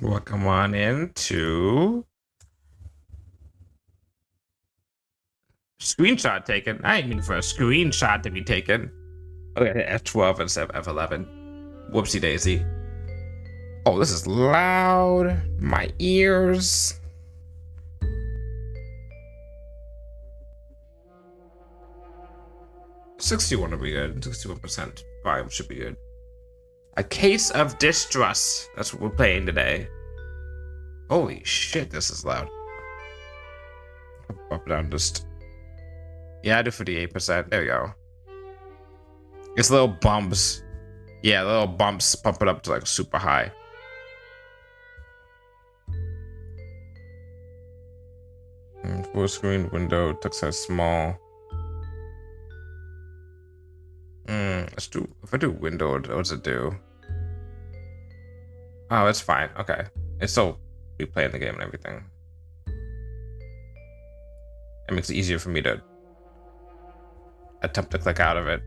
Welcome on into screenshot taken. I ain't mean for a screenshot to be taken. Okay, F12 instead of F11. Whoopsie daisy. Oh, this is loud. My ears. $61 will be good. 61% volume should be good. A case of distrust. That's what we're playing today. Holy shit, this is loud. Up down just. Yeah, I do 58%. There we go. It's little bumps. Yeah, little bumps pump it up to like super high. Full screen window, text size small. Let's do. If I do window, what does it do? Oh, it's fine. Okay, it's still be playing the game and everything. It makes it easier for me to attempt to click out of it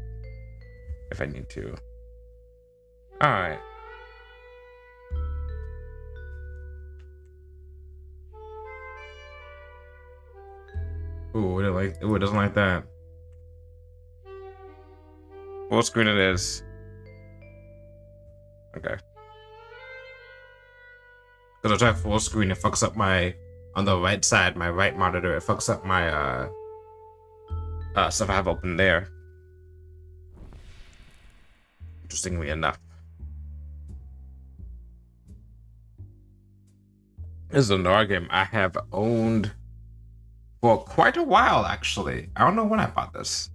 if I need to. All right. Ooh, it doesn't like that. Full screen it is. Okay. Because I try full screen, it fucks up my, on the right side, my right monitor, it fucks up my stuff I have open there. Interestingly enough. This is a Noir game I have owned for quite a while, actually. I don't know when I bought this.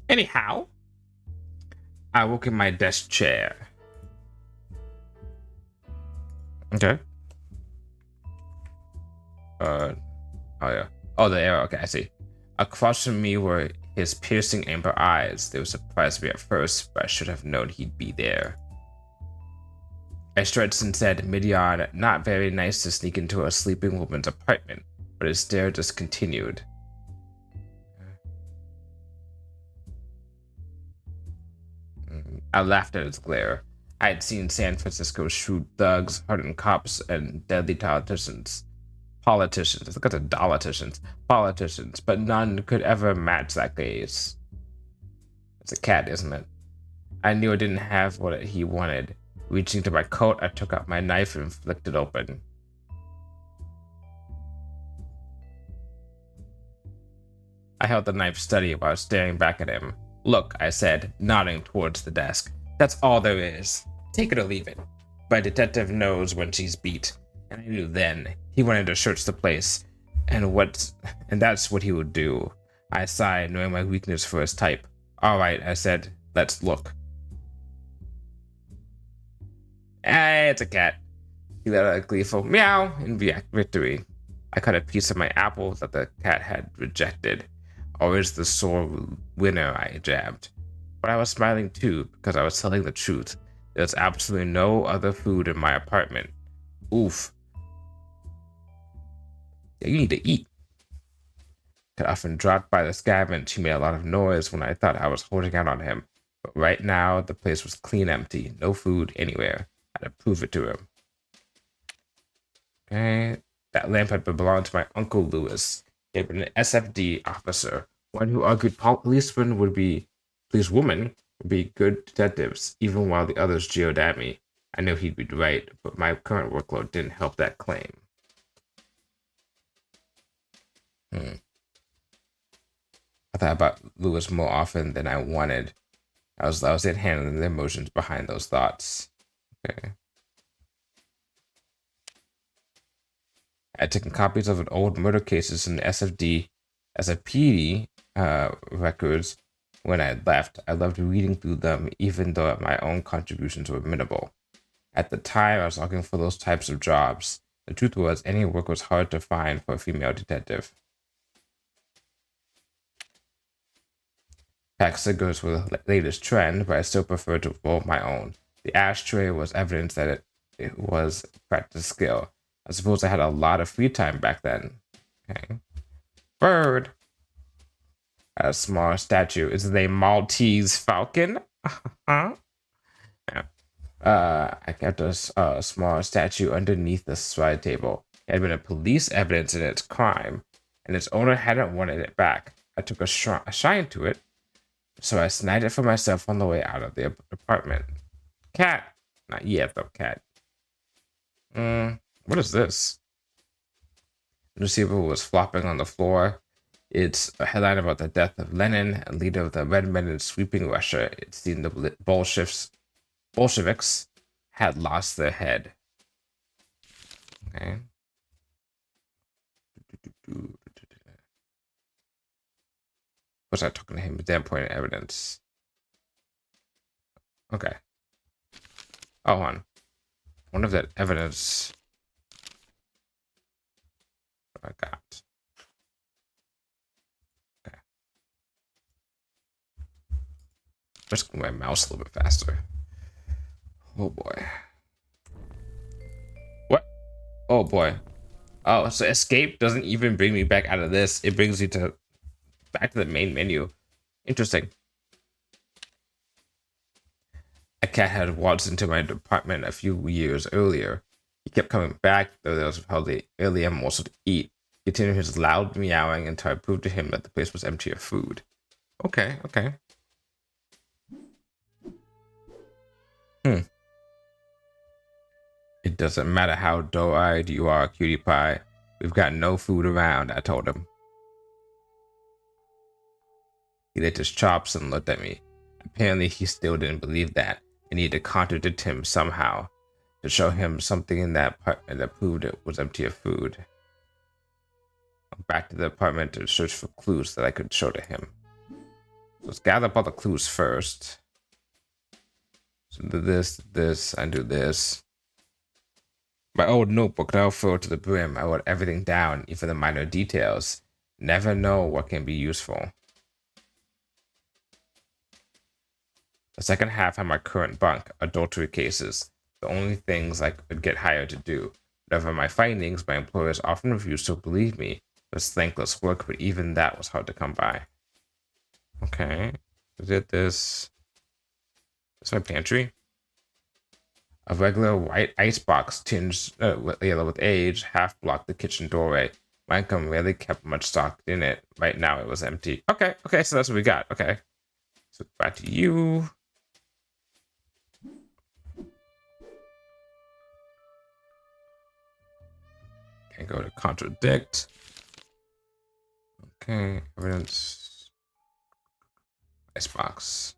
Anyhow, I woke in my desk chair. Okay. Oh yeah. Oh, the arrow. Okay, I see. Across from me were his piercing amber eyes. They surprised me at first, but I should have known he'd be there. I stretched and said, mid-yawn, not very nice to sneak into a sleeping woman's apartment, but his stare just continued. I laughed at his glare. I had seen San Francisco's shrewd thugs, hardened cops, and deadly politicians. Politicians, look at the politicians, but none could ever match that gaze. It's a cat, isn't it? I knew I didn't have what he wanted. Reaching to my coat, I took out my knife and flicked it open. I held the knife steady while staring back at him. Look, I said, nodding towards the desk. That's all there is. Take it or leave it. My detective knows when she's beat, and I knew then he wanted to search the place, and that's what he would do. I sighed, knowing my weakness for his type. All right, I said, let's look. It's a cat. He let out a gleeful meow in victory. I cut a piece of my apple that the cat had rejected. Always the sore winner, I jabbed. But I was smiling too, because I was telling the truth. There's absolutely no other food in my apartment. Oof. Yeah, you need to eat. I often dropped by the scavenge. He made a lot of noise when I thought I was holding out on him. But right now, the place was clean empty. No food anywhere. I had to prove it to him. Okay. That lamp had belonged to my Uncle Lewis. He had been an SFD officer, one who argued policewomen would be good detectives, even while the others jeered at me. I knew he'd be right, but my current workload didn't help that claim. I thought about Lewis more often than I wanted. I was at handling the emotions behind those thoughts. Okay. I had taken copies of an old murder cases in the SFD as a PD records when I left. I loved reading through them, even though my own contributions were minimal. At the time, I was looking for those types of jobs. The truth was, any work was hard to find for a female detective. Pack cigarettes were the latest trend, but I still preferred to roll my own. The ashtray was evidence that it was a practice skill. I suppose I had a lot of free time back then. Okay. Bird. A small statue. Is it a Maltese falcon? Yeah. I kept a small statue underneath the side table. It had been a police evidence in its crime, and its owner hadn't wanted it back. I took a shine to it, so I snagged it for myself on the way out of the apartment. Cat. Not yet, though, cat. What is this? The receiver was flopping on the floor. It's a headline about the death of Lenin, a leader of the Red Men in sweeping Russia. It seemed the Bolsheviks had lost their head. Okay. Was I talking to him? Damn point of evidence. Okay. Oh, on. One of that evidence I got. Okay. Just my mouse a little bit faster. Oh boy. What? Oh boy. Oh, so escape doesn't even bring me back out of this. It brings you to back to the main menu. Interesting. A cat had waltzed into my apartment a few years earlier. He kept coming back, though there was hardly early animals to eat. He continued his loud meowing until I proved to him that the place was empty of food. Okay, okay. It doesn't matter how doe-eyed you are, cutie pie. We've got no food around, I told him. He licked his chops and looked at me. Apparently, he still didn't believe that, and needed to contradict him somehow to show him something in that apartment that proved it was empty of food. I'm back to the apartment to search for clues that I could show to him. So let's gather up all the clues first. So do this, and do this. My old notebook now filled to the brim. I wrote everything down, even the minor details. Never know what can be useful. The second half had my current bunk, adultery cases, the only things I could get hired to do. Whatever my findings, my employers often refused to believe me. It was thankless work, but even that was hard to come by. Okay, is it this? Is my pantry? A regular white icebox tinged yellow with age half blocked the kitchen doorway. My income rarely kept much stock in it. Right now it was empty. Okay, so that's what we got. Okay, so back to you. Can go to contradict. Okay, evidence. Icebox.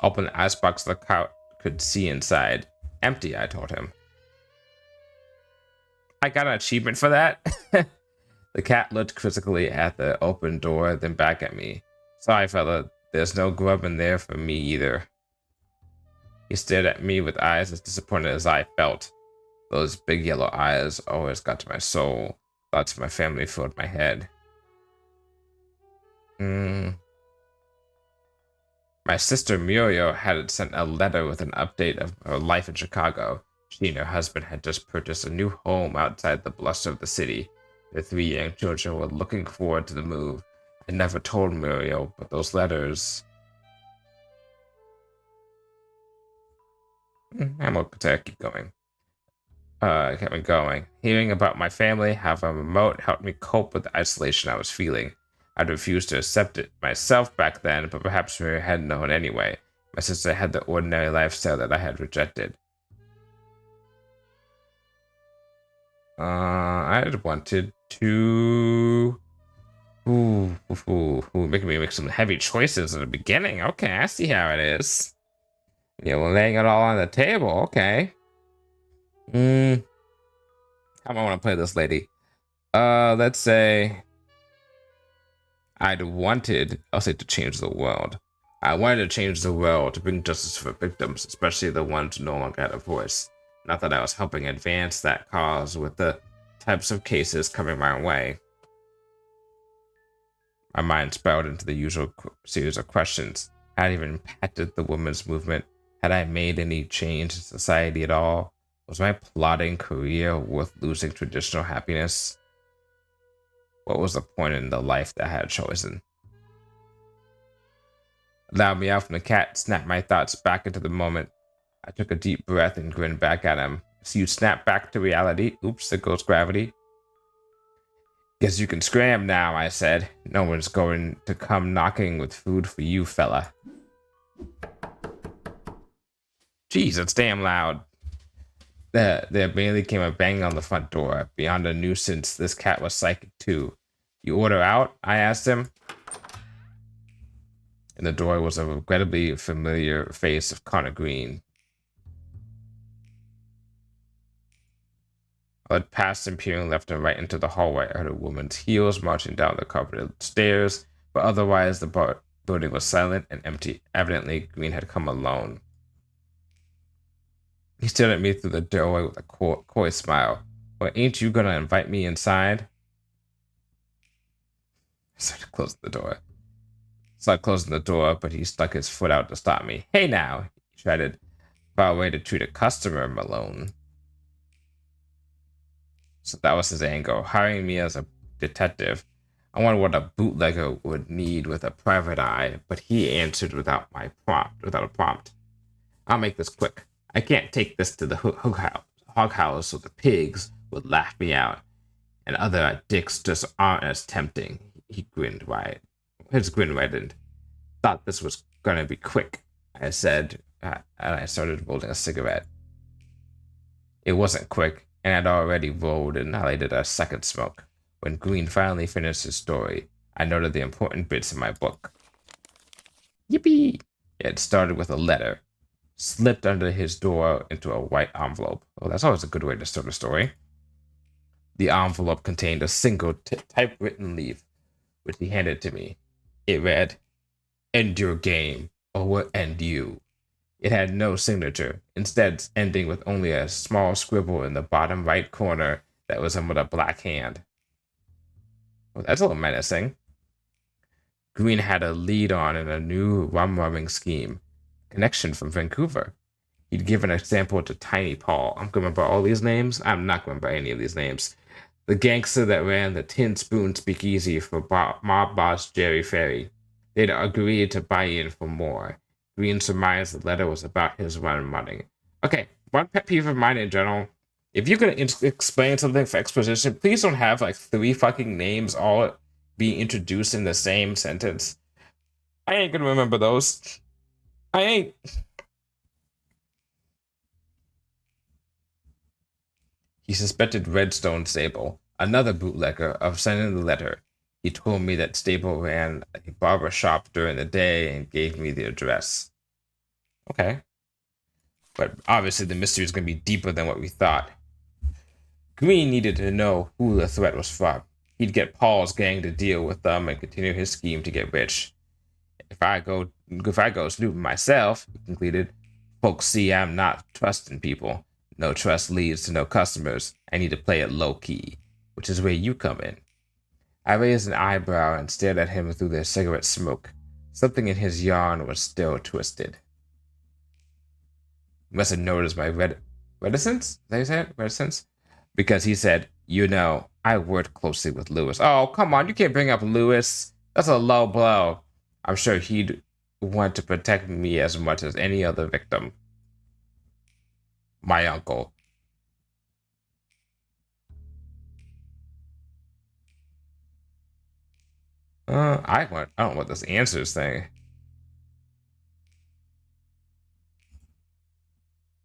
Open the icebox, the cat could see inside. Empty, I told him. I got an achievement for that. The cat looked quizzically at the open door, then back at me. Sorry, fella, there's no grub in there for me either. He stared at me with eyes as disappointed as I felt. Those big yellow eyes always got to my soul. Thoughts of my family filled my head. My sister Muriel had sent a letter with an update of her life in Chicago. She and her husband had just purchased a new home outside the bluster of the city. Their 3 young children were looking forward to the move. I never told Muriel, but those letters... I'm okay to keep going. Kept me going. Hearing about my family, how a remote helped me cope with the isolation I was feeling. I'd refused to accept it myself back then, but perhaps Muriel hadn't known anyway. My sister had the ordinary lifestyle that I had rejected. I had wanted to... making me make some heavy choices in the beginning. Okay, I see how it is. Yeah, we're laying it all on the table. Okay. How do I want to play this lady? Let's say I'll say to change the world. I wanted to change the world to bring justice for victims, especially the ones who no longer had a voice. Not that I was helping advance that cause with the types of cases coming my way. My mind spiraled into the usual series of questions. Had I even impacted the women's movement? Had I made any change in society at all? Was my plodding career worth losing traditional happiness? What was the point in the life that I had chosen? A loud meow from the cat snapped my thoughts back into the moment. I took a deep breath and grinned back at him. So you snap back to reality. Oops, there goes gravity. Guess you can scram now, I said. No one's going to come knocking with food for you, fella. Jeez, it's damn loud. There immediately came a bang on the front door. Beyond a nuisance, this cat was psychic too. You order out? I asked him. In the door was a regrettably familiar face of Connor Green. I led past him, peering left and right into the hallway. I heard a woman's heels marching down the carpeted stairs, but otherwise the building was silent and empty. Evidently, Green had come alone. He stared at me through the doorway with a coy smile. Well, ain't you gonna invite me inside? I started closing the door. But he stuck his foot out to stop me. Hey now, he shouted. Foul way to treat a customer, Malone. So that was his angle, hiring me as a detective. I wondered what a bootlegger would need with a private eye, but he answered without a prompt. I'll make this quick. I can't take this to the hog house so the pigs would laugh me out, and other dicks just aren't as tempting. He grinned wide. His grin widened. Thought this was gonna be quick, I said, and I started rolling a cigarette. It wasn't quick, and I'd already rolled and lighted a second smoke. When Green finally finished his story, I noted the important bits in my book. Yippee! It started with a letter, slipped under his door into a white envelope. Well, that's always a good way to start a story. The envelope contained a single typewritten leaf, which he handed to me. It read, "End your game, or we'll end you." It had no signature, instead ending with only a small scribble in the bottom right corner that resembled a black hand. Well, that's a little menacing. Green had a lead on in a new rum-rumming scheme. Connection from Vancouver. He'd given a sample to Tiny Paul. I'm going to remember all these names. I'm not going to remember any of these names. The gangster that ran the Tin Spoon Speakeasy for mob boss Jerry Ferry. They'd agreed to buy in for more. Green surmised the letter was about his run running. Okay, one pet peeve of mine in general. If you're going to explain something for exposition, please don't have like 3 fucking names all being introduced in the same sentence. I ain't going to remember those. I ain't. He suspected Redstone Stable, another bootlegger, of sending the letter. He told me that Stable ran a barber shop during the day and gave me the address. Okay. But obviously the mystery is going to be deeper than what we thought. Green needed to know who the threat was from. He'd get Paul's gang to deal with them and continue his scheme to get rich. If I go snooping myself, he concluded, folks see I'm not trusting people. No trust leads to no customers. I need to play it low key, which is where you come in. I raised an eyebrow and stared at him through the cigarette smoke. Something in his yarn was still twisted. You must have noticed my reticence? They said reticence? Because he said, you know, I worked closely with Lewis. Oh, come on, you can't bring up Lewis. That's a low blow. I'm sure he'd want to protect me as much as any other victim. My uncle. I don't know what this answers thing.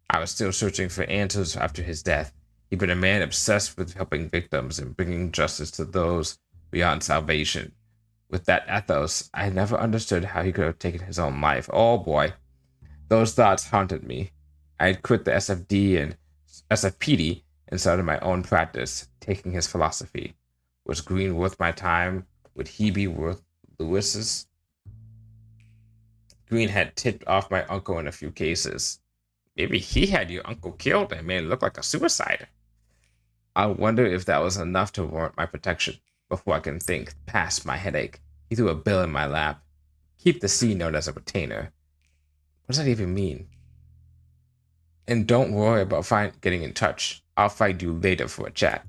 I was still searching for answers after his death. He'd been a man obsessed with helping victims and bringing justice to those beyond salvation. With that ethos, I never understood how he could have taken his own life. Oh boy. Those thoughts haunted me. I had quit the SFPD and started my own practice, taking his philosophy. Was Green worth my time? Would he be worth Lewis's? Green had tipped off my uncle in a few cases. Maybe he had your uncle killed and made it look like a suicide. I wonder if that was enough to warrant my protection. Before I can think past my headache, he threw a bill in my lap. Keep the C note as a retainer. What does that even mean? And don't worry about getting in touch. I'll find you later for a chat.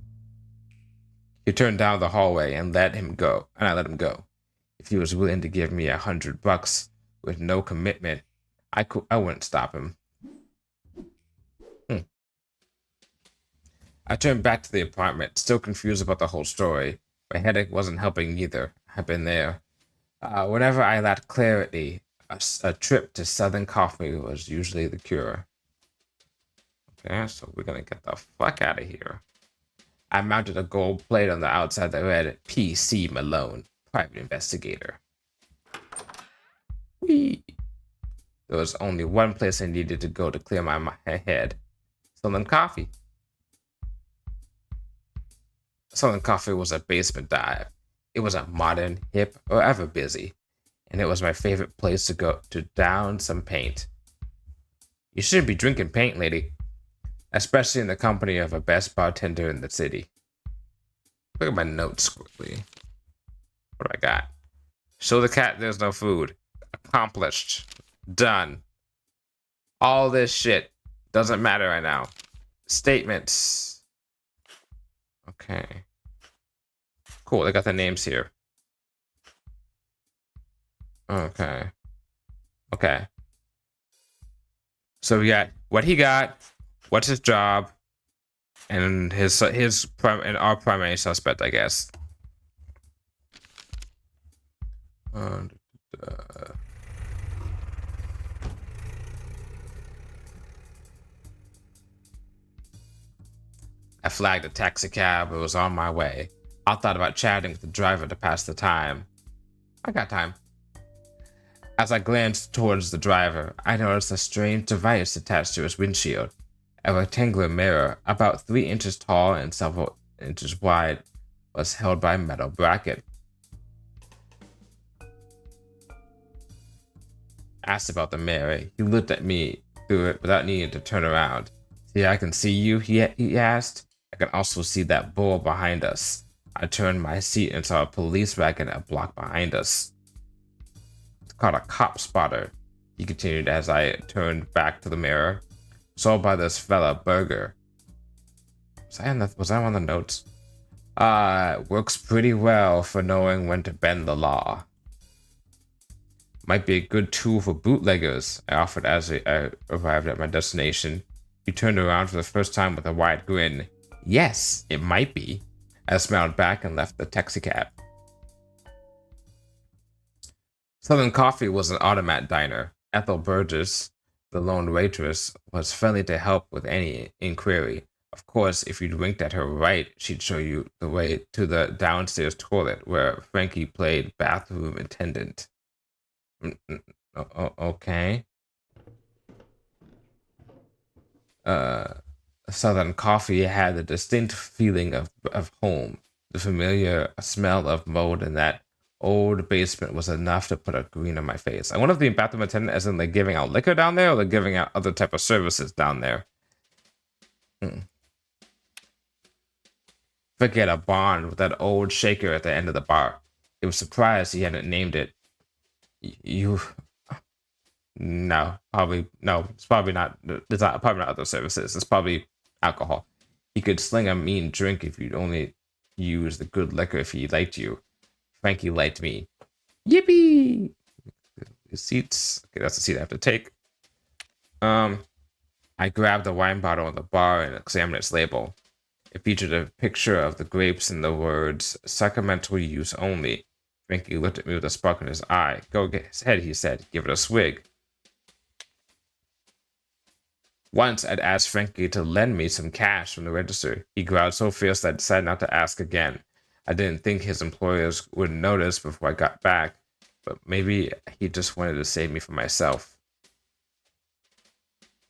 He turned down the hallway and I let him go. If he was willing to give me $100, with no commitment. I wouldn't stop him. I turned back to the apartment, still confused about the whole story. My headache wasn't helping either. I've been there. Whenever I lacked clarity, a trip to Southern Coffee was usually the cure. Okay, so we're gonna get the fuck out of here. I mounted a gold plate on the outside that read PC Malone, private investigator. Whee! There was only one place I needed to go to clear my head. Southern Coffee. Southern Coffee was a basement dive. It was a modern, hip, or ever busy, and it was my favorite place to go to down some paint. You shouldn't be drinking paint, lady, especially in the company of a best bartender in the city. Look at my notes quickly. What do I got? Show the cat there's no food. Accomplished. Done. All this shit doesn't matter right now. Statements. Okay. Cool, they got the names here. Okay. Okay. So we got what he got, what's his job, and our primary suspect, I guess. I flagged a taxi cab. It was on my way. I thought about chatting with the driver to pass the time. I got time. As I glanced towards the driver, I noticed a strange device attached to his windshield. A rectangular mirror, about 3 inches tall and several inches wide, was held by a metal bracket. Asked about the mirror. He looked at me through it without needing to turn around. See, I can see you, he asked. I can also see that bull behind us. I turned my seat and saw a police wagon a block behind us. It's called a cop spotter, he continued as I turned back to the mirror. Sold by this fella, Burger. Was that on the notes? Works pretty well for knowing when to bend the law. Might be a good tool for bootleggers, I offered as I arrived at my destination. He turned around for the first time with a wide grin. Yes, it might be. I smiled back and left the taxicab. Southern Coffee was an automat diner. Ethel Burgess, the lone waitress, was friendly to help with any inquiry. Of course, if you winked at her right, she'd show you the way to the downstairs toilet where Frankie played bathroom attendant. Okay. Southern Coffee had a distinct feeling of home. The familiar smell of mold in that old basement was enough to put a grin on my face. I wonder if the bathroom attendant isn't like giving out liquor down there, or they're giving out other type of services down there. Forget a barn with that old shaker at the end of the bar. He was surprised he hadn't named it. No, probably no. It's probably not. It's not probably not other services. It's probably alcohol. He could sling a mean drink if you'd only use the good liquor if he liked you. Frankie liked me. Yippee! Seats. Okay, that's the seat I have to take. I grabbed the wine bottle on the bar and examined its label. It featured a picture of the grapes and the words "sacramental use only." Frankie looked at me with a spark in his eye. Go ahead, he said. Give it a swig. Once I'd asked Frankie to lend me some cash from the register. He growled so fierce that I decided not to ask again. I didn't think his employers would notice before I got back, but maybe he just wanted to save me from myself.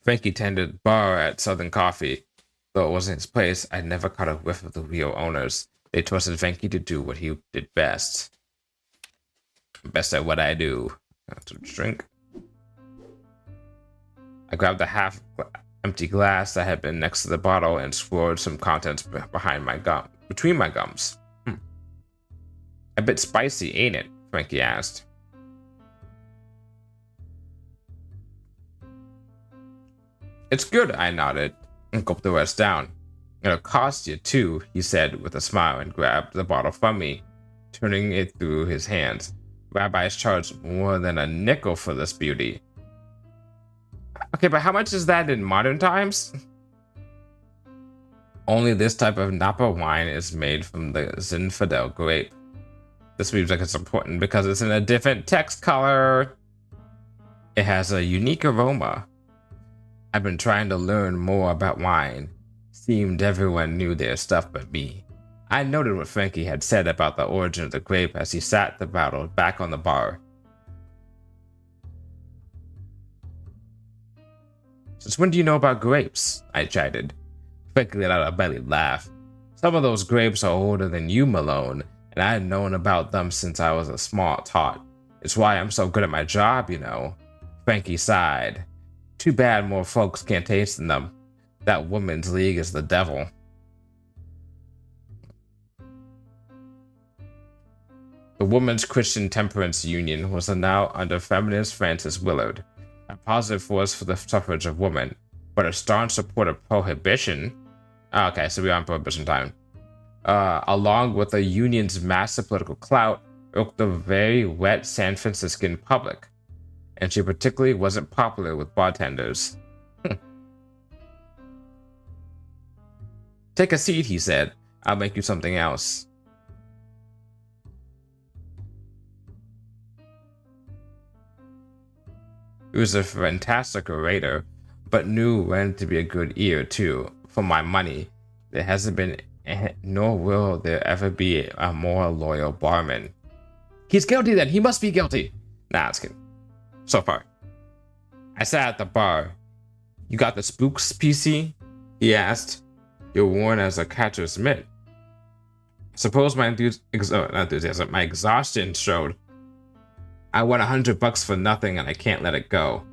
Frankie tended bar at Southern Coffee. Though it wasn't his place, I'd never caught a whiff of the real owners. They trusted Frankie to do what he did best. Best at what I do. To drink. I grabbed the half-empty glass that had been next to the bottle and swirled some contents between my gums. A bit spicy, ain't it? Frankie asked. It's good, I nodded and gulped the rest down. It'll cost you too, he said with a smile and grabbed the bottle from me, turning it through his hands. Rabbis charge more than a nickel for this beauty. Okay, but how much is that in modern times? Only this type of Napa wine is made from the Zinfandel grape. This seems like it's important because it's in a different text color. It has a unique aroma. I've been trying to learn more about wine. Seemed everyone knew their stuff but me. I noted what Frankie had said about the origin of the grape as he sat the bottle back on the bar. Since when do you know about grapes? I chided. Frankie let out a belly laugh. Some of those grapes are older than you, Malone, and I had known about them since I was a small tot. It's why I'm so good at my job, you know. Frankie sighed. Too bad more folks can't taste them. That women's league is the devil. The Women's Christian Temperance Union was now under feminist Frances Willard, a positive force for the suffrage of women, but a staunch supporter of prohibition. Okay, so we're on prohibition time. Along with the union's massive political clout, irked the very wet San Franciscan public, and she particularly wasn't popular with bartenders. Take a seat, he said. I'll make you something else. He was a fantastic orator, but knew when to be a good ear, too. For my money, there hasn't been, nor will there ever be, a more loyal barman. He's guilty then. He must be guilty. Nah, it's kidding. So far. I sat at the bar. You got the spooks, PC? He asked. You're worn as a catcher's mitt. Suppose my my exhaustion showed. I won $100 for nothing and I can't let it go.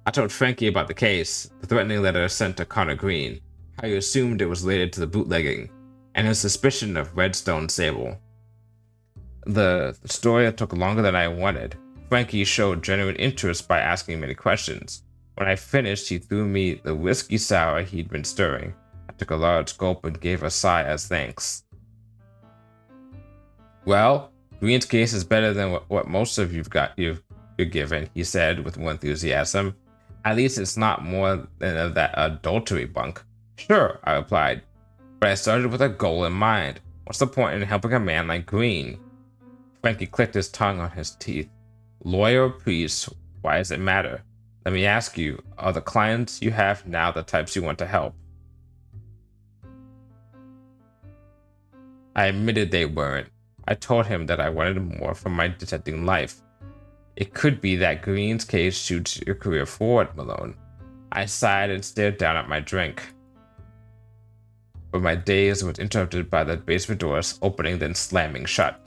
I told Frankie about the case, the threatening letter sent to Connor Green, how you assumed it was related to the bootlegging, and his suspicion of Redstone Sable. The story took longer than I wanted. Frankie showed genuine interest by asking many questions. When I finished, he threw me the whiskey sour he'd been stirring. I took a large gulp and gave a sigh as thanks. Well, Green's case is better than what most of you're given, he said with more enthusiasm. At least it's not more than that adultery bunk. Sure, I replied, but I started with a goal in mind. What's the point in helping a man like Green? Frankie clicked his tongue on his teeth. Lawyer or priest, why does it matter? Let me ask you, are the clients you have now the types you want to help? I admitted they weren't. I told him that I wanted more from my detecting life. It could be that Green's case shoots your career forward, Malone. I sighed and stared down at my drink. But my daze was interrupted by the basement doors opening then slamming shut.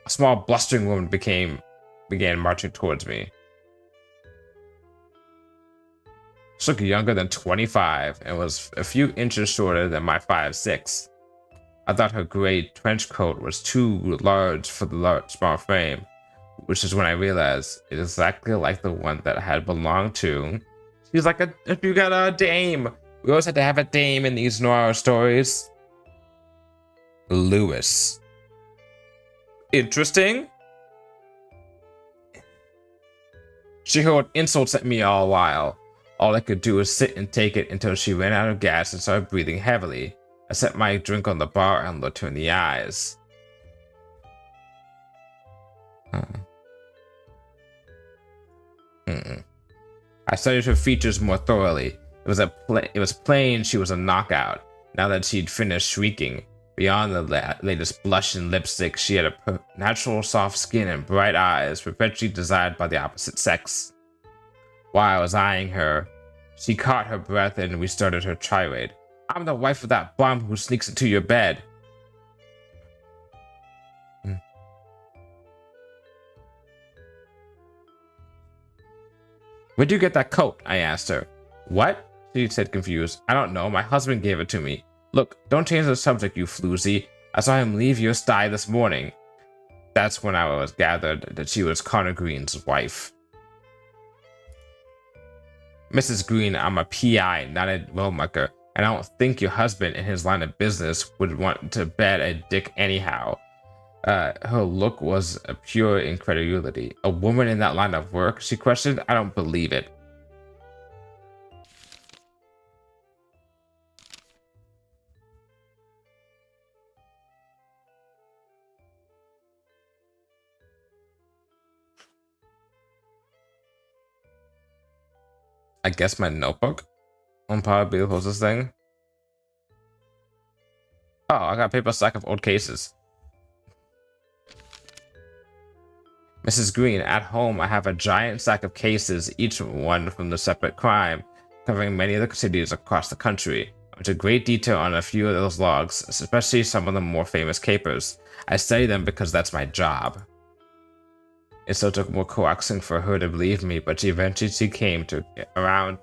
A small blustering woman began marching towards me. She looked younger than 25 and was a few inches shorter than my 5'6". I thought her gray trench coat was too large for the small frame, which is when I realized it is exactly like the one that I had belonged to. She's like if you got a dame. We always had to have a dame in these noir stories. Lewis. Interesting. She hurled insults at me all while. All I could do was sit and take it until she ran out of gas and started breathing heavily. I set my drink on the bar and looked her in the eyes. I studied her features more thoroughly. It was plain she was a knockout. Now that she'd finished shrieking, beyond the latest blush and lipstick, she had a natural soft skin and bright eyes, perpetually desired by the opposite sex. While I was eyeing her, she caught her breath and restarted her tirade. I'm the wife of that bum who sneaks into your bed. Where'd you get that coat? I asked her. What? She said confused. I don't know. My husband gave it to me. Look, don't change the subject, you floozy. I saw him leave your sty this morning. That's when I was gathered that she was Connor Green's wife. Mrs. Green, I'm a PI, not a well-mucker, and I don't think your husband in his line of business would want to bet a dick anyhow. Her look was a pure incredulity. A woman in that line of work? She questioned. I don't believe it. I guess my notebook will probably be the closest thing. Oh, I got a paper stack of old cases. Mrs. Green, at home, I have a giant stack of cases, each one from the separate crime, covering many of the cities across the country. I went into great detail on a few of those logs, especially some of the more famous capers. I study them because that's my job. It still took more coaxing for her to believe me, but she came around.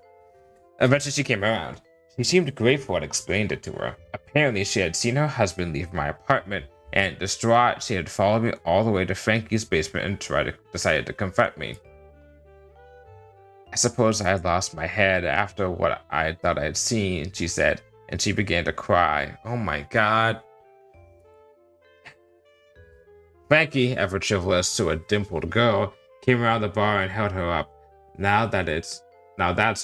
Eventually she came around. She seemed grateful and explained it to her. Apparently she had seen her husband leave my apartment, and distraught, she had followed me all the way to Frankie's basement and decided to confront me. I suppose I had lost my head after what I thought I had seen, she said, and she began to cry. Oh my god. Frankie, ever chivalrous to a dimpled girl, came around the bar and held her up. Now that's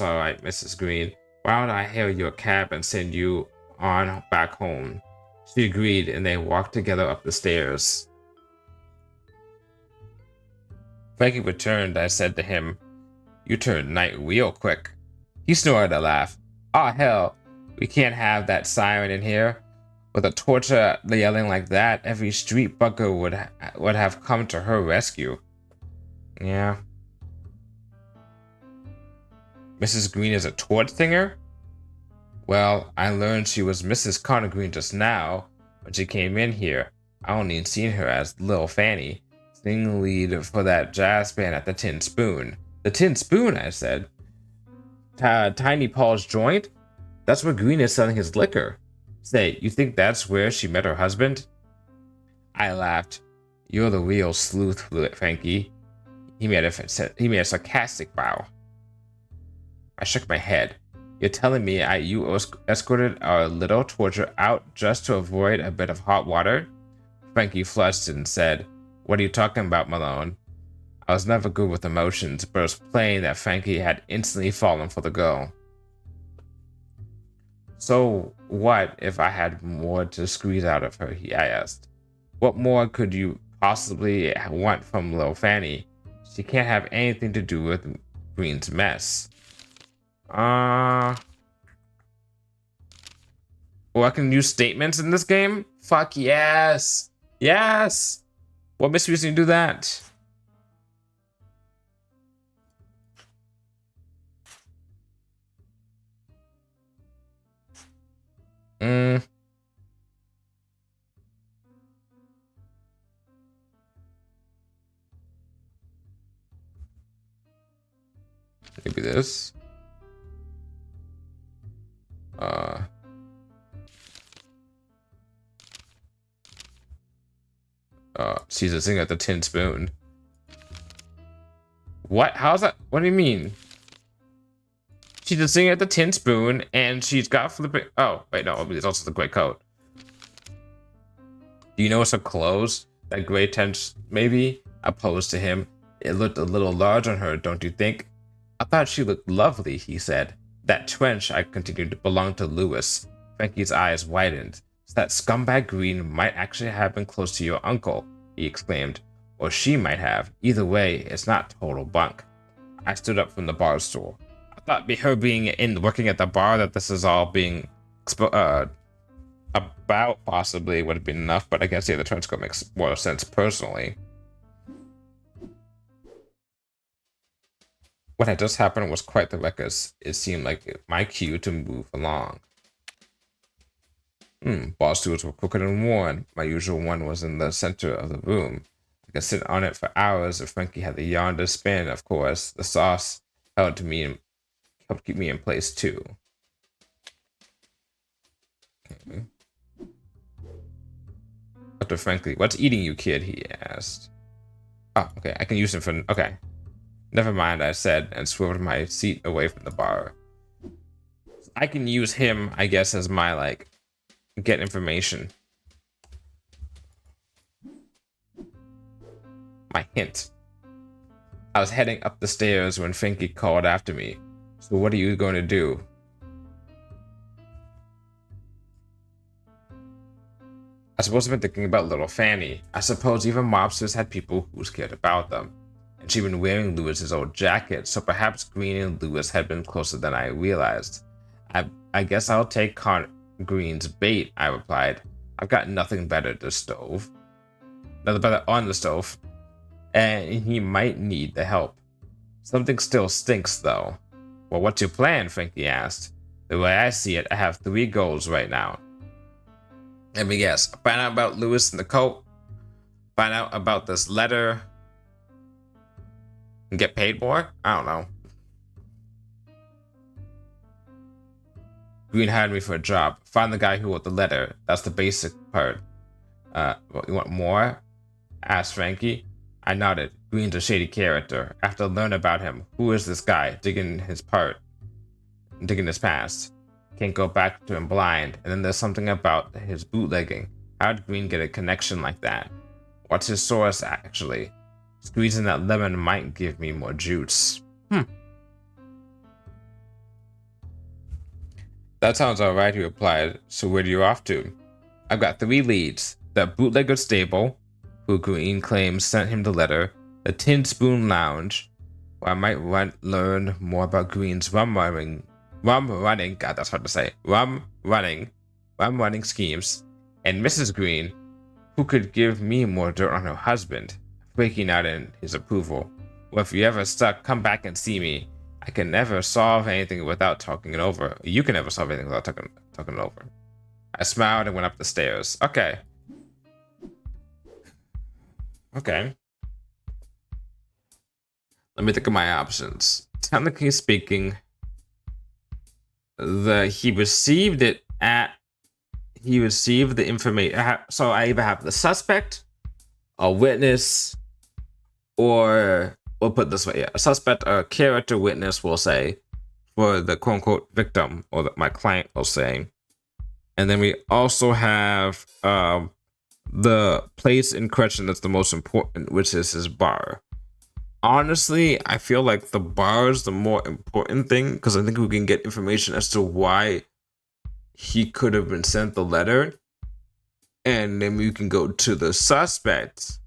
all right, Mrs. Green. Why don't I hail you a cab and send you on back home? She agreed, and they walked together up the stairs. Frankie returned. I said to him, "You turned night real quick." He snorted a laugh. "Aw, hell, we can't have that siren in here. With a torture yelling like that, every street bugger would have come to her rescue." Yeah. Mrs. Green is a torch singer? Well, I learned she was Mrs. Connor Green just now when she came in here. I only seen her as Lil Fanny, singing lead for that jazz band at the Tin Spoon. The Tin Spoon, I said. Tiny Paul's joint? That's where Green is selling his liquor. Say, you think that's where she met her husband? I laughed. You're the real sleuth, Frankie. He made a sarcastic bow. I shook my head. You're telling me you escorted our little torture out just to avoid a bit of hot water? Frankie flushed and said, "What are you talking about, Malone?" I was never good with emotions, but it was plain that Frankie had instantly fallen for the girl. So what if I had more to squeeze out of her? I asked. What more could you possibly want from Lil Fanny? She can't have anything to do with Green's mess. Well, I can use statements in this game? Fuck yes! Yes! What makes me do that? Maybe this. She's a singer at the Tin Spoon. What? How's that? What do you mean? She's a singer at the Tin Spoon, and she's got flipping. Oh, wait, no, it's also the gray coat. Do you notice her clothes? That gray tense, maybe? Opposed to him. It looked a little large on her, don't you think? I thought she looked lovely, he said. That trench, I continued, belonged to Lewis. Frankie's eyes widened. So that scumbag Green might actually have been close to your uncle, he exclaimed. Or she might have. Either way, it's not total bunk. I stood up from the bar stool. I thought her being working at the bar that this is all being about possibly would have been enough, but I guess the trench coat makes more sense personally. What had just happened was quite the ruckus. It seemed like my cue to move along. Bar stools were crooked and worn. My usual one was in the center of the room. I could sit on it for hours if Frankie had the yarn to spin, of course. The sauce helped keep me in place too. Okay. Dr. Frankie, what's eating you, kid? He asked. Oh, okay. I can use him for... Okay. Never mind, I said, and swerved my seat away from the bar. I can use him, I guess, as my, get information. My hint. I was heading up the stairs when Frankie called after me. So what are you going to do? I suppose I've been thinking about little Fanny. I suppose even mobsters had people who cared about them. And she'd been wearing Lewis's old jacket, so perhaps Green and Lewis had been closer than I realized. I guess I'll take Green's bait, I replied. I've got nothing better to stove. Nothing better on the stove. And he might need the help. Something still stinks, though. Well, what's your plan? Frankie asked. The way I see it, I have 3 goals right now. Let me guess. Find out about Lewis and the coat. Find out about this letter. And get paid more? I don't know. Green hired me for a job. Find the guy who wrote the letter. That's the basic part. You want more? Asked Frankie. I nodded. Green's a shady character. I have to learn about him. Who is this guy? Digging his past. Can't go back to him blind. And then there's something about his bootlegging. How did Green get a connection like that? What's his source, actually? Squeezing that lemon might give me more juice. That sounds alright, he replied. So where are you off to? I've got 3 leads. The bootlegger stable, who Green claims sent him the letter. The Tin Spoon Lounge, where I might learn more about Green's rum running, God, that's hard to say, rum running schemes, and Mrs. Green, who could give me more dirt on her husband, breaking out in his approval. Well, if you're ever stuck, come back and see me. I can never solve anything without talking it over. You can never solve anything without talking it over. I smiled and went up the stairs. Okay. Let me think of my options. Technically speaking, he received the information. So I either have the suspect, a witness, or we'll put it this way: a suspect, a character witness, we'll say, for the quote unquote victim, or my client will say. And then we also have the place in question that's the most important, which is his bar. Honestly, I feel like the bar is the more important thing, because I think we can get information as to why he could have been sent the letter, and then we can go to the suspect,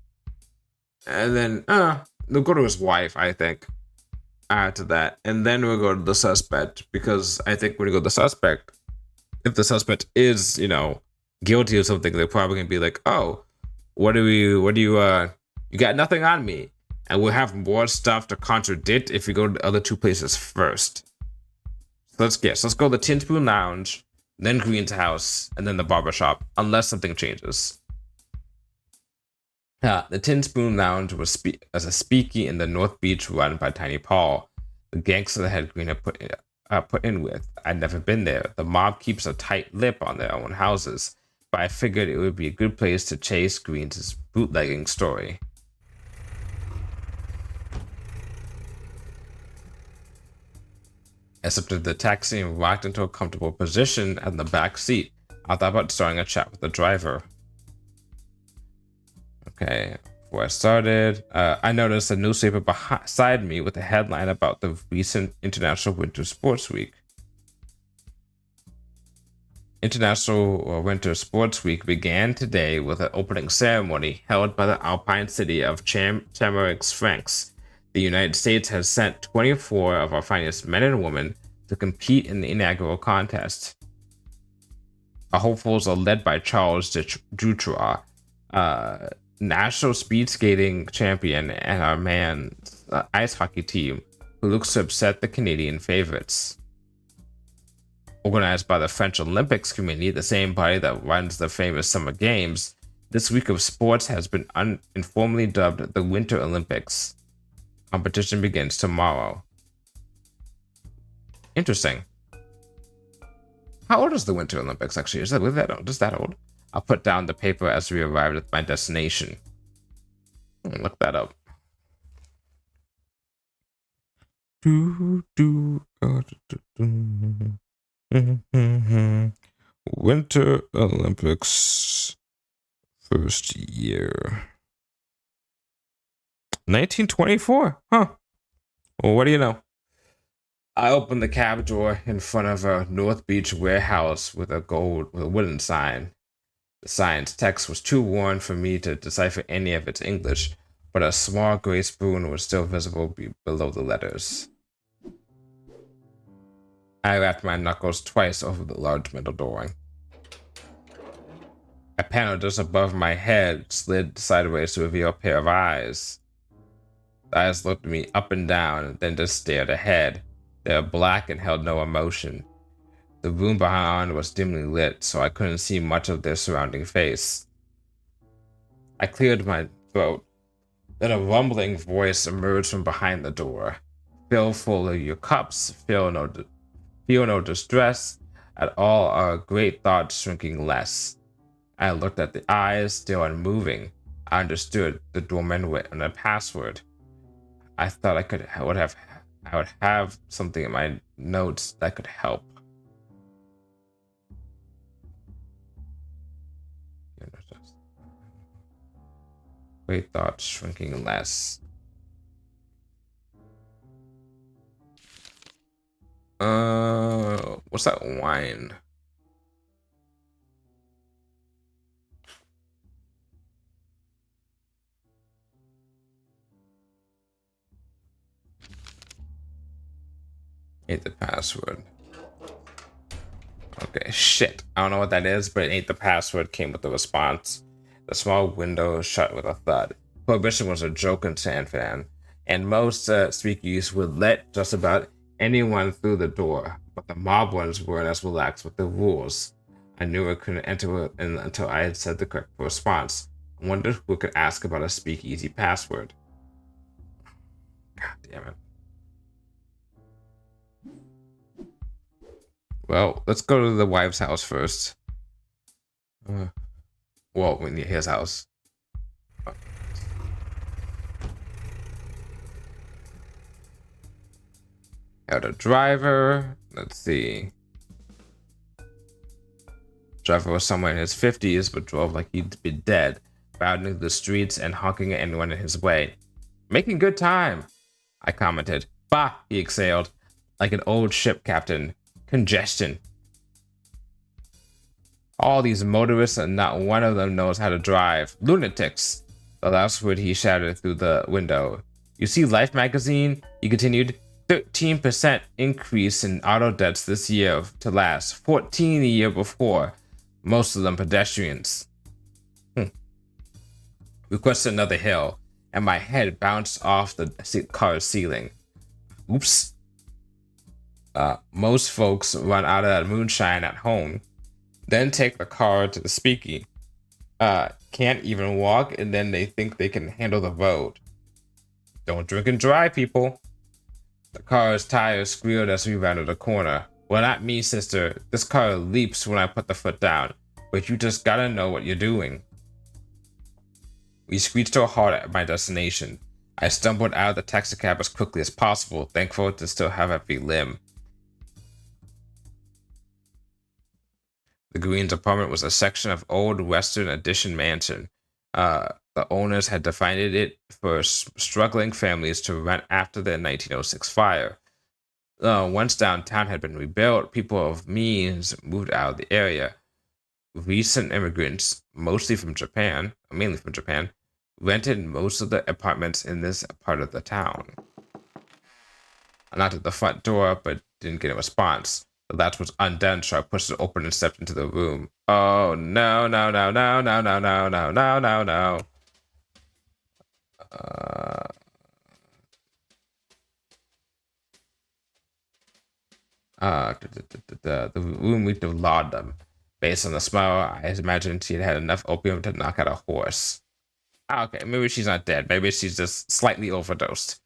and then we'll go to his wife, I think, after that, and then we'll go to the suspect, because I think when we go to the suspect, if the suspect is, guilty of something, they're probably gonna be like, oh, you got nothing on me. And we'll have more stuff to contradict if we go to the other 2 places first. So let's guess. Let's go to the Tin Spoon Lounge, then Green's house, and then the barbershop, unless something changes. The Tin Spoon Lounge was as a speakeasy in the North Beach run by Tiny Paul, the gangster that had Green put in with. I'd never been there. The mob keeps a tight lip on their own houses, but I figured it would be a good place to chase Green's bootlegging story. I stepped into the taxi and rocked into a comfortable position in the back seat. I thought about starting a chat with the driver. Okay, before I started, I noticed a newspaper beside me with a headline about the recent International Winter Sports Week. International Winter Sports Week began today with an opening ceremony held by the Alpine city of Chamarix-Franx. The United States has sent 24 of our finest men and women to compete in the inaugural contest. Our hopefuls are led by Charles Dutroux, national speed skating champion, and our man's ice hockey team, who looks to upset the Canadian favorites. Organized by the French Olympics Committee, the same body that runs the famous Summer Games, this week of sports has been informally dubbed the Winter Olympics. Competition begins tomorrow. Interesting. How old is the Winter Olympics, actually? Is that old? I'll put down the paper as we arrive at my destination. Look that up. Winter Olympics first year. 1924? Huh. Well, what do you know? I opened the cab door in front of a North Beach warehouse with a wooden sign. The sign's text was too worn for me to decipher any of its English, but a small gray spoon was still visible below the letters. I rapped my knuckles twice over the large metal door. A panel just above my head slid sideways to reveal a pair of eyes. The eyes looked at me up and down and then just stared ahead. They were black and held no emotion. The room behind was dimly lit, so I couldn't see much of their surrounding face. I cleared my throat. Then a rumbling voice emerged from behind the door. Fill full of your cups, feel no distress, at all our great thoughts shrinking less. I looked at the eyes, still unmoving. I understood the doorman went on a password. I thought I would have something in my notes that could help. Great thoughts shrinking less. What's that wine? Ain't the password. Okay, shit. I don't know what that is, but ain't the password came with the response. The small window shut with a thud. Prohibition was a joke in San Fran, and most speakeasies would let just about anyone through the door, but the mob ones weren't as relaxed with the rules. I knew I couldn't enter until I had said the correct response. I wondered who could ask about a speakeasy password. God damn it. Well, let's go to the wife's house first. Well, we need his house. Got a driver. Let's see. Driver was somewhere in his 50s, but drove like he'd be dead, bounding the streets and honking at anyone in his way. Making good time, I commented. Bah, he exhaled, like an old ship captain. Congestion. All these motorists and not one of them knows how to drive. Lunatics. The last word he shouted through the window. You see Life magazine? He continued. 13% increase in auto deaths this year to last. 14 the year before. Most of them pedestrians. We crossed another hill, and my head bounced off the car's ceiling. Oops. Most folks run out of that moonshine at home, then take the car to the speakeasy. Can't even walk, and then they think they can handle the road. Don't drink and drive, people. The car's tires squealed as we rounded a corner. Well, not me, sister. This car leaps when I put the foot down, but you just gotta know what you're doing. We screeched to a halt at my destination. I stumbled out of the taxicab as quickly as possible, thankful to still have every limb. The Green's apartment was a section of old Western Addition mansion. The owners had defined it for struggling families to rent after the 1906 fire. Once downtown had been rebuilt, people of means moved out of the area. Recent immigrants, mainly from Japan, rented most of the apartments in this part of the town. I knocked at the front door, but didn't get a response. The latch was undone, so I pushed it open and stepped into the room. Oh, no. The room reeked of laudanum. Based on the smell, I imagined she had had enough opium to knock out a horse. Okay, maybe she's not dead. Maybe she's just slightly overdosed.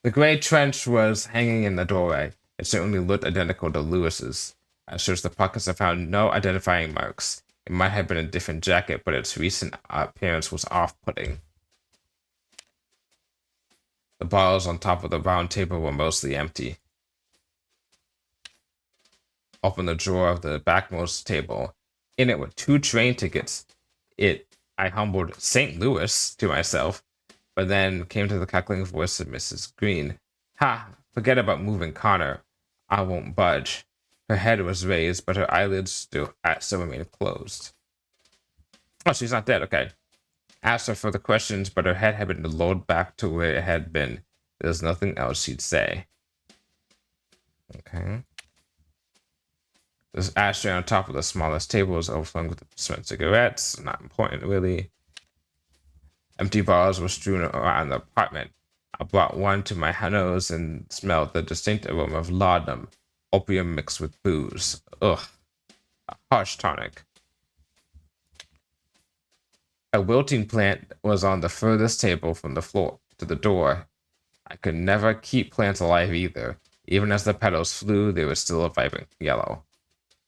The gray trench was hanging in the doorway. It certainly looked identical to Lewis's. I searched the pockets and found no identifying marks. It might have been a different jacket, but its recent appearance was off-putting. The bottles on top of the round table were mostly empty. Opened the drawer of the backmost table. In it were 2 train tickets. I humbled St. Louis to myself. but then came to the cackling voice of Mrs. Green. Ha! Forget about moving, Connor. I won't budge. Her head was raised, but her eyelids still remained closed. Oh, she's not dead. Okay. Asked her further questions, but her head had been lowered back to where it had been. There's nothing else she'd say. Okay. This ashtray on top of the smallest table was overflowing with smoked cigarettes. Not important, really. Empty bottles were strewn around the apartment. I brought one to my nose and smelled the distinct aroma of laudanum, opium mixed with booze. Ugh. A harsh tonic. A wilting plant was on the furthest table from the floor to the door. I could never keep plants alive either. Even as the petals flew, they were still a vibrant yellow.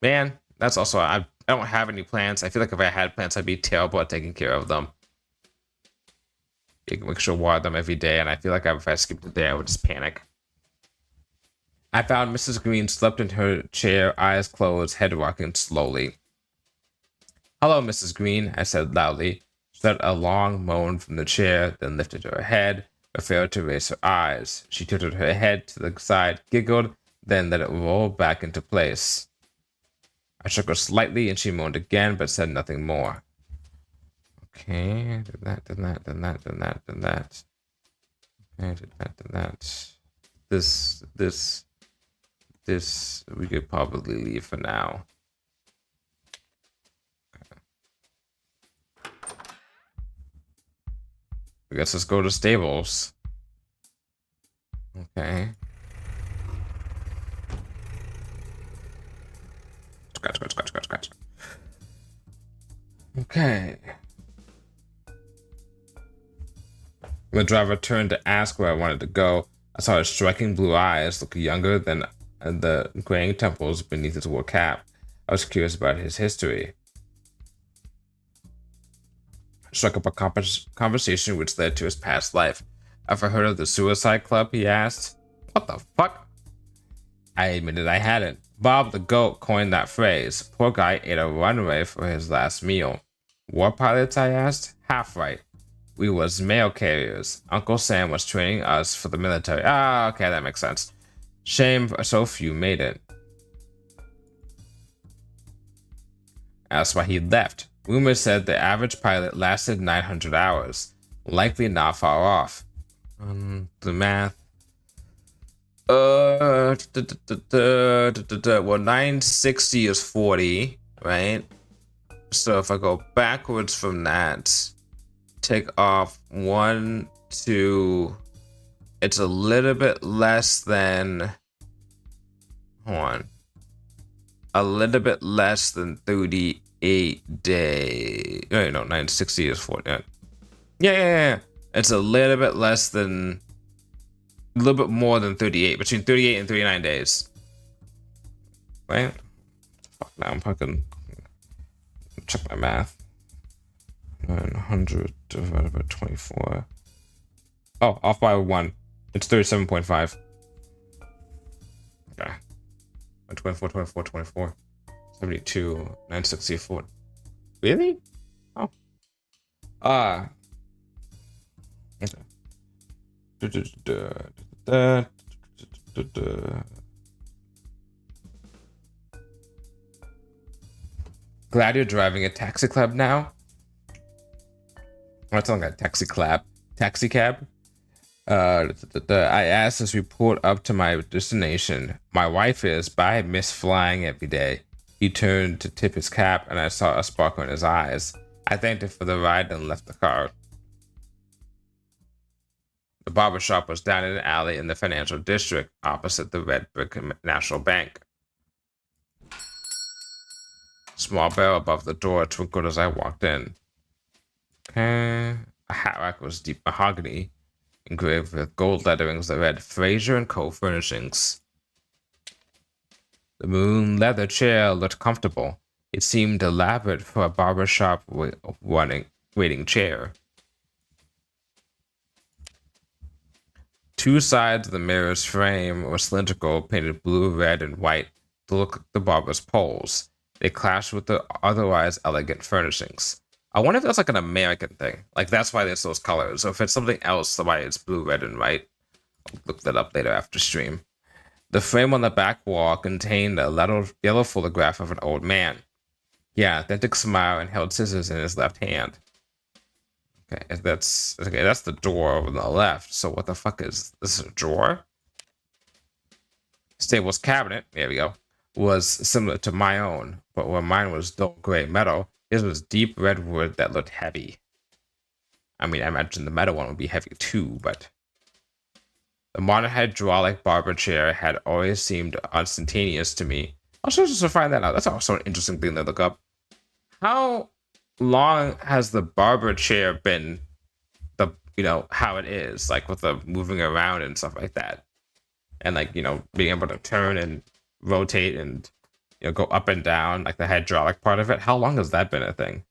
Man, that's also, I don't have any plants. I feel like if I had plants, I'd be terrible at taking care of them. You can make sure to water them every day, and I feel like if I skipped a day, I would just panic. I found Mrs. Green slept in her chair, eyes closed, head rocking slowly. Hello, Mrs. Green, I said loudly. She let a long moan from the chair, then lifted her head, but failed to raise her eyes. She tilted her head to the side, giggled, then let it roll back into place. I shook her slightly, and she moaned again, but said nothing more. Okay, did that. Okay, did that. This, we could probably leave for now. Okay. I guess let's go to stables. Okay. Scratch. Okay. When the driver turned to ask where I wanted to go, I saw his striking blue eyes look younger than the graying temples beneath his wool cap. I was curious about his history. I struck up a conversation which led to his past life. Ever heard of the Suicide Club? He asked. What the fuck? I admitted I hadn't. Bob the Goat coined that phrase. Poor guy ate a runway for his last meal. War pilots? I asked. Half right. We was mail carriers. Uncle Sam was training us for the military. Ah, okay, that makes sense. Shame so few made it. That's why he left. Rumors said the average pilot lasted 900 hours. Likely not far off. The math. Well, 960 is 40, right? So if I go backwards from that, take off 1, 2, it's a little bit less than, hold on, a little bit less than 38 days. No, 960 is 40. Yeah. It's a little bit less than, a little bit more than 38, between 38 and 39 days. Right? Fuck, now I'm fucking, check my math. 900 divided by 24. Oh, off by 1. It's 37.5. Okay. 24. 72. 964. Really? Oh. Okay. Glad you're driving a taxi club now? I'm not talking about taxi cab. I asked as we pulled up to my destination. My wife is, but I miss flying every day. He turned to tip his cap, and I saw a sparkle in his eyes. I thanked him for the ride and left the car. The barbershop was down in an alley in the financial district, opposite the red brick National Bank. Small bell above the door twinkled as I walked in. Okay. A hat rack was deep mahogany, engraved with gold letterings that read Fraser & Co. Furnishings. The maroon leather chair looked comfortable. It seemed elaborate for a barbershop waiting chair. Two sides of the mirror's frame were cylindrical, painted blue, red, and white to look like the barber's poles. They clashed with the otherwise elegant furnishings. I wonder if that's like an American thing. Like that's why there's those colors. Or if it's something else, why it's blue, red, and white. I'll look that up later after stream. The frame on the back wall contained a little yellow photograph of an old man. He had an authentic smile and held scissors in his left hand. Okay, that's the door on the left. So what the fuck is this? Is a drawer? Stable's cabinet, there we go, was similar to my own, but where mine was dull gray metal, his was deep red wood that looked heavy. I mean, I imagine the metal one would be heavy too, but the modern hydraulic barber chair had always seemed instantaneous to me. I was just to find that out. That's also an interesting thing to look up. How long has the barber chair been how it is, like with the moving around and stuff like that? And like, being able to turn and rotate and go up and down, like the hydraulic part of it. How long has that been a thing?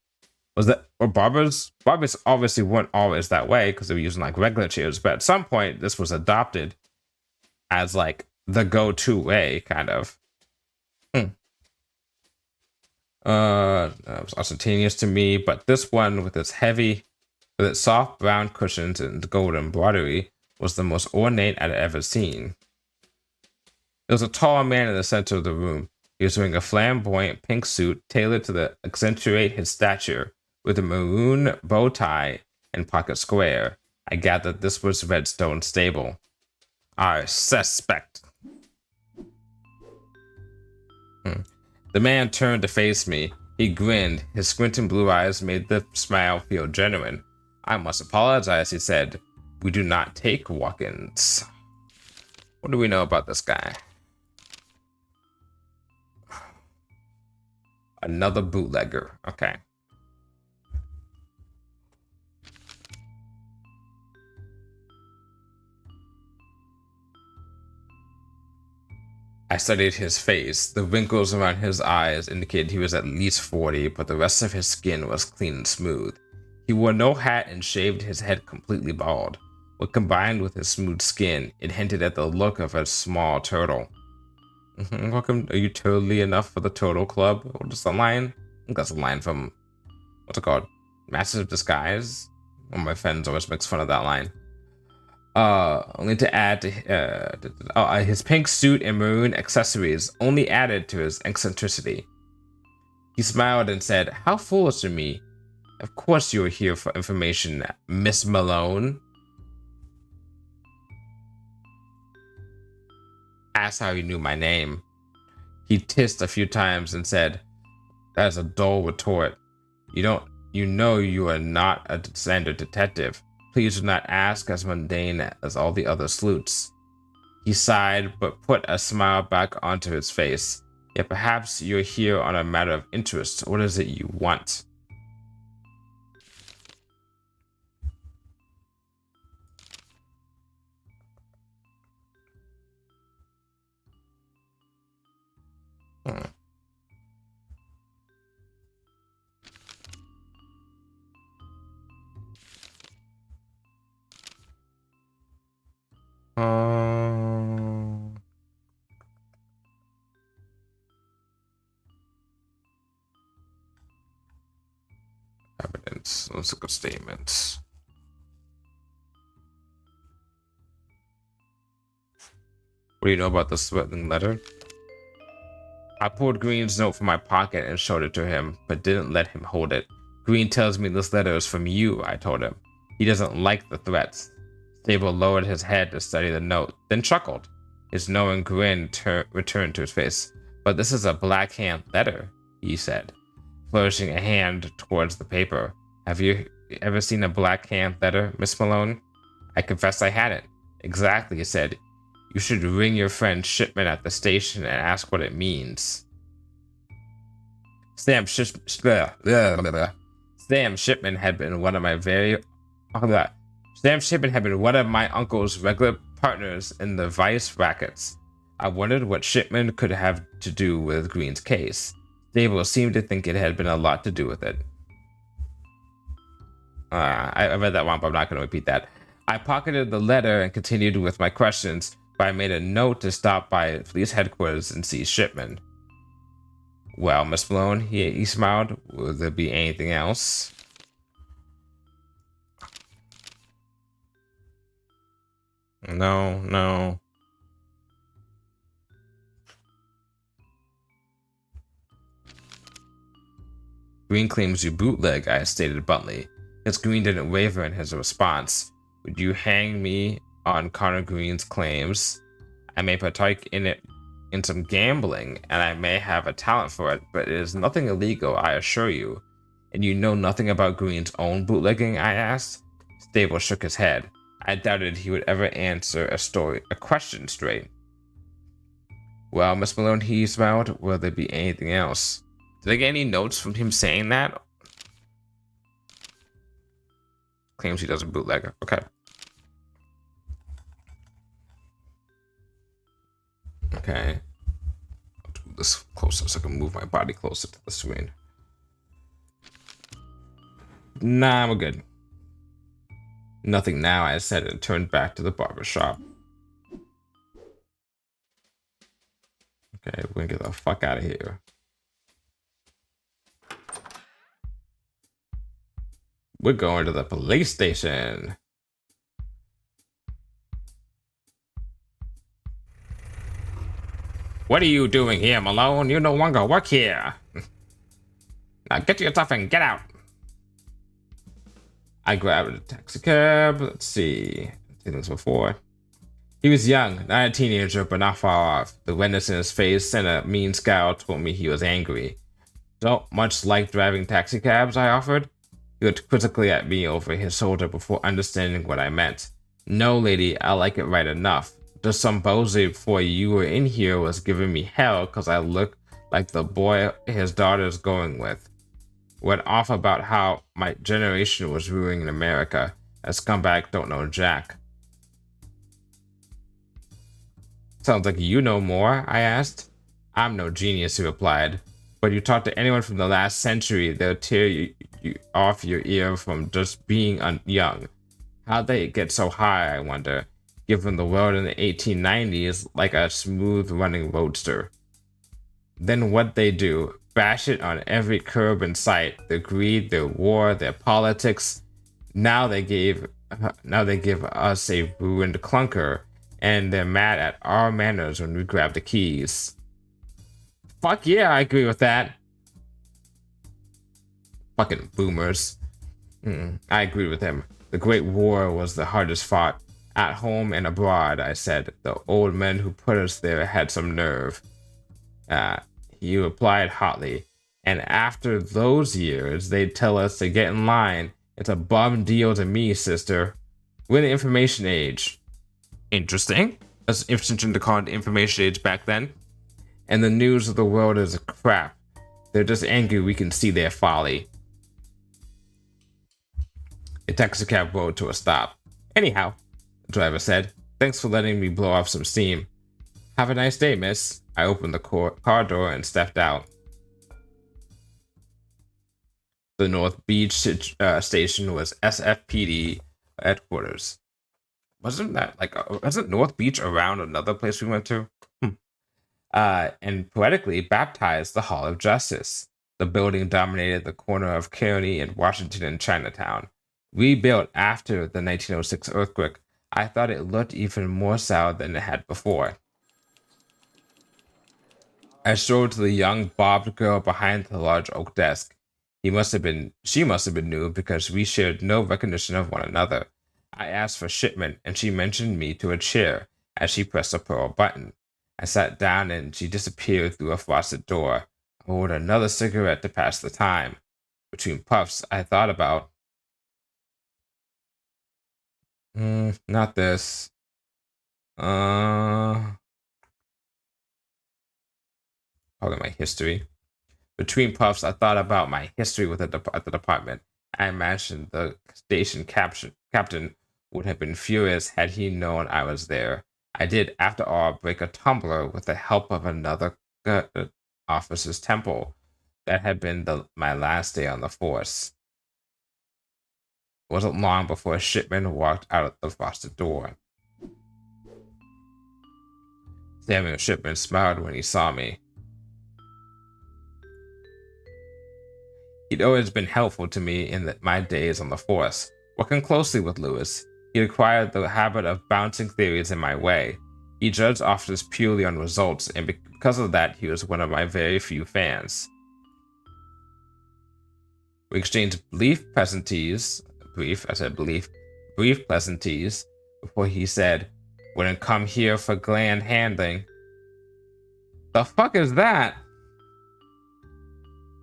Was that, or barbers obviously weren't always that way because they were using like regular chairs, but at some point this was adopted as like the go-to way, kind of. It was instantaneous to me, but this one with its soft brown cushions and gold embroidery was the most ornate I'd ever seen. There was a tall man in the center of the room. He was wearing a flamboyant pink suit tailored to accentuate his stature, with a maroon bow tie and pocket square. I gathered this was Redstone Stable. Our suspect. The man turned to face me. He grinned. His squinting blue eyes made the smile feel genuine. I must apologize, he said. We do not take walk-ins. What do we know about this guy? Another bootlegger. Okay. I studied his face. The wrinkles around his eyes indicated he was at least 40, but the rest of his skin was clean and smooth. He wore no hat and shaved his head completely bald. When combined with his smooth skin, it hinted at the look of a small turtle. Welcome. Are you turtly enough for the Turtle Club? Or just a line? I think that's a line from, what's it called? Masters of Disguise? One of my friends always makes fun of that line. Only to add to his pink suit and maroon accessories only added to his eccentricity. He smiled and said, "How foolish of me. Of course you are here for information, Miss Malone." Asked how he knew my name. He hissed a few times and said, "That is a dull retort. You know you are not a standard detective. Please do not ask as mundane as all the other sleuths." He sighed, but put a smile back onto his face. "Yet perhaps you're here on a matter of interest. What is it you want?" Evidence. Let's look at statements. What do you know about the threatening letter? I pulled Green's note from my pocket and showed it to him, but didn't let him hold it. "Green tells me this letter is from you," I told him. "He doesn't like the threats." Stable lowered his head to study the note, then chuckled. His knowing grin returned to his face. "But this is a Black Hand letter," he said, flourishing a hand towards the paper. "Have you ever seen a Black Hand letter, Miss Malone?" I confessed I hadn't. "Exactly," he said. "You should ring your friend Shipman at the station and ask what it means." Sam Shipman had been one of my uncle's regular partners in the vice rackets. I wondered what Shipman could have to do with Green's case. Stable seemed to think it had been a lot to do with it. I read that wrong, but I'm not going to repeat that. I pocketed the letter and continued with my questions, but I made a note to stop by police headquarters and see Shipman. "Well, Miss Malone," he smiled, "will there be anything else?" No, no. Green claims you bootleg, I stated bluntly. His Green didn't waver in his response. Would you hang me on Connor Green's claims? I may partake in it in some gambling, and I may have a talent for it, but it is nothing illegal, I assure you. And you know nothing about Green's own bootlegging? I asked. Stable shook his head. I doubted he would ever answer a question straight. Well, Miss Malone, he smiled. Will there be anything else? Did I get any notes from him saying that? Claims he doesn't bootleg. Okay. Okay. I'll do this closer so I can move my body closer to the screen. Nah, we're good. Nothing now, I said, and turned back to the barber shop. Okay, we're gonna get the fuck out of here. We're going to the police station. What are you doing here, Malone? You no longer work here. Now get your stuff and get out. I grabbed a taxi cab. Let's see. I've seen this before. He was young, not a teenager, but not far off. The redness in his face and a mean scowl told me he was angry. Don't much like driving taxi cabs, I offered. He looked quizzically at me over his shoulder before understanding what I meant. No, lady, I like it right enough. Just some bozy before you were in here was giving me hell because I looked like the boy his daughter's going with. Went off about how my generation was ruining America. A scumbag don't know jack. Sounds like you know more, I asked. I'm no genius, he replied. But you talk to anyone from the last century, they'll tear you off your ear from just being young. How'd they get so high, I wonder, given the world in the 1890s like a smooth-running roadster. Then what'd they do? Bash it on every curb in sight. Their greed, their war, their politics. Now they give us a ruined clunker, and they're mad at our manners when we grab the keys. Fuck yeah, I agree with that. Fucking boomers. I agree with him. The Great War was the hardest fought. At home and abroad, I said. The old men who put us there had some nerve. He replied hotly. And after those years, they'd tell us to get in line. It's a bum deal to me, sister. We're in the information age. Interesting. That's interesting to call it the information age back then. And the news of the world is crap. They're just angry we can see their folly. The taxicab rolled to a stop. Anyhow, the driver said, thanks for letting me blow off some steam. Have a nice day, miss. I opened the car door and stepped out. The North Beach station was SFPD headquarters. Wasn't North Beach around another place we went to? And poetically baptized the Hall of Justice. The building dominated the corner of Kearny and Washington and Chinatown. Rebuilt after the 1906 earthquake, I thought it looked even more sour than it had before. I strode to the young bobbed girl behind the large oak desk. She must have been new because we shared no recognition of one another. I asked for shipment, and she mentioned me to a chair as she pressed a pearl button. I sat down, and she disappeared through a frosted door. I ordered another cigarette to pass the time. Between puffs, I thought about... not this. Probably my history. Between puffs, I thought about my history with at the department. I imagined the station captain would have been furious had he known I was there. I did, after all, break a tumbler with the help of another officer's temple. That had been my last day on the force. It wasn't long before a shipman walked out of the frosted door. Samuel Shipman smiled when he saw me. He'd always been helpful to me in my days on the force, working closely with Lewis. He acquired the habit of bouncing theories in my way. He judged offers purely on results, and because of that, he was one of my very few fans. We exchanged brief pleasantries, brief pleasantries, before he said, "Wouldn't come here for gland handling." The fuck is that?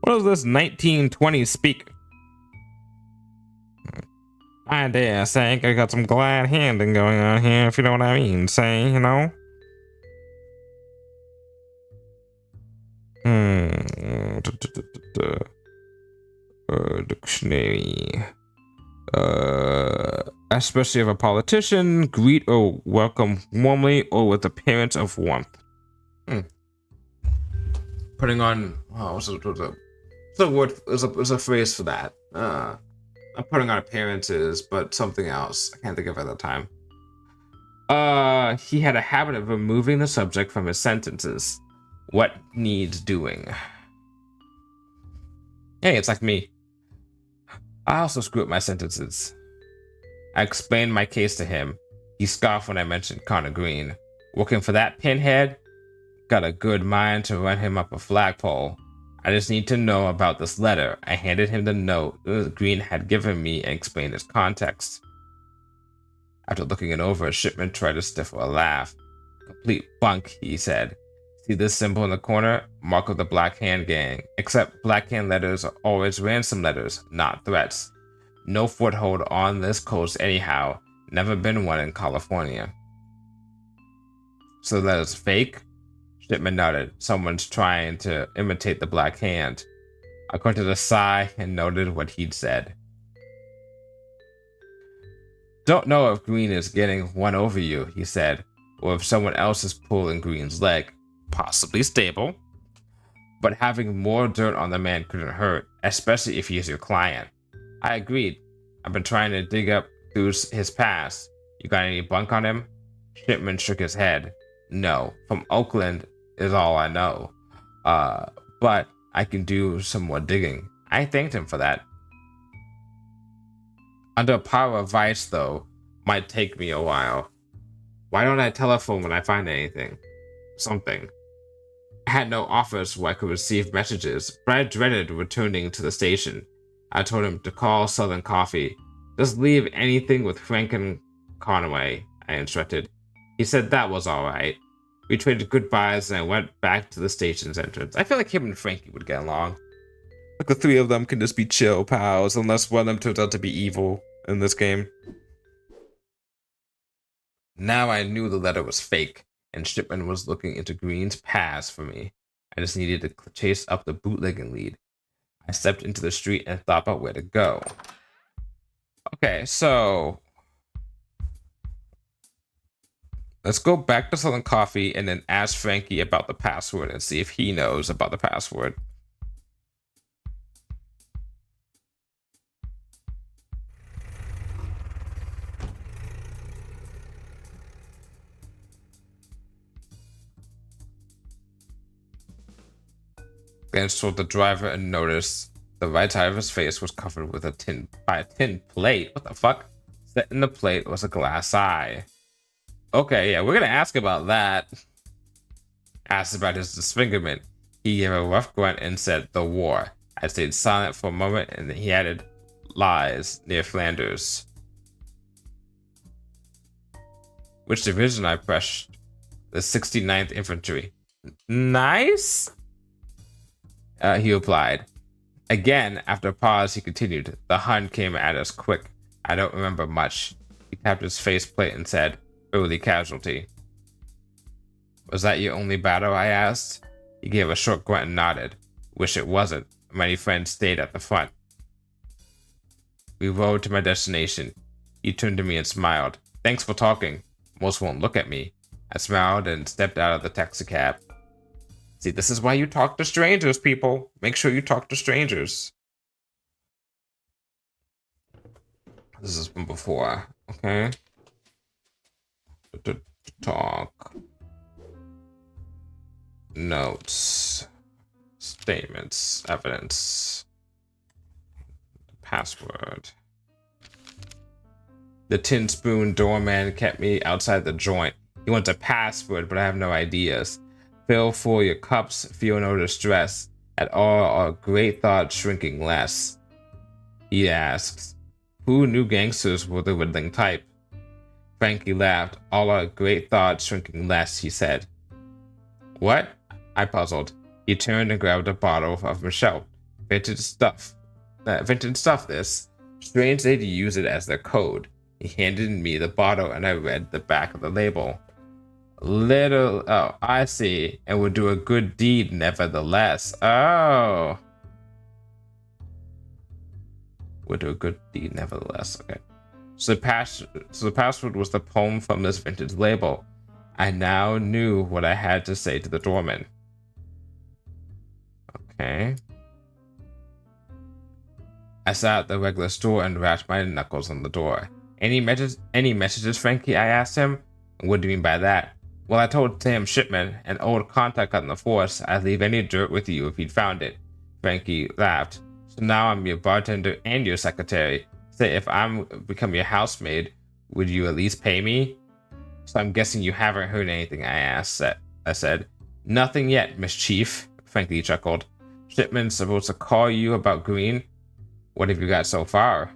What is this 1920 speak? I dare say I got some glad handing going on here, if you know what I mean. Say, you know? Dictionary. Especially of a politician, greet or welcome warmly or with appearance of warmth. Putting on, what's the word? There's a phrase for that. I'm putting on appearances, but something else. I can't think of it at the time. He had a habit of removing the subject from his sentences. What needs doing? Hey, it's like me. I also screw up my sentences. I explained my case to him. He scoffed when I mentioned Connor Green. Working for that pinhead? Got a good mind to run him up a flagpole. I just need to know about this letter. I handed him the note Green had given me and explained its context. After looking it over, Shipman tried to stifle a laugh. Complete bunk, he said. See this symbol in the corner? Mark of the Black Hand Gang. Except Black Hand letters are always ransom letters, not threats. No foothold on this coast anyhow. Never been one in California. So that is fake? Shipman nodded. Someone's trying to imitate the Black Hand. I grunted a sigh and noted what he'd said. Don't know if Green is getting one over you, he said, or if someone else is pulling Green's leg. Possibly stable. But having more dirt on the man couldn't hurt, especially if he is your client. I agreed. I've been trying to dig up through his past. You got any bunk on him? Shipman shook his head. No, from Oakland is all I know. But I can do some more digging. I thanked him for that. Under power of vice, though, might take me a while. Why don't I telephone when I find anything? Something. I had no office where I could receive messages, but I dreaded returning to the station. I told him to call Southern Coffee. Just leave anything with Frank and Conway, I instructed. He said that was alright. We traded goodbyes and I went back to the station's entrance. I feel like him and Frankie would get along. Like the three of them can just be chill pals, unless one of them turns out to be evil in this game. Now I knew the letter was fake, and Shipman was looking into Green's past for me. I just needed to chase up the bootlegging lead. I stepped into the street and thought about where to go. Okay, so let's go back to Southern Coffee and then ask Frankie about the password and see if he knows about the password. Glanced toward the driver and noticed the right side of his face was covered with a tin plate. What the fuck? Set in the plate was a glass eye. Okay, yeah, we're gonna ask about that. Asked about his disfigurement. He gave a rough grunt and said, "The war." I stayed silent for a moment and then he added, "Lies near Flanders." Which division? I pressed. The 69th Infantry. Nice? He replied. Again, after a pause, he continued. The Hun came at us quick. I don't remember much. He tapped his faceplate and said, "Early casualty." Was that your only battle? I asked. He gave a short grunt and nodded. Wish it wasn't. Many friends stayed at the front. We rode to my destination. He turned to me and smiled. Thanks for talking. Most won't look at me. I smiled and stepped out of the taxicab. See, this is why you talk to strangers, people. Make sure you talk to strangers. This is from before, okay? Talk. Notes. Statements. Evidence. Password. The tin spoon doorman kept me outside the joint. He wants a password, but I have no ideas. Fill full your cups, feel no distress. At all our great thoughts shrinking less. He asks, who knew gangsters were the whittling type? Frankie laughed. All our great thoughts shrinking less, he said. What? I puzzled. He turned and grabbed a bottle from a shelf. Vintage stuff. Vintage stuff, this. Strange they'd use it as their code. He handed me the bottle and I read the back of the label. Oh, I see. And would do a good deed nevertheless. Oh. Would do a good deed nevertheless. Okay. So the password was the poem from this vintage label. I now knew what I had to say to the doorman. Okay. I sat at the regular store and rapped my knuckles on the door. Any messages, Frankie? I asked him. What do you mean by that? Well, I told Sam Shipman, an old contact on the force, I'd leave any dirt with you if he'd found it. Frankie laughed. So now I'm your bartender and your secretary. Say, if I'm become your housemaid, would you at least pay me? So I'm guessing you haven't heard anything, I said. Nothing yet, Miss Chief, Frankie chuckled. Shipman's supposed to call you about Green. What have you got so far?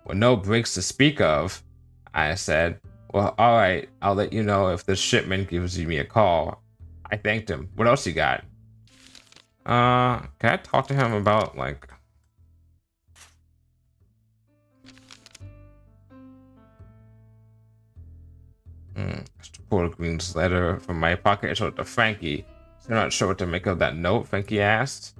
Well, no breaks to speak of, I said. Well, alright, I'll let you know if the Shipman gives me a call. I thanked him. What else you got? Can I talk to him about, like... Pulled Green's letter from my pocket and showed it to Frankie. So I'm not sure what to make of that note, Frankie asked.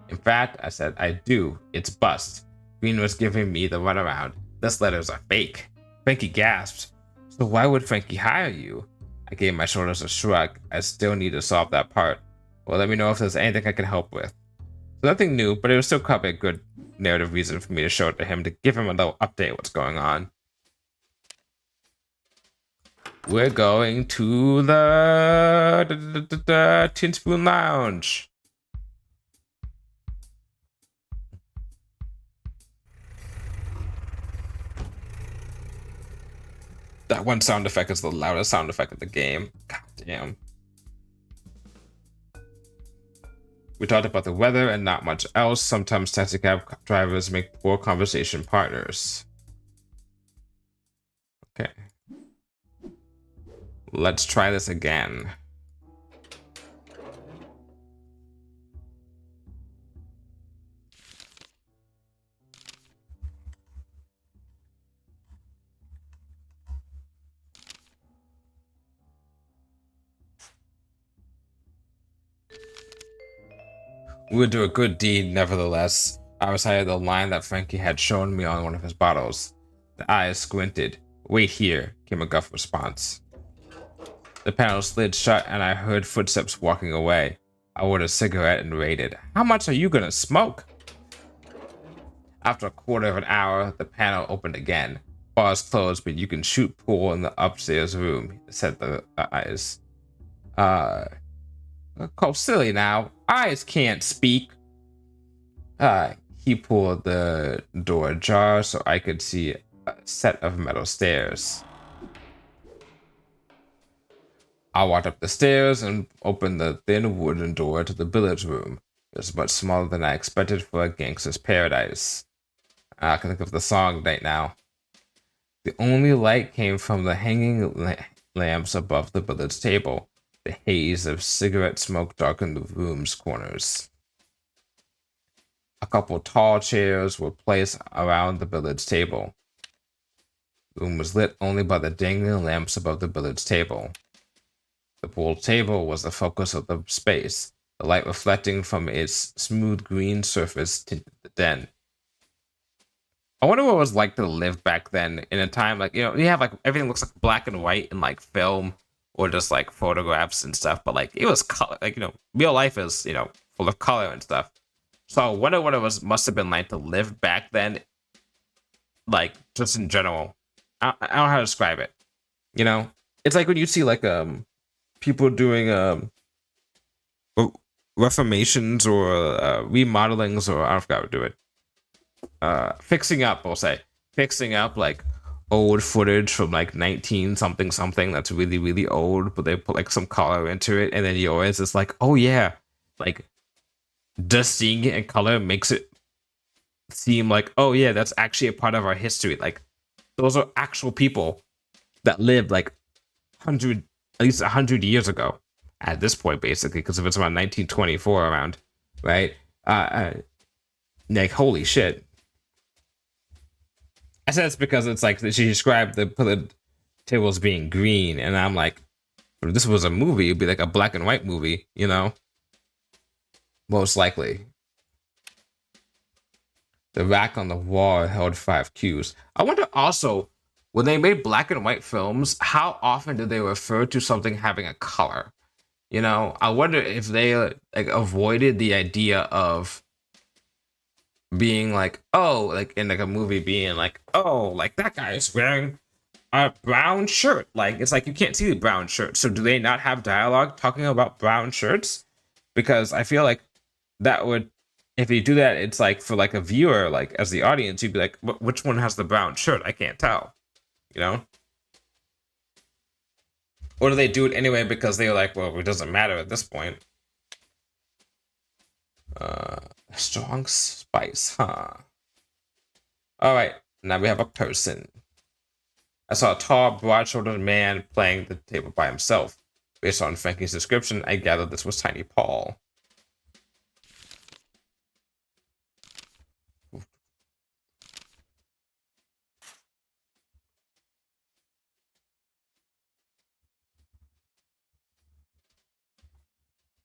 In fact, I said, I do. It's bust. Green was giving me the runaround. This letter's a fake. Frankie gasped. So why would Frankie hire you? I gave my shoulders a shrug. I still need to solve that part. Well, let me know if there's anything I can help with. So nothing new, but it was still probably a good narrative reason for me to show it to him, to give him a little update what's going on. We're going to the Tin Spoon Lounge. That one sound effect is the loudest sound effect of the game. God damn. We talked about the weather and not much else. Sometimes taxicab drivers make poor conversation partners. Okay. Let's try this again. We would do a good deed, nevertheless. I recited the line that Frankie had shown me on one of his bottles. The eyes squinted. Wait here, came a gruff response. The panel slid shut and I heard footsteps walking away. I ordered a cigarette and waited. How much are you gonna smoke? After a quarter of an hour, the panel opened again. Bars closed, but you can shoot pool in the upstairs room, said the eyes. Call silly now. Eyes can't speak. He pulled the door ajar so I could see a set of metal stairs. I walked up the stairs and opened the thin wooden door to the billiards room. It was much smaller than I expected for a gangster's paradise. I can think of the song right now. The only light came from the hanging lamps above the billiards table. The haze of cigarette smoke darkened the room's corners. A couple tall chairs were placed around the billiards table. The room was lit only by the dangling lamps above the billiards table. The pool table was the focus of the space, the light reflecting from its smooth green surface tinted the den. I wonder what it was like to live back then in a time like, you know, you have like everything looks like black and white in like film or just like photographs and stuff, but like it was color, like, you know, real life is, you know, full of color and stuff. So I wonder what it must have been like to live back then, like just in general. I don't know how to describe it. You know, it's like when you see like people doing reformations or remodelings, or I forgot how to do it. Fixing up, we'll say. fixing up like old footage from like 19 something something that's really really old, but they put like some color into it, and then yours is like, oh yeah, like just seeing it in color makes it seem like, oh yeah, that's actually a part of our history. Like those are actual people that lived like 100, at least 100 years ago at this point, basically, because if it's around 1924 around, right? Like holy shit. I said it's because it's like she described the tables being green, and I'm like, if this was a movie, it'd be like a black and white movie, you know, most likely. The rack on the wall held 5 cues. I wonder also, when they made black and white films, how often did they refer to something having a color? You know, I wonder if they like avoided the idea of being like, oh, like in like a movie being like, oh, like that guy is wearing a brown shirt. Like it's like you can't see the brown shirt. So do they not have dialogue talking about brown shirts? Because I feel like that would, if you do that, it's like for like a viewer, like as the audience, you'd be like, which one has the brown shirt? I can't tell, you know? Or do they do it anyway because they're like, well, it doesn't matter at this point? Strong spice, huh? All right, now we have a person. I saw a tall, broad-shouldered man playing the table by himself. Based on Frankie's description, I gathered this was Tiny Paul.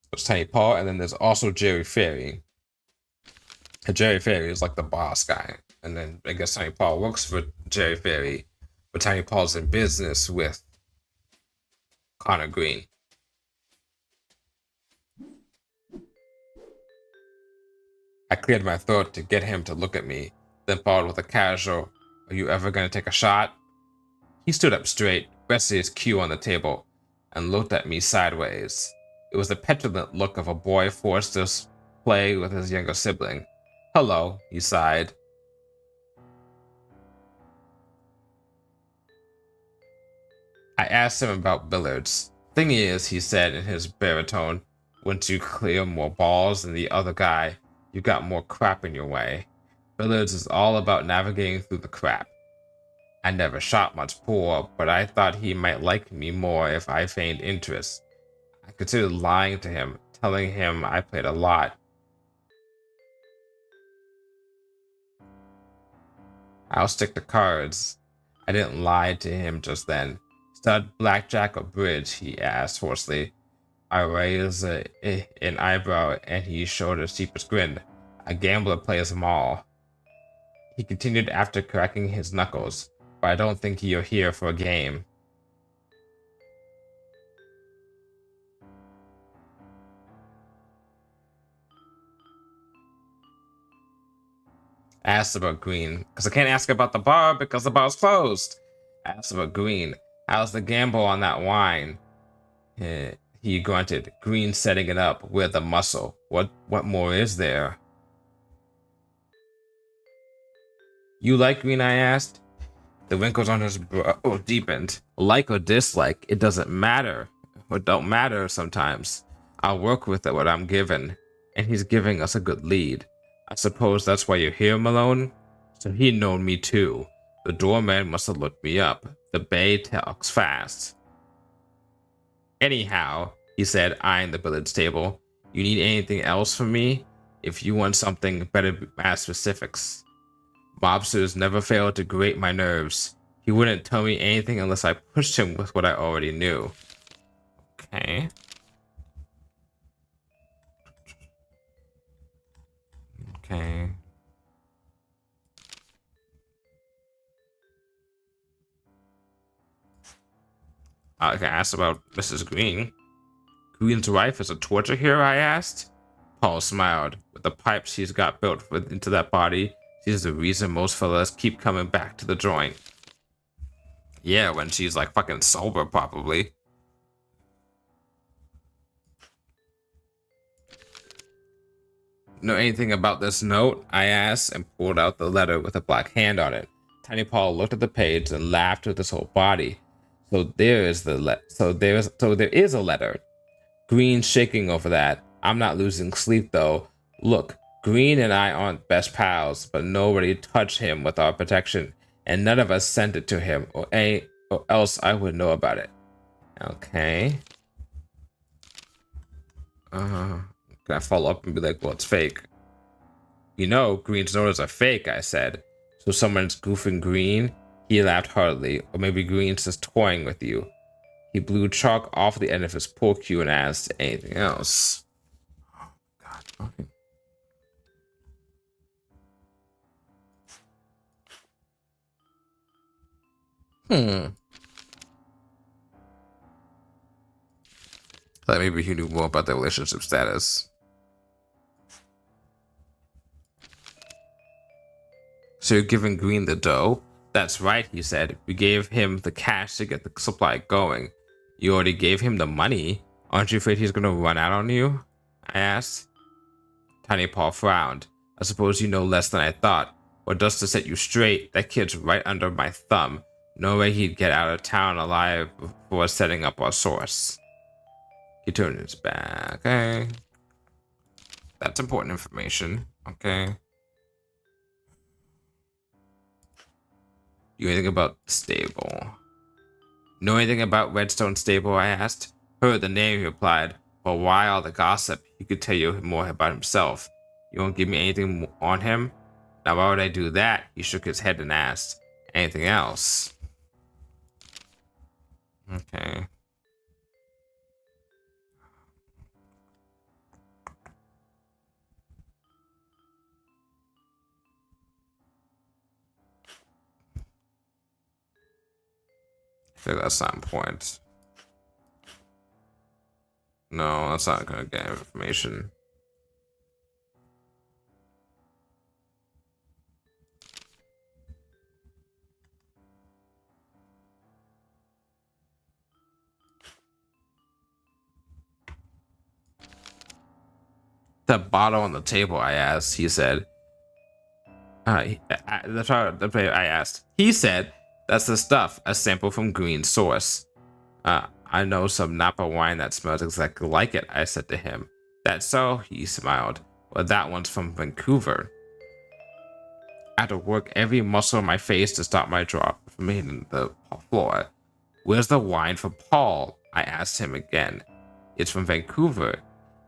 There's Tiny Paul, and then there's also Jerry Ferry. And Jerry Ferry is like the boss guy, and then I guess Tiny Paul works for Jerry Ferry, but Tiny Paul's in business with Connor Green. I cleared my throat to get him to look at me, then followed with a casual, "Are you ever gonna take a shot?" He stood up straight, rested his cue on the table, and looked at me sideways. It was the petulant look of a boy forced to play with his younger sibling. "Hello," he sighed. I asked him about billiards. "Thing is," he said in his baritone, "once you clear more balls than the other guy, you got more crap in your way. Billiards is all about navigating through the crap. I never shot much pool, but I thought he might like me more if I feigned interest. I considered lying to him, telling him I played a lot. I'll stick to cards." I didn't lie to him just then. "Stud, blackjack, or bridge?" he asked hoarsely. I raised an eyebrow, and he showed a sheepish grin. "A gambler plays them all." He continued after cracking his knuckles, "But I don't think you're here for a game." I asked about Green, because I can't ask about the bar because the bar's closed. I asked about Green. "How's the gamble on that wine?" He grunted. "Green setting it up. We're the muscle. What more is there?" "You like Green?" I asked. The wrinkles on his brow deepened. "Like or dislike, it doesn't matter. Or don't matter sometimes. I'll work with what I'm given. And he's giving us a good lead. I suppose that's why you're here, Malone?" So he'd known me too. The doorman must have looked me up. The bay talks fast. "Anyhow," he said, eyeing the billiards table, "you need anything else from me? If you want something, better ask specifics. Mobsters never failed to grate my nerves. He wouldn't tell me anything unless I pushed him with what I already knew." Okay. Okay. I asked about Mrs. Green. "Green's wife is a torture here?" I asked. Paul smiled. "With the pipes she's got built into that body, she's the reason most fellas keep coming back to the joint." Yeah, when she's like fucking sober, probably. "Know anything about this note?" I asked, and pulled out the letter with a black hand on it. Tiny Paul looked at the page and laughed with his whole body. So there is a letter. Green's shaking over that. I'm not losing sleep though. Look, Green and I aren't best pals, but nobody touched him with our protection, and none of us sent it to him, or else I would know about it. Okay. Can I follow up and be like, well, it's fake? You know, Green's notes are fake, I said. So someone's goofing Green? He laughed heartily, or maybe Green's just toying with you. He blew chalk off the end of his pool cue and asked anything else. Oh, God. Okay. Like maybe he knew more about the relationship status. So you're giving Green the dough? That's right, he said. We gave him the cash to get the supply going. You already gave him the money. Aren't you afraid he's going to run out on you? I asked. Tiny Paw frowned. I suppose you know less than I thought. Or just to set you straight, that kid's right under my thumb. No way he'd get out of town alive before setting up our source. He turned his back. Okay. That's important information. Okay. You anything about stable? Know anything about Redstone Stable? I asked. Heard the name, he replied. But why all the gossip? He could tell you more about himself. You won't give me anything on him? Now why would I do that? He shook his head and asked. Anything else? Okay. I think that's not important. No, that's not gonna get information. The bottle on the table, I asked. He said. That's what I asked. He said, that's the stuff, a sample from Green's source. I know some Napa wine that smells exactly like it, I said to him. That's so? He smiled. Well, that one's from Vancouver. I had to work every muscle in my face to stop my jaw from hitting the floor. Where's the wine for Paul? I asked him again. It's from Vancouver,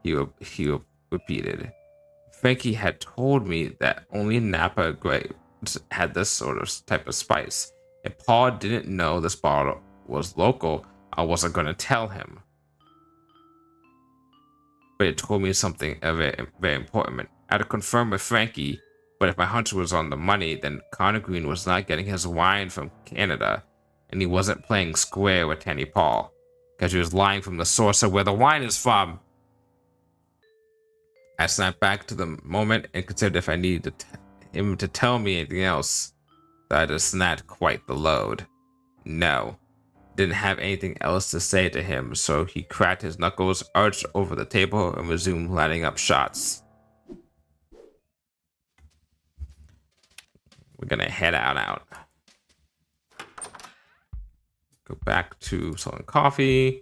he repeated. Frankie had told me that only Napa grapes had this sort of type of spice. If Paul didn't know this bottle was local, I wasn't going to tell him. But it told me something very, very important. I had to confirm with Frankie, but if my hunch was on the money, then Connor Green was not getting his wine from Canada, and he wasn't playing square with Tanny Paul, because he was lying from the source of where the wine is from. I snapped back to the moment and considered if I needed him to tell me anything else. But I just snapped quite the load. No. Didn't have anything else to say to him, so he cracked his knuckles, arched over the table, and resumed lining up shots. We're gonna head out. Go back to selling coffee.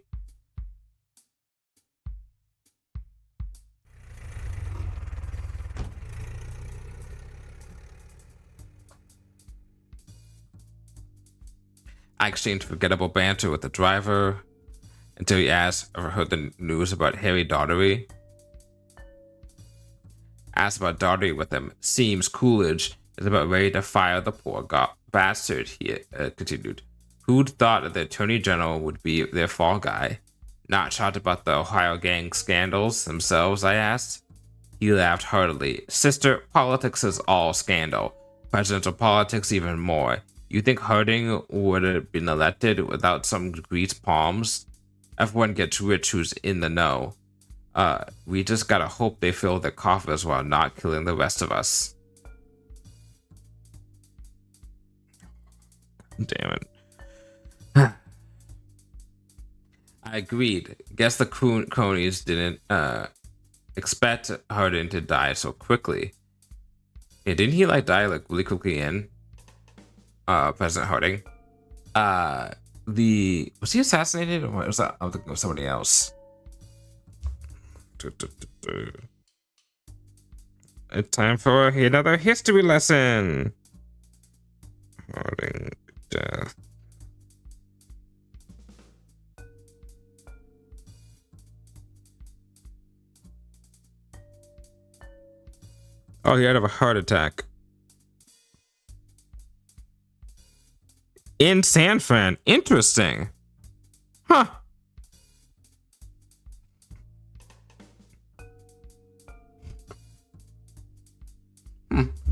I exchanged forgettable banter with the driver until he asked if I heard the news about Harry Daugherty. Asked about Daugherty with him. Seems Coolidge is about ready to fire the poor bastard, he continued. Who'd thought that the Attorney General would be their fall guy? Not shocked about the Ohio gang scandals themselves, I asked. He laughed heartily. Sister, politics is all scandal. Presidential politics even more. You think Harding would have been elected without some greased palms? Everyone gets rich who's in the know. We just gotta hope they fill their coffers while not killing the rest of us. Damn it. I agreed. Guess the cronies didn't expect Harding to die so quickly. Yeah, didn't he die really quickly in? President Harding. Was he assassinated, or was that? I'm thinking of somebody else. It's time for another history lesson. Harding death. Oh, he had a heart attack. In San Fran. Interesting. Huh.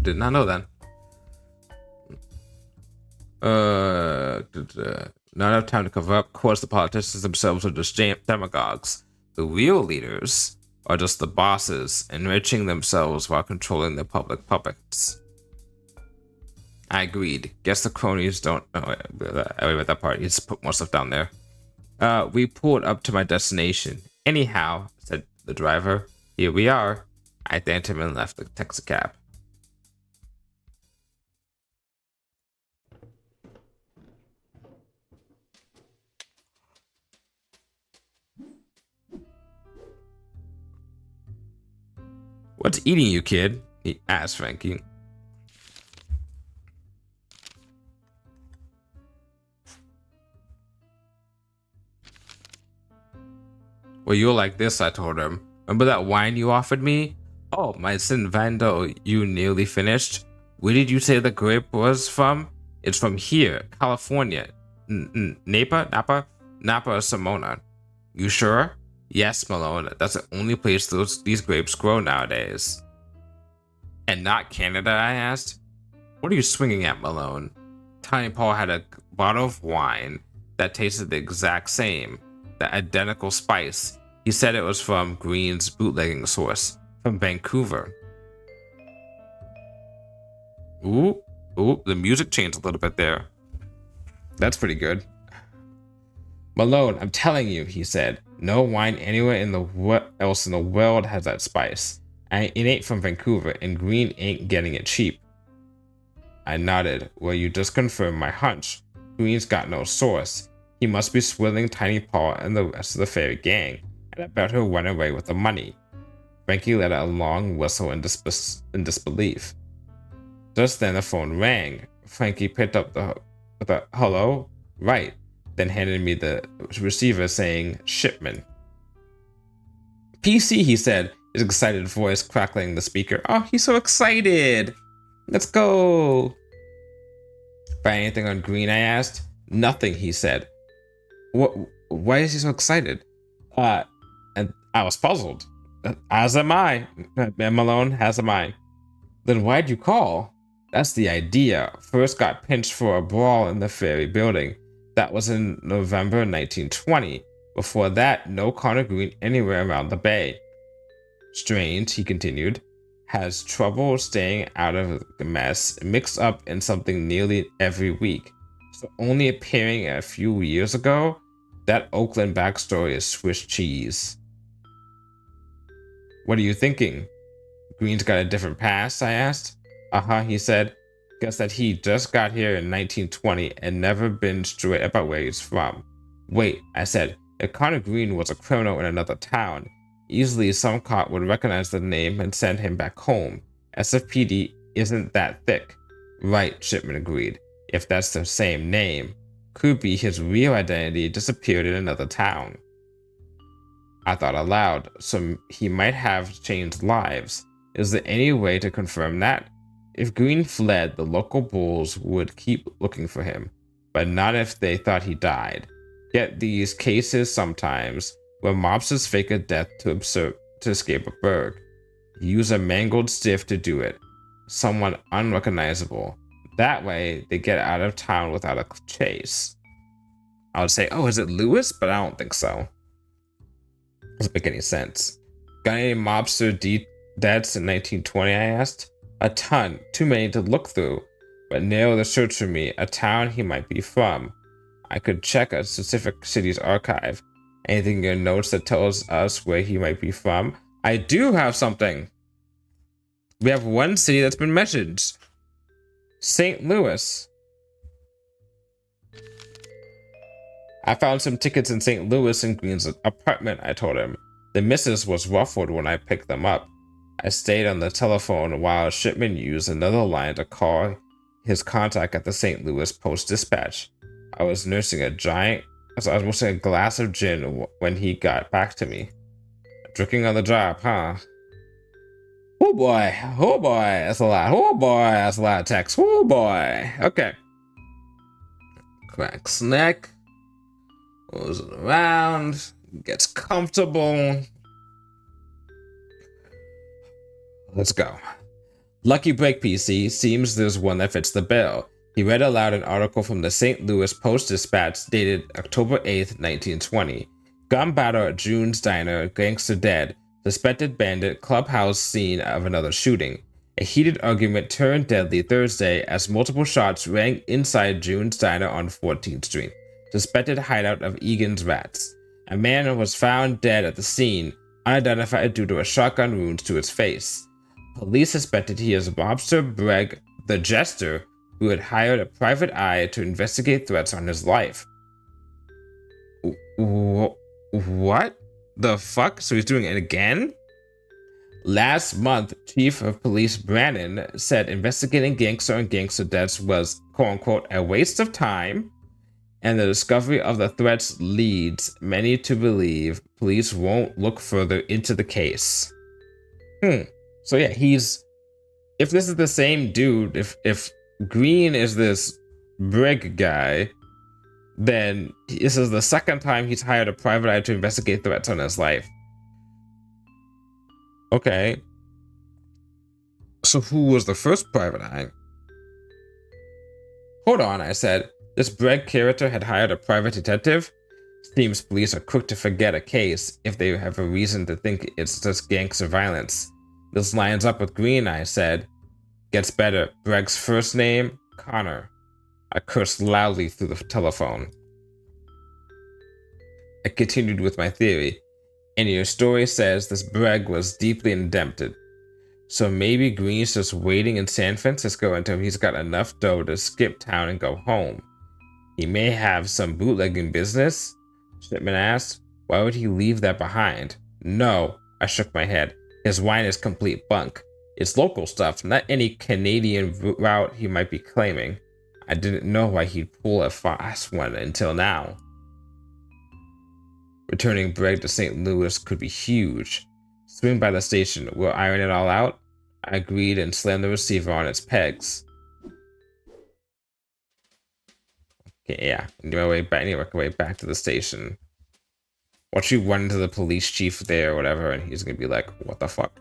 Did not know that. Not enough time to cover up. Of course, the politicians themselves are just demagogues. The real leaders are just the bosses, enriching themselves while controlling the public puppets. I agreed. Guess the cronies don't. Oh, I read that part. You just put more stuff down there. We pulled up to my destination. Anyhow, said the driver, here we are. I thanked him and left the taxi cab. What's eating you, kid? He asked Frankie. Well, you're like this, I told him. Remember that wine you offered me? Oh, my Sinvando, you nearly finished. Where did you say the grape was from? It's from here, California. Napa, Simona. You sure? Yes, Malone. That's the only place these grapes grow nowadays. And not Canada, I asked. What are you swinging at, Malone? Tiny Paul had a bottle of wine that tasted the exact same, the identical spice. He said it was from Green's bootlegging source, from Vancouver. Ooh, the music changed a little bit there. That's pretty good. Malone, I'm telling you, he said, no wine anywhere else in the world has that spice. It ain't from Vancouver, and Green ain't getting it cheap. I nodded. Well, you just confirmed my hunch. Green's got no source. He must be swilling Tiny Paw and the rest of the fairy gang, and I bet he'll run away with the money. Frankie let out a long whistle in disbelief. Just then the phone rang. Frankie picked up the hello? Right. Then handed me the receiver saying, shipment. PC, he said, his excited voice crackling the speaker. Oh, he's so excited. Let's go. Buy anything on Green, I asked. Nothing, he said. What? Why is he so excited? And I was puzzled. As am I. Malone, as am I. Then why'd you call? That's the idea. First got pinched for a brawl in the ferry building. That was in November 1920. Before that, no Connor Green anywhere around the bay. Strange, he continued. Has trouble staying out of the mess, mixed up in something nearly every week. So only appearing a few years ago? That Oakland backstory is Swiss cheese. What are you thinking? Green's got a different past, I asked. Uh-huh, he said. Guess that he just got here in 1920 and never been straight about where he's from. Wait, I said, if Connor Green was a criminal in another town, easily some cop would recognize the name and send him back home. SFPD isn't that thick. Right, Shipman agreed. If that's the same name, could be his real identity disappeared in another town. I thought aloud, so he might have changed lives. Is there any way to confirm that? If Green fled, the local bulls would keep looking for him, but not if they thought he died. Get these cases sometimes where mobsters fake a death to escape a burg. Use a mangled stiff to do it. Someone unrecognizable. That way, they get out of town without a chase. I would say, oh, is it Lewis? But I don't think so. Doesn't make any sense. Got any mobster deaths in 1920, I asked. A ton, too many to look through, but narrow the search for me, a town he might be from. I could check a specific city's archive. Anything in your notes that tells us where he might be from? I do have something. We have one city that's been mentioned. St. Louis. I found some tickets in St. Louis in Green's apartment, I told him. The missus was ruffled when I picked them up. I stayed on the telephone while Shipman used another line to call his contact at the St. Louis Post-Dispatch. I was nursing a glass of gin when he got back to me. Drinking on the job, huh? Oh boy, that's a lot. Oh boy, that's a lot of text. Oh boy. Okay. Cracks neck. Moves it around. Gets comfortable. Let's go. Lucky break, PC. Seems there's one that fits the bill. He read aloud an article from the St. Louis Post-Dispatch dated October 8th, 1920. Gun battle at June's Diner, gangster dead. Suspected bandit, clubhouse scene of another shooting. A heated argument turned deadly Thursday as multiple shots rang inside June's Diner on 14th Street. Suspected hideout of Egan's Rats. A man was found dead at the scene, unidentified due to a shotgun wound to his face. Police suspected he is Mobster Bregg, the jester, who had hired a private eye to investigate threats on his life. What the fuck? So he's doing it again? Last month, Chief of Police Brannon said investigating gangster and gangster deaths was, quote-unquote, a waste of time, and the discovery of the threats leads many to believe police won't look further into the case. So yeah, if this is the same dude, if Green is this Brig guy, then this is the second time he's hired a private eye to investigate threats on his life. Okay. So who was the first private eye? Hold on, I said. This Bregg character had hired a private detective? Seems police are quick to forget a case if they have a reason to think it's just gangster violence. This lines up with Green, I said. Gets better. Bregg's first name, Connor. I cursed loudly through the telephone. I continued with my theory. And your story says this Bregg was deeply indebted. So maybe Green's just waiting in San Francisco until he's got enough dough to skip town and go home. He may have some bootlegging business? Shipman asked. Why would he leave that behind? No, I shook my head. His wine is complete bunk. It's local stuff, not any Canadian route he might be claiming. I didn't know why he'd pull a fast one until now. Returning Bregg to St. Louis could be huge. Swing by the station. We'll iron it all out? I agreed and slammed the receiver on its pegs. Okay, yeah. I need to work my way back to the station. Watch you run into the police chief there or whatever, and he's gonna be like, what the fuck?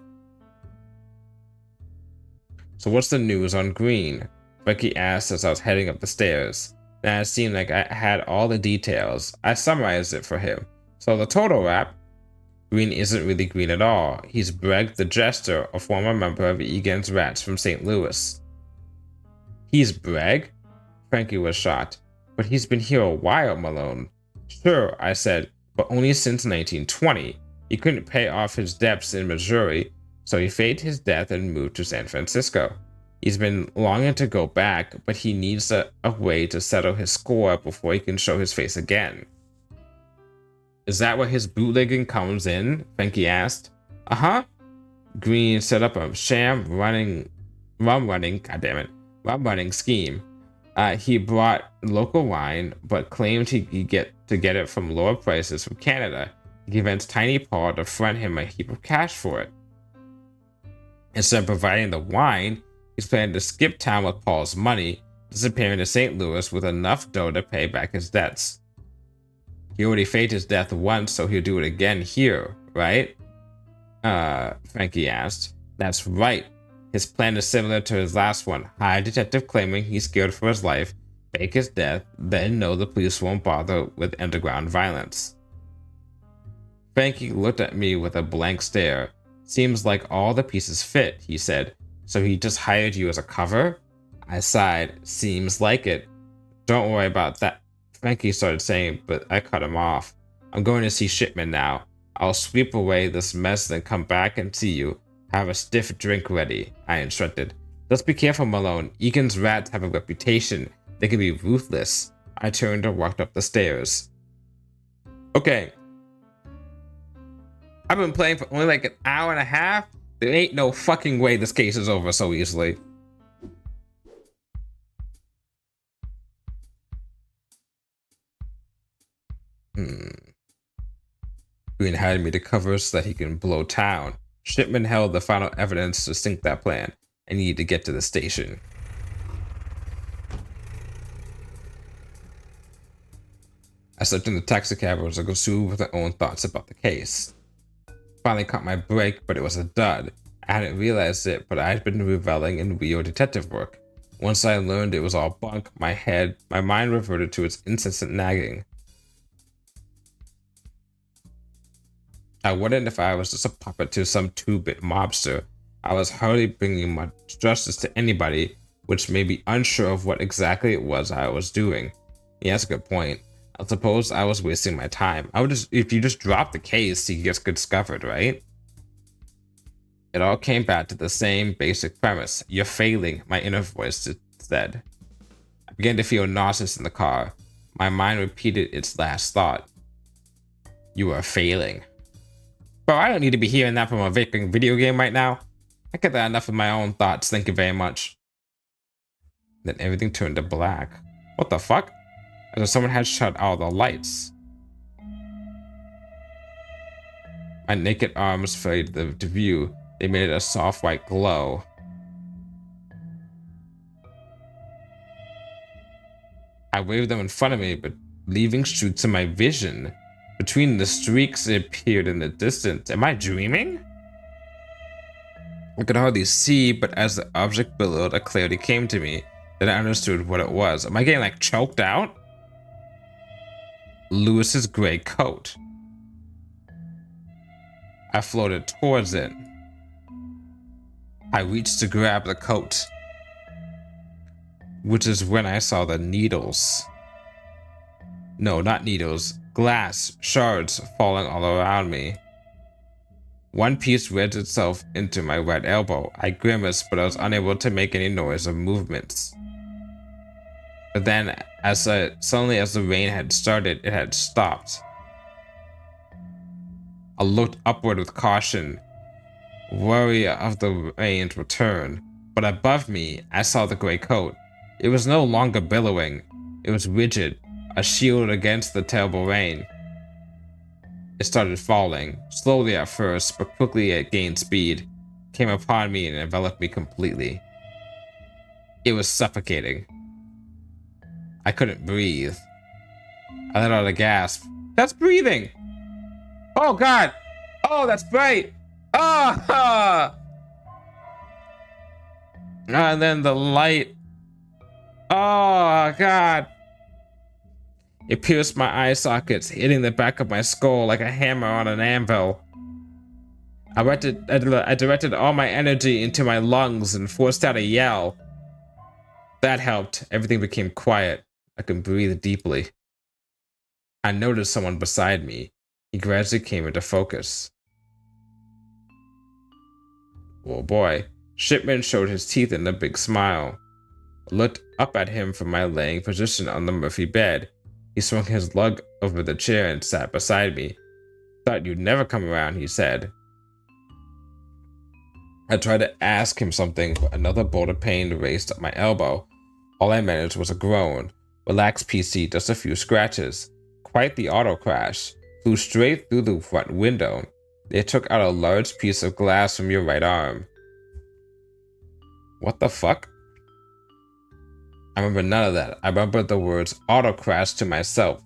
So what's the news on Green? Becky asked as I was heading up the stairs. Now it seemed like I had all the details. I summarized it for him. So the total wrap, Green isn't really Green at all. He's Bregg the Jester, a former member of Egan's Rats from St. Louis. He's Bregg? Frankie was shocked. But he's been here a while, Malone. Sure, I said, but only since 1920. He couldn't pay off his debts in Missouri, so he faked his death and moved to San Francisco. He's been longing to go back, but he needs a way to settle his score before he can show his face again. Is that where his bootlegging comes in? Frankie asked. Uh-huh. Green set up a sham rum running scheme. He brought local wine, but claimed he could get it from lower prices from Canada. He convinced Tiny Paul to front him a heap of cash for it. Instead of providing the wine, he's planning to skip town with Paul's money, disappearing to St. Louis with enough dough to pay back his debts. He already faked his death once, so he'll do it again here, right? Frankie asked. That's right. His plan is similar to his last one. Hire a detective claiming he's scared for his life, fake his death, then know the police won't bother with underground violence. Frankie looked at me with a blank stare. Seems like all the pieces fit, he said. So he just hired you as a cover? I sighed. Seems like it. Don't worry about that, Frankie started saying, but I cut him off. I'm going to see Shipman now. I'll sweep away this mess, then come back and see you. Have a stiff drink ready, I instructed. Just be careful, Malone. Egan's Rats have a reputation. They can be ruthless. I turned and walked up the stairs. Okay. I've been playing for only like an hour and a half. There ain't no fucking way this case is over so easily. Green hired me to cover so that he can blow town. Shipman held the final evidence to sink that plan. I needed to get to the station. I slept in the taxicab and was consumed with my own thoughts about the case. Finally caught my break, but it was a dud. I hadn't realized it, but I had been reveling in real detective work. Once I learned it was all bunk, my mind reverted to its incessant nagging. I wondered if I was just a puppet to some two-bit mobster. I was hardly bringing much justice to anybody, which made me unsure of what exactly it was I was doing. Yeah, that's a good point. I suppose I was wasting my time. If you just drop the case, he gets discovered, right? It all came back to the same basic premise. You're failing, my inner voice said. I began to feel nauseous in the car. My mind repeated its last thought. You are failing. Bro, I don't need to be hearing that from a video game right now. I get that enough of my own thoughts, thank you very much. Then everything turned to black. What the fuck? As if someone had shut all the lights. My naked arms faded to view. They made a soft white glow. I waved them in front of me, but leaving streaks in my vision. Between the streaks, it appeared in the distance. Am I dreaming? I could hardly see, but as the object billowed, a clarity came to me. Then I understood what it was. Am I getting like choked out? Lewis's gray coat. I floated towards it. I reached to grab the coat, which is when I saw the needles. No, not needles. Glass shards falling all around me. One piece wedged itself into my right elbow. I grimaced, but I was unable to make any noise or movements. But then, suddenly as the rain had started, it had stopped. I looked upward with caution, worry of the rain's return. But above me, I saw the gray coat. It was no longer billowing. It was rigid, a shield against the terrible rain. It started falling, slowly at first, but quickly it gained speed, came upon me and enveloped me completely. It was suffocating. I couldn't breathe. I let out a gasp. That's breathing! Oh god! Oh, that's bright! Ah! And then the light. Oh god! It pierced my eye sockets, hitting the back of my skull like a hammer on an anvil. I directed all my energy into my lungs and forced out a yell. That helped. Everything became quiet. I could breathe deeply. I noticed someone beside me. He gradually came into focus. Oh boy. Shipman showed his teeth in a big smile. I looked up at him from my laying position on the Murphy bed. He swung his lug over the chair and sat beside me. Thought you'd never come around, he said. I tried to ask him something, but another bolt of pain raced up my elbow. All I managed was a groan. Relax, PC, just a few scratches. Quite the auto crash. Flew straight through the front window. They took out a large piece of glass from your right arm. What the fuck? I remember none of that. I remembered the words auto crash to myself.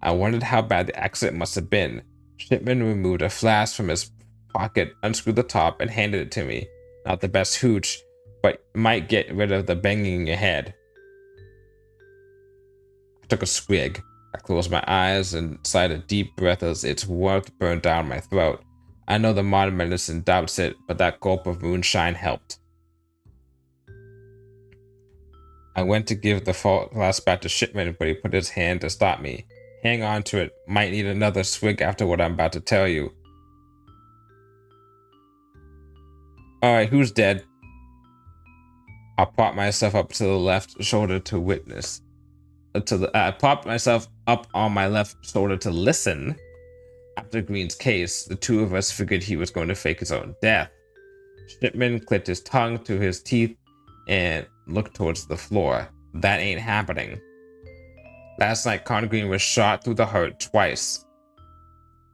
I wondered how bad the accident must have been. Shipman removed a flask from his pocket, unscrewed the top, and handed it to me. Not the best hooch, but might get rid of the banging in your head. I took a swig. I closed my eyes and sighed a deep breath as its warmth burned down my throat. I know the modern medicine doubts it, but that gulp of moonshine helped. I went to give the glass back to Shipman, but he put his hand to stop me. Hang on to it. Might need another swig after what I'm about to tell you. Alright, who's dead? I propped myself up to the left shoulder to witness. I propped myself up on my left shoulder to listen. After Green's case, the two of us figured he was going to fake his own death. Shipman clicked his tongue to his teeth and looked towards the floor. That ain't happening. Last night, Con Green was shot through the heart twice.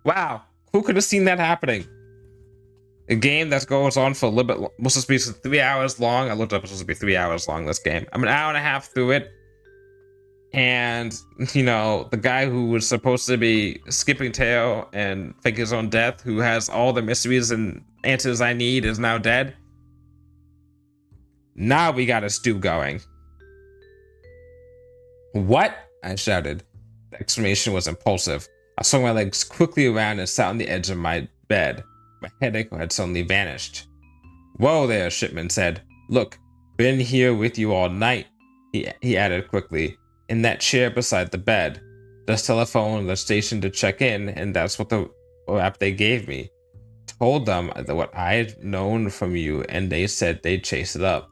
Wow, who could have seen that happening? A game that goes on for a little bit, was supposed to be 3 hours long. I looked up, it's supposed to be 3 hours long, this game. I'm an hour and a half through it. And, you know, the guy who was supposed to be skipping tail and fake his own death, who has all the mysteries and answers I need, is now dead. Now we got a stew going. What? I shouted. The exclamation was impulsive. I swung my legs quickly around and sat on the edge of my bed. My headache had suddenly vanished. Whoa there, Shipman said. Look, been here with you all night, he added quickly. In that chair beside the bed. Just telephoned the station to check in, and that's what the rap they gave me. Told them that what I'd known from you, and they said they'd chase it up.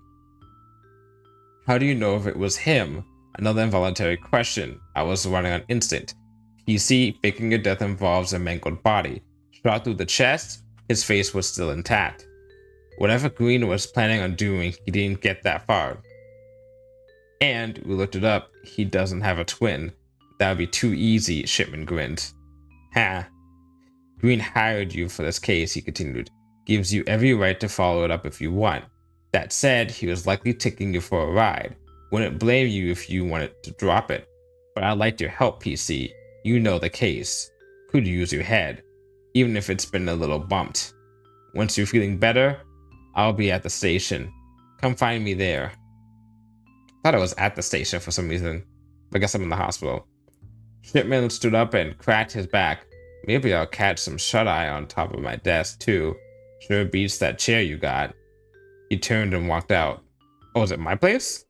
How do you know if it was him? Another involuntary question. I was running on instinct. You see, faking your death involves a mangled body. Shot through the chest, his face was still intact. Whatever Green was planning on doing, he didn't get that far. And, we looked it up, he doesn't have a twin. That would be too easy, Shipman grinned. Ha. Green hired you for this case, he continued. Gives you every right to follow it up if you want. That said, he was likely taking you for a ride. Wouldn't blame you if you wanted to drop it. But I'd like your help, PC. You know the case. Could use your head. Even if it's been a little bumped. Once you're feeling better, I'll be at the station. Come find me there. I thought I was at the station for some reason. I guess I'm in the hospital. Shipman stood up and cracked his back. Maybe I'll catch some shut-eye on top of my desk, too. Sure beats that chair you got. He turned and walked out. Oh, is it my place?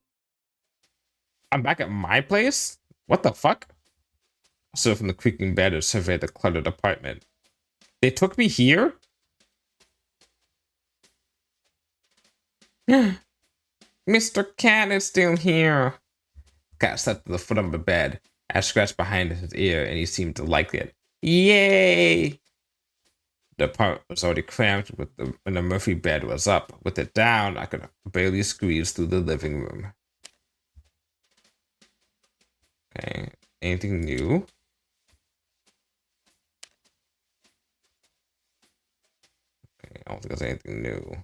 I'm back at my place? What the fuck? I stood from the creaking bed and surveyed the cluttered apartment. They took me here? Mr. Cat is still here. Cat sat to the foot of the bed. I scratched behind his ear, and he seemed to like it. Yay! The apartment was already cramped when the Murphy bed was up. With it down, I could barely squeeze through the living room. Okay, anything new? Okay, I don't think there's anything new.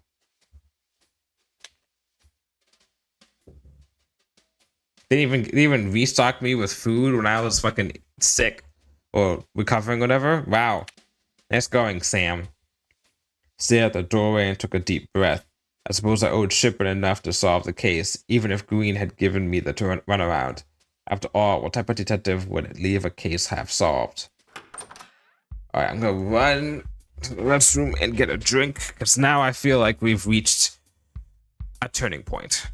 They didn't even restock me with food when I was fucking sick or recovering, whatever. Wow. Nice going, Sam. Stared at the doorway and took a deep breath. I suppose I owed Shipman enough to solve the case, even if Green had given me the runaround. After all, what type of detective would leave a case half solved? Alright, I'm gonna run to the restroom and get a drink, because now I feel like we've reached a turning point.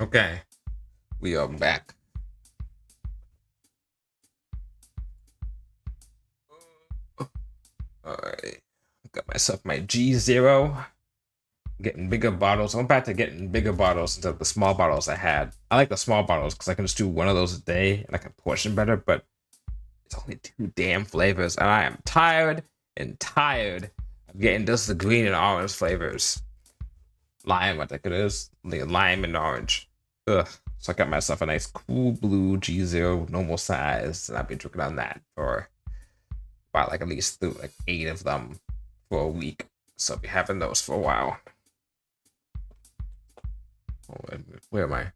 Okay, we are back. Alright. Got myself my G0. Getting bigger bottles. I'm back to getting bigger bottles instead of the small bottles I had. I like the small bottles because I can just do one of those a day and I can portion better, but it's only 2 damn flavors. And I am tired of getting just the green and orange flavors. Lime, I think it is. Lime and orange. Ugh. So I got myself a nice cool blue G0 normal size, and I've been drinking on that for about like at least like 8 of them for a week. So I'll be having those for a while. Oh, where am I?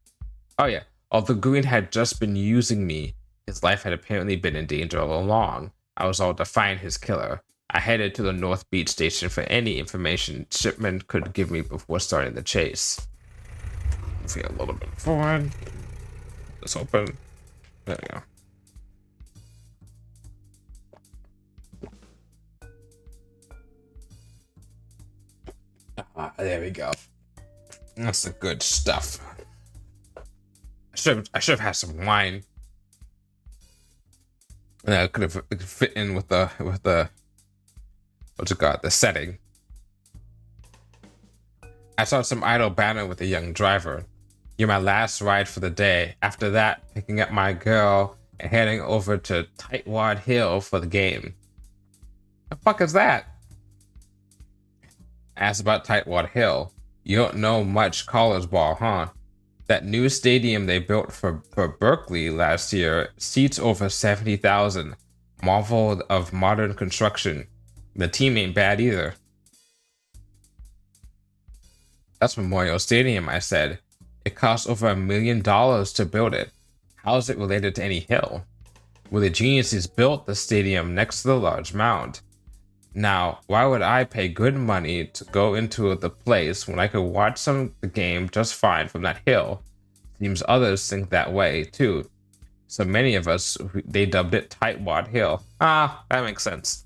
Oh yeah. Although Green had just been using me, his life had apparently been in danger all along. I was all to find his killer. I headed to the North Beach station for any information Shipman could give me before starting the chase. Moving a little bit forward. Let's open. There we go. There we go. That's the good stuff. I should have had some wine. Yeah, it could have fit in with the what's it called, the setting. I saw some idle banter with a young driver. You're my last ride for the day. After that, picking up my girl and heading over to Tightwad Hill for the game. The fuck is that? Asked about Tightwad Hill. You don't know much college ball, huh? That new stadium they built for Berkeley last year seats over 70,000. Marvel of modern construction. The team ain't bad either. That's Memorial Stadium, I said. It cost over $1 million to build it. How is it related to any hill? Well, the geniuses built the stadium next to the large mound. Now, why would I pay good money to go into the place when I could watch the game just fine from that hill? Seems others think that way too. So many of us, they dubbed it Tightwad Hill. Ah, that makes sense.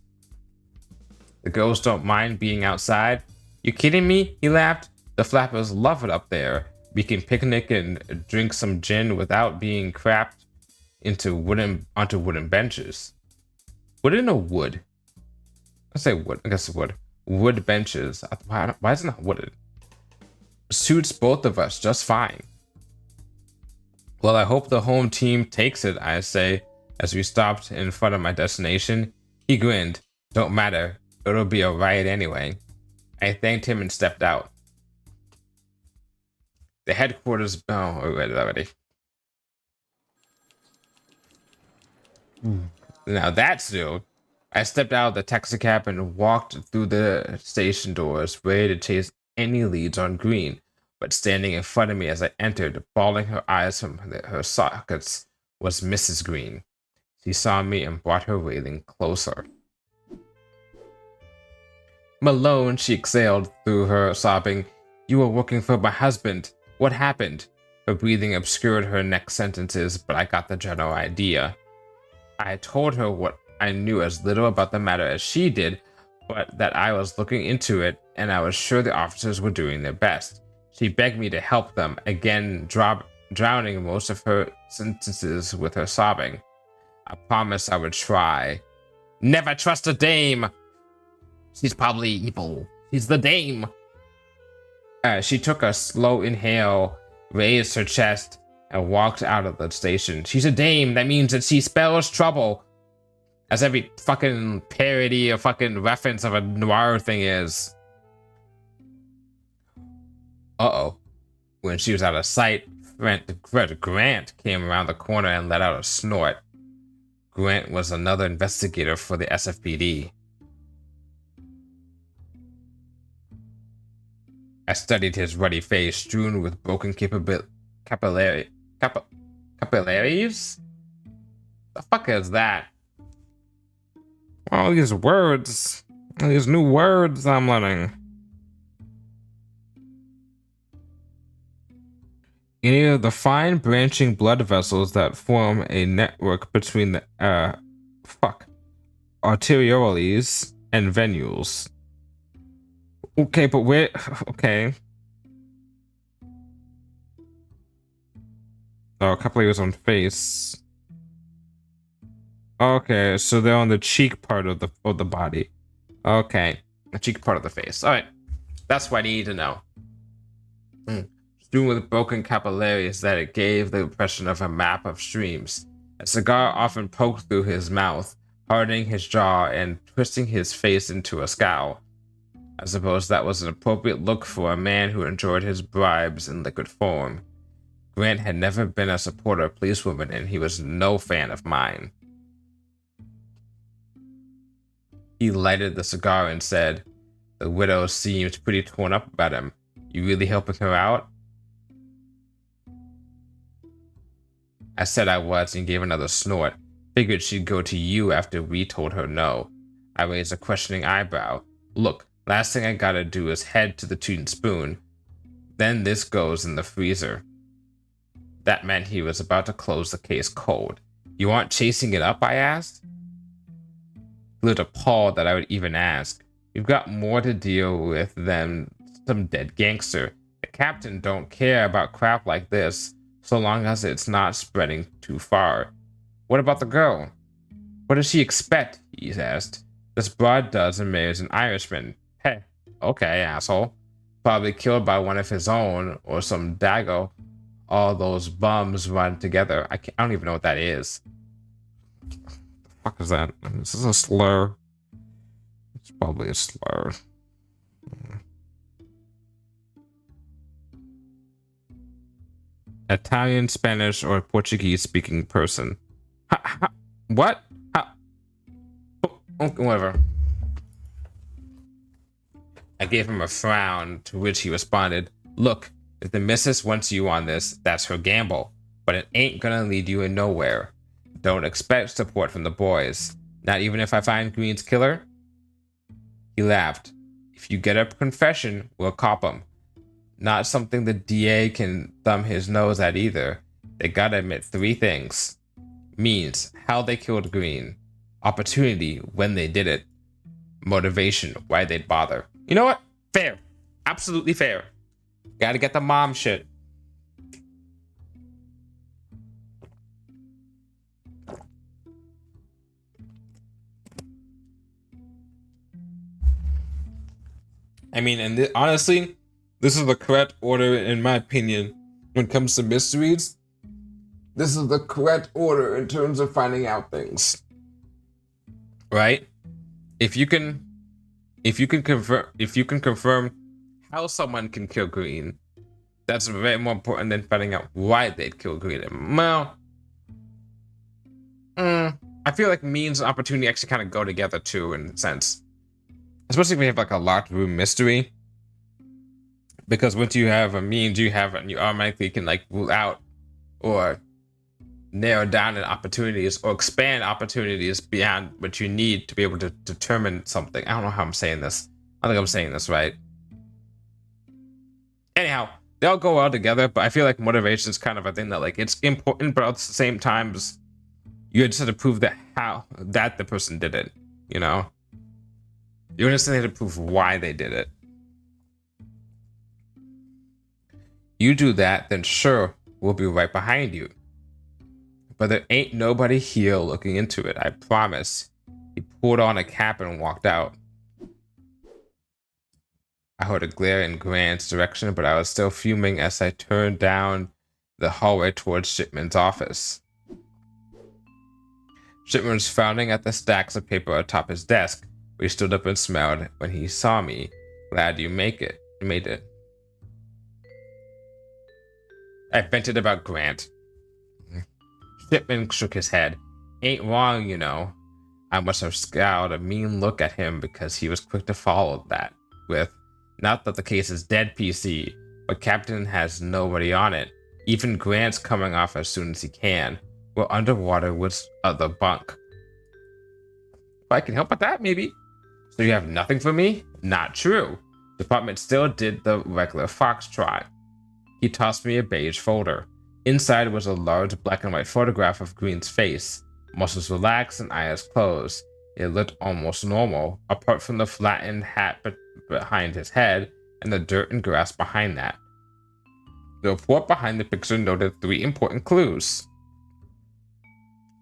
The girls don't mind being outside. You kidding me? He laughed. The flappers love it up there. We can picnic and drink some gin without being crapped onto wooden benches. Wooden or wood? I say wood. I guess wood. Wood benches. Why isn't it wooden? Suits both of us just fine. Well, I hope the home team takes it, I say, as we stopped in front of my destination. He grinned. Don't matter. It'll be a riot anyway. I thanked him and stepped out. The headquarters. Oh, we read it already. Now that's new. I stepped out of the taxicab and walked through the station doors, ready to chase any leads on Green. But standing in front of me as I entered, bawling her eyes from her sockets, was Mrs. Green. She saw me and brought her railing closer. Malone, she exhaled through her, sobbing. You were working for my husband. What happened? Her breathing obscured her next sentences, but I got the general idea. I told her what I knew as little about the matter as she did, but that I was looking into it, and I was sure the officers were doing their best. She begged me to help them, again drowning most of her sentences with her sobbing. I promised I would try. Never trust a dame! She's probably evil. She's the dame. She took a slow inhale, raised her chest, and walked out of the station. She's a dame. That means that she spells trouble. As every fucking parody or fucking reference of a noir thing is. Uh-oh. When she was out of sight, Grant came around the corner and let out a snort. Grant was another investigator for the SFPD. I studied his ruddy face, strewn with broken capillaries? The fuck is that? All these words. These new words I'm learning. Any of the fine branching blood vessels that form a network between the arterioles and venules. Okay, but where? Okay. Oh, a couple of years on face. Okay, so they're on the cheek part of the body. Okay, the cheek part of the face. All right, that's what I need to know. Strewn with broken capillaries that it gave the impression of a map of streams. A cigar often poked through his mouth, hardening his jaw and twisting his face into a scowl. I suppose that was an appropriate look for a man who enjoyed his bribes in liquid form. Grant had never been a supporter of policewomen, and he was no fan of mine. He lighted the cigar and said, "The widow seemed pretty torn up about him. You really helping her out?" I said I was and gave another snort. Figured she'd go to you after we told her no. I raised a questioning eyebrow. Look, last thing I gotta do is head to the Toon Spoon. Then this goes in the freezer. That meant he was about to close the case cold. You aren't chasing it up? I asked. He looked appalled that I would even ask. We've got more to deal with than some dead gangster. The captain don't care about crap like this, so long as it's not spreading too far. What about the girl? What does she expect? He asked. This broad does and marries an Irishman. Hey, okay, asshole. Probably killed by one of his own or some dago. All those bums run together. I don't even know what that is. What the fuck is that? Is this a slur? It's probably a slur. Italian, Spanish, or Portuguese speaking person. What? Whatever. I gave him a frown, to which he responded, "Look, if the missus wants you on this, that's her gamble. But it ain't gonna lead you in nowhere. Don't expect support from the boys. Not even if I find Green's killer." He laughed. "If you get a confession, we'll cop him. Not something the DA can thumb his nose at either. They gotta admit three things. Means, how they killed Green. Opportunity, when they did it. Motivation, why they'd bother." You know what? Fair. Absolutely fair. Gotta get the mom shit. I mean, and honestly, this is the correct order, in my opinion, when it comes to mysteries. This is the correct order in terms of finding out things. Right? If you can confirm how someone can kill Green, that's very more important than finding out why they'd kill Green. Well, I feel like means and opportunity actually kind of go together too, in a sense. Especially if we have like a locked room mystery. Because once you have a means, you automatically can like rule out or narrow down in opportunities or expand opportunities beyond what you need to be able to determine something. I don't know how I'm saying this. I think I'm saying this right. Anyhow, they all go well together, but I feel like motivation is kind of a thing that like it's important, but at the same time, you just have to prove that the person did it. You know, you necessarily have to prove why they did it. You do that, then sure, we'll be right behind you. But there ain't nobody here looking into it, I promise. He pulled on a cap and walked out. I heard a glare in Grant's direction, but I was still fuming as I turned down the hallway towards Shipman's office. Shipman was frowning at the stacks of paper atop his desk, but he stood up and smiled when he saw me. "Glad you made it. I vented about Grant. Shipman shook his head. "Ain't wrong, you know." I must have scowled a mean look at him because he was quick to follow that with, "Not that the case is dead, PC, but Captain has nobody on it. Even Grant's coming off as soon as he can. We're underwater with other bunk." If I can help with that, maybe. "So you have nothing for me?" "Not true. Department still did the regular foxtrot." He tossed me a beige folder. Inside was a large black and white photograph of Green's face, muscles relaxed and eyes closed. It looked almost normal, apart from the flattened hat behind his head and the dirt and grass behind that. The report behind the picture noted 3 important clues.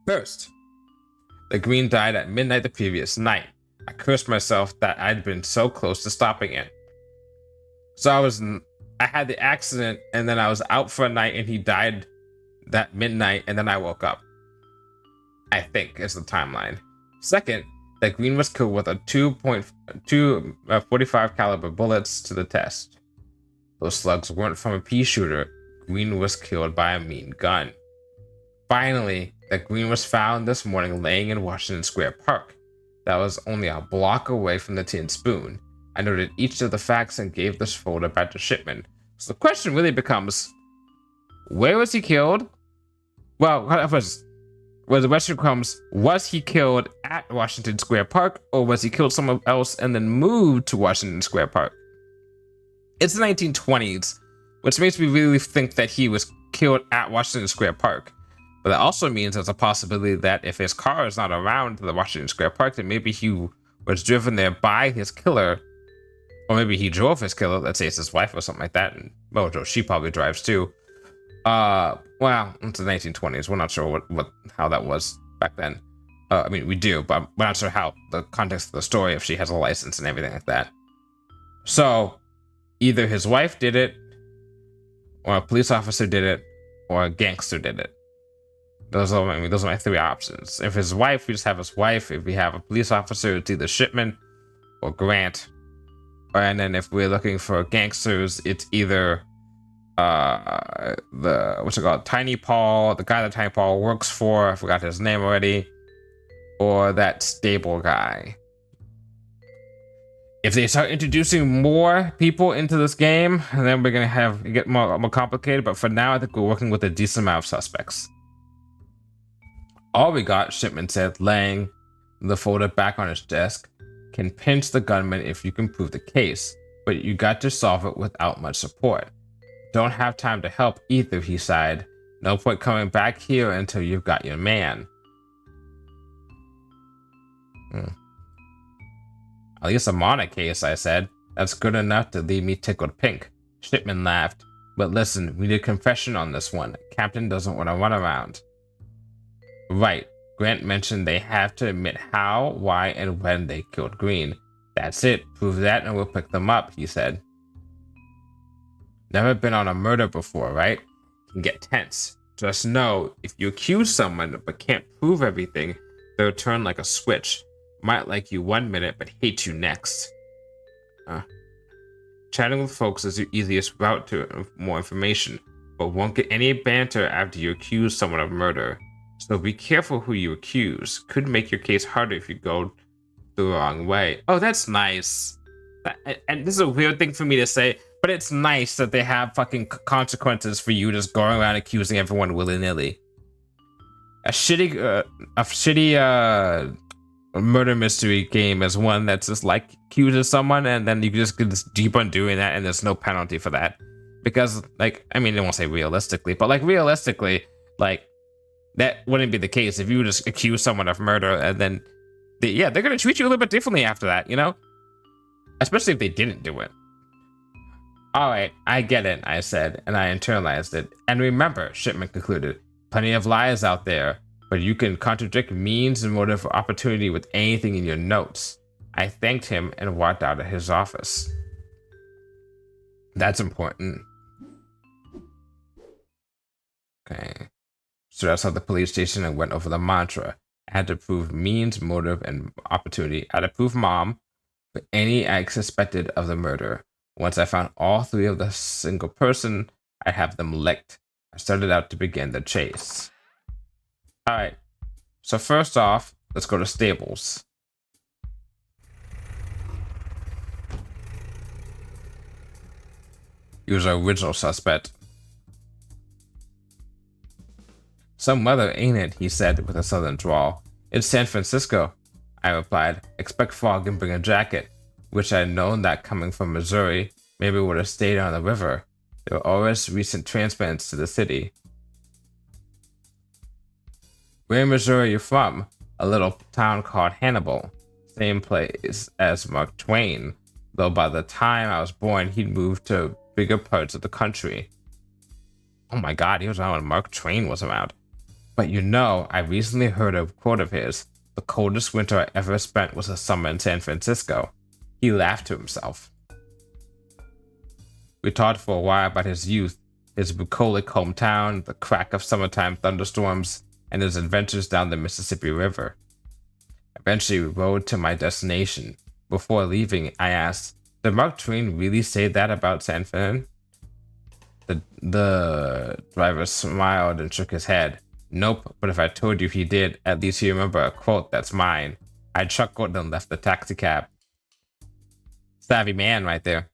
First, the Green died at midnight the previous night. I cursed myself that I'd been so close to stopping it. So I had the accident, and then I was out for a night, and he died that midnight, and then I woke up. I think is the timeline. Second, that Green was killed with a 2.2 45 caliber bullets to the chest. Those slugs weren't from a pea shooter. Green was killed by a mean gun. Finally, that Green was found this morning laying in Washington Square Park. That was only a block away from the Tin Spoon. I noted each of the facts and gave this folder back to Shipman. So the question really becomes, where was he killed? Well, the question comes, was he killed at Washington Square Park, or was he killed somewhere else and then moved to Washington Square Park? It's the 1920s, which makes me really think that he was killed at Washington Square Park. But that also means there's a possibility that if his car is not around the Washington Square Park, then maybe he was driven there by his killer, or maybe he drove his killer. Let's say it's his wife or something like that. And Mojo, she probably drives too. Well, it's the 1920s. We're not sure how that was back then. I mean, we do, but we're not sure how the context of the story, if she has a license and everything like that. So either his wife did it, or a police officer did it, or a gangster did it. Those are my 3 options. If his wife, we just have his wife. If we have a police officer, it's either Shipman or Grant. And then if we're looking for gangsters, it's either Tiny Paul, the guy that Tiny Paul works for, I forgot his name already, or that stable guy. If they start introducing more people into this game, then we're gonna get more complicated. But for now, I think we're working with a decent amount of suspects. All we got, Shipman said, laying the folder back on his desk, can pinch the gunman if you can prove the case, but you got to solve it without much support. Don't have time to help either, he sighed. No point coming back here until you've got your man. At least I'm on a case, I said. That's good enough to leave me tickled pink. Shipman laughed. But listen, we need a confession on this one. Captain doesn't want to run around. Right. Grant mentioned they have to admit how, why, and when they killed Green. That's it. Prove that and we'll pick them up, he said. Never been on a murder before, right? Can get tense. Just know, if you accuse someone but can't prove everything, they'll turn like a switch. Might like you 1 minute but hate you next. Chatting with folks is your easiest route to more information, but won't get any banter after you accuse someone of murder. So be careful who you accuse. Could make your case harder if you go the wrong way. Oh, that's nice. And this is a weird thing for me to say, but it's nice that they have fucking consequences for you just going around accusing everyone willy-nilly. A shitty murder mystery game is one that's just like accuses someone and then you just keep on doing that and there's no penalty for that. Because, like, I mean, I won't say realistically, but like realistically, like, that wouldn't be the case if you just accuse someone of murder and then, they're going to treat you a little bit differently after that, you know? Especially if they didn't do it. All right, I get it, I said, and I internalized it. And remember, Shipman concluded, plenty of lies out there, but you can contradict means and motive or opportunity with anything in your notes. I thanked him and walked out of his office. That's important. Okay. So that's how the police station and went over the mantra. I had to prove means, motive, and opportunity. I had to prove mom for any I suspected of the murder. Once I found all 3 of the single person, I have them licked. I started out to begin the chase. All right. So first off, let's go to stables. He was our original suspect. Some weather, ain't it? He said with a southern drawl. It's San Francisco, I replied. Expect fog and bring a jacket. Wish I'd known that coming from Missouri. Maybe would have stayed on the river. There were always recent transplants to the city. Where in Missouri are you from? A little town called Hannibal. Same place as Mark Twain, though by the time I was born, he'd moved to bigger parts of the country. Oh my god, he was around when Mark Twain was around. But you know, I recently heard a quote of his. The coldest winter I ever spent was a summer in San Francisco. He laughed to himself. We talked for a while about his youth, his bucolic hometown, the crack of summertime thunderstorms, and his adventures down the Mississippi River. Eventually, we rode to my destination. Before leaving, I asked, did Mark Twain really say that about San Fran? The driver smiled and shook his head. Nope, but if I told you he did, at least you remember a quote that's mine. I chuckled and left the taxicab. Savvy man right there.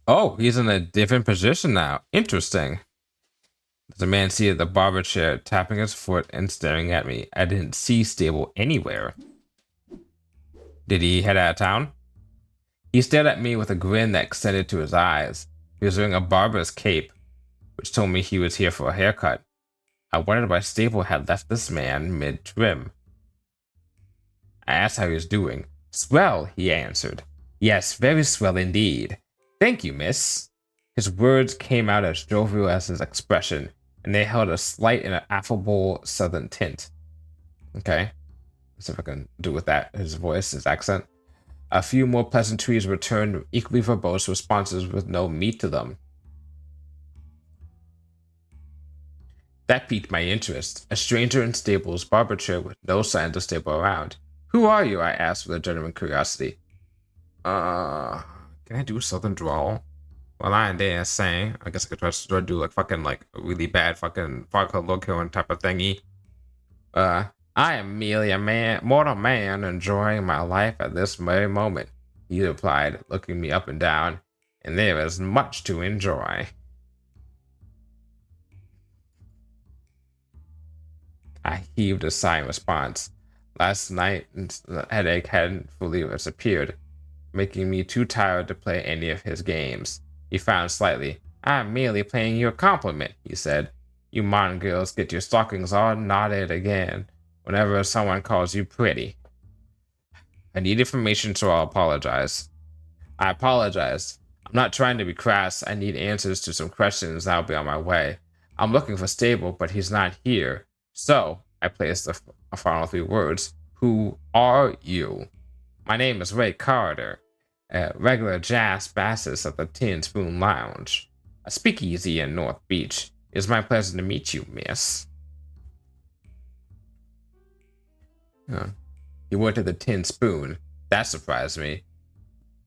Oh, he's in a different position now. Interesting. There's a man seated at the barber chair, tapping his foot and staring at me. I didn't see Stable anywhere. Did he head out of town? He stared at me with a grin that extended to his eyes. He was wearing a barber's cape, which told me he was here for a haircut. I wondered why Stable had left this man mid-trim. I asked how he was doing. Swell, he answered. Yes, very swell indeed. Thank you, miss. His words came out as jovial as his expression, and they held a slight and affable southern tint. Okay. Let's see if I can do with that. His voice, his accent. A few more pleasantries returned, equally verbose responses with no meat to them. That piqued my interest. A stranger in Stable's barber chair with no signs of Stable around. Who are you? I asked with a genuine curiosity. Can I do southern drawl? Well, I dare say. I guess I could try to do like fucking like a really bad fucking Farco Loco type of thingy. I am merely a mortal man enjoying my life at this very moment, he replied, looking me up and down, and there is much to enjoy. I heaved a sigh in response. Last night, the headache hadn't fully disappeared, making me too tired to play any of his games. He frowned slightly. I'm merely paying you a compliment, he said. You modern girls get your stockings all knotted again whenever someone calls you pretty. I need information, so I'll apologize. I apologize. I'm not trying to be crass. I need answers to some questions that'll be on my way. I'm looking for Stable, but he's not here. So, I placed the final 3 words. Who are you? My name is Ray Carter, a regular jazz bassist at the Tin Spoon Lounge, a speakeasy in North Beach. It's my pleasure to meet you, miss. He went to the Tin Spoon. That surprised me.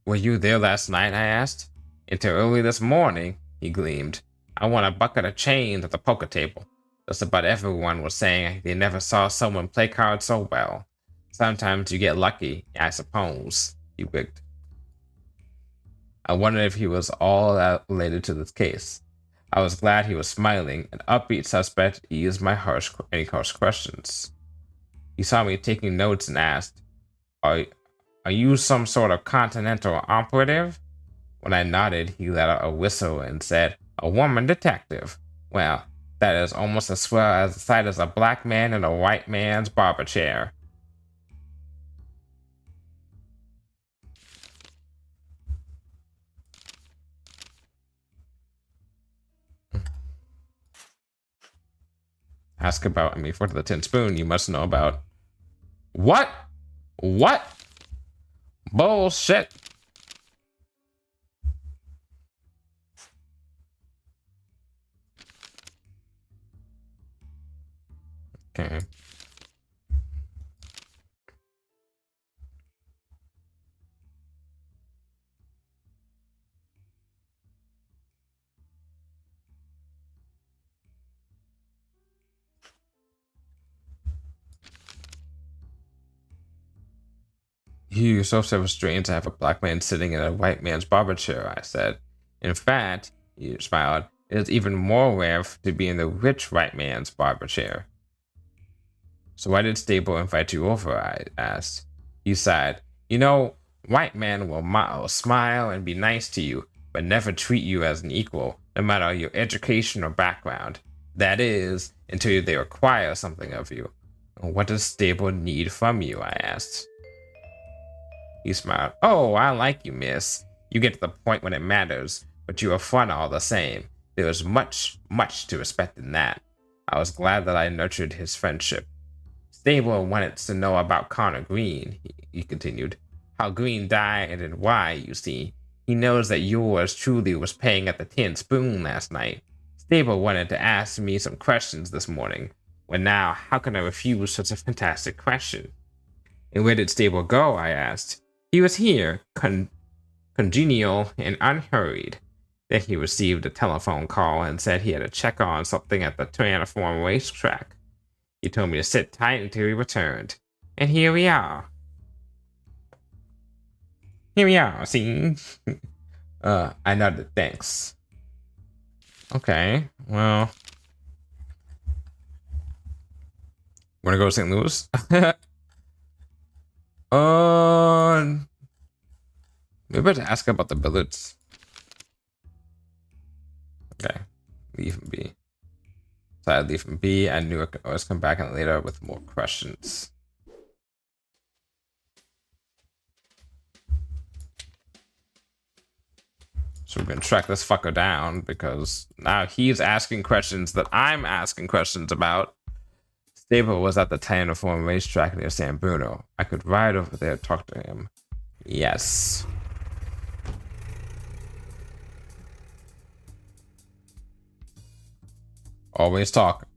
Were you there last night? I asked. Until early this morning, he gleamed. I won a bucket of change at the poker table. Just about everyone was saying they never saw someone play cards so well. Sometimes you get lucky, I suppose, he winked. I wondered if he was all that related to this case. I was glad he was smiling. An upbeat suspect eased my any harsh questions. He saw me taking notes and asked, Are you some sort of continental operative? When I nodded, he let out a whistle and said, A woman detective. Well, that is almost as swell as the sight as a black man in a white man's barber chair. Ask about, for the Tin Spoon, you must know about. What? What? Bullshit. Okay. You yourself said it was strange to have a black man sitting in a white man's barber chair, I said. In fact, he smiled, it is even more rare to be in the rich white man's barber chair. So why did Stable invite you over? I asked. He sighed. You know, white men will smile and be nice to you, but never treat you as an equal, no matter your education or background. That is, until they require something of you. What does Stable need from you? I asked. He smiled. Oh, I like you, miss. You get to the point when it matters, but you are fun all the same. There was much, much to respect in that. I was glad that I nurtured his friendship. Stable wanted to know about Connor Green, he continued. How Green died and why, you see. He knows that yours truly was paying at the Tin Spoon last night. Stable wanted to ask me some questions this morning. Well, now, how can I refuse such a fantastic question? And where did Stable go? I asked. He was here, congenial and unhurried. Then he received a telephone call and said he had to check on something at the Transform racetrack. He told me to sit tight until he returned. And here we are. Here we are, see? I nodded, thanks. Okay, well. Wanna go to St. Louis? Maybe to ask about the billets. Okay, leave and B. So I leave and B. I knew I could always come back and later with more questions. So we're gonna track this fucker down because now he's asking questions that I'm asking questions about. Stable was at the Transform racetrack near San Bruno. I could ride over there and talk to him. Yes. Always talk.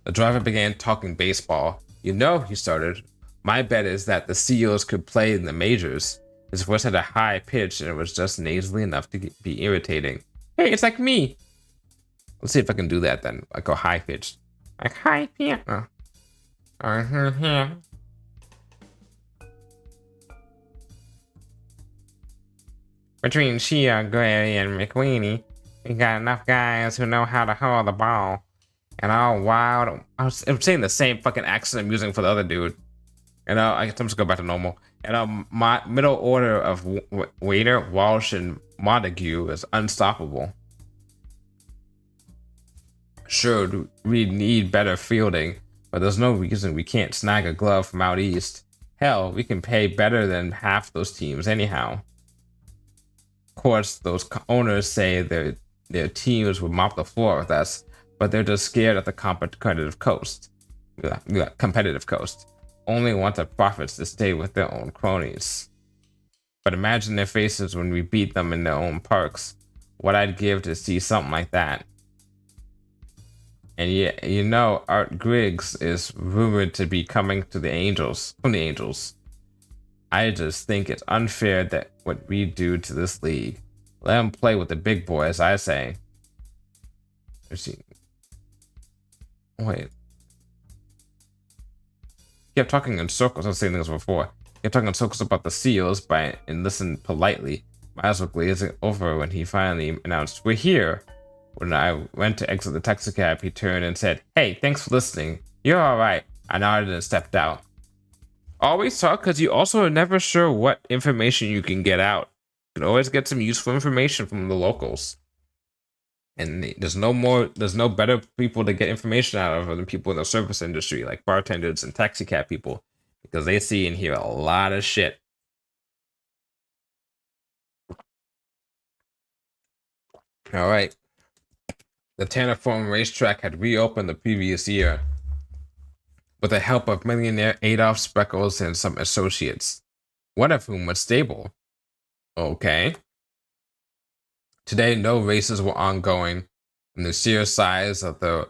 The driver began talking baseball. You know, he started. My bet is that the Seals could play in the majors. His voice had a high pitch and it was just nasally enough to be irritating. Hey, it's like me. Let's see if I can do that then. Like a high pitch. Like high pitch. Between Shia, Gray, and McWeeny, we got enough guys who know how to hold the ball. And all wild. I'm saying the same fucking accent I'm using for the other dude. And I guess I'm just go back to normal. And my middle order of Waiter, Walsh, and Montague is unstoppable. Sure, we need better fielding, but there's no reason we can't snag a glove from out east. Hell, we can pay better than half those teams anyhow. Of course, those owners say their teams would mop the floor with us, but they're just scared of the competitive coast. Competitive coast. Only want the profits to stay with their own cronies. But imagine their faces when we beat them in their own parks. What I'd give to see something like that. And yeah, you know, Art Griggs is rumored to be coming to the Angels, from the Angels. I just think it's unfair that what we do to this league. Let them play with the big boys, I say. Let's see. Wait. Kept talking in circles. I was saying this before. Kept talking in circles about the Seals and listened politely. Might as well glaze it over when he finally announced, "We're here." When I went to exit the taxicab, he turned and said, "Hey, thanks for listening. You're all right." I nodded and stepped out. Always talk, because you also are never sure what information you can get out. You can always get some useful information from the locals. And there's no better people to get information out of than people in the service industry, like bartenders and taxi cab people, because they see and hear a lot of shit. All right. The Transform racetrack had reopened the previous year with the help of millionaire Adolph Spreckles and some associates, one of whom was Stable. Okay. Today, no races were ongoing, and the sheer size of the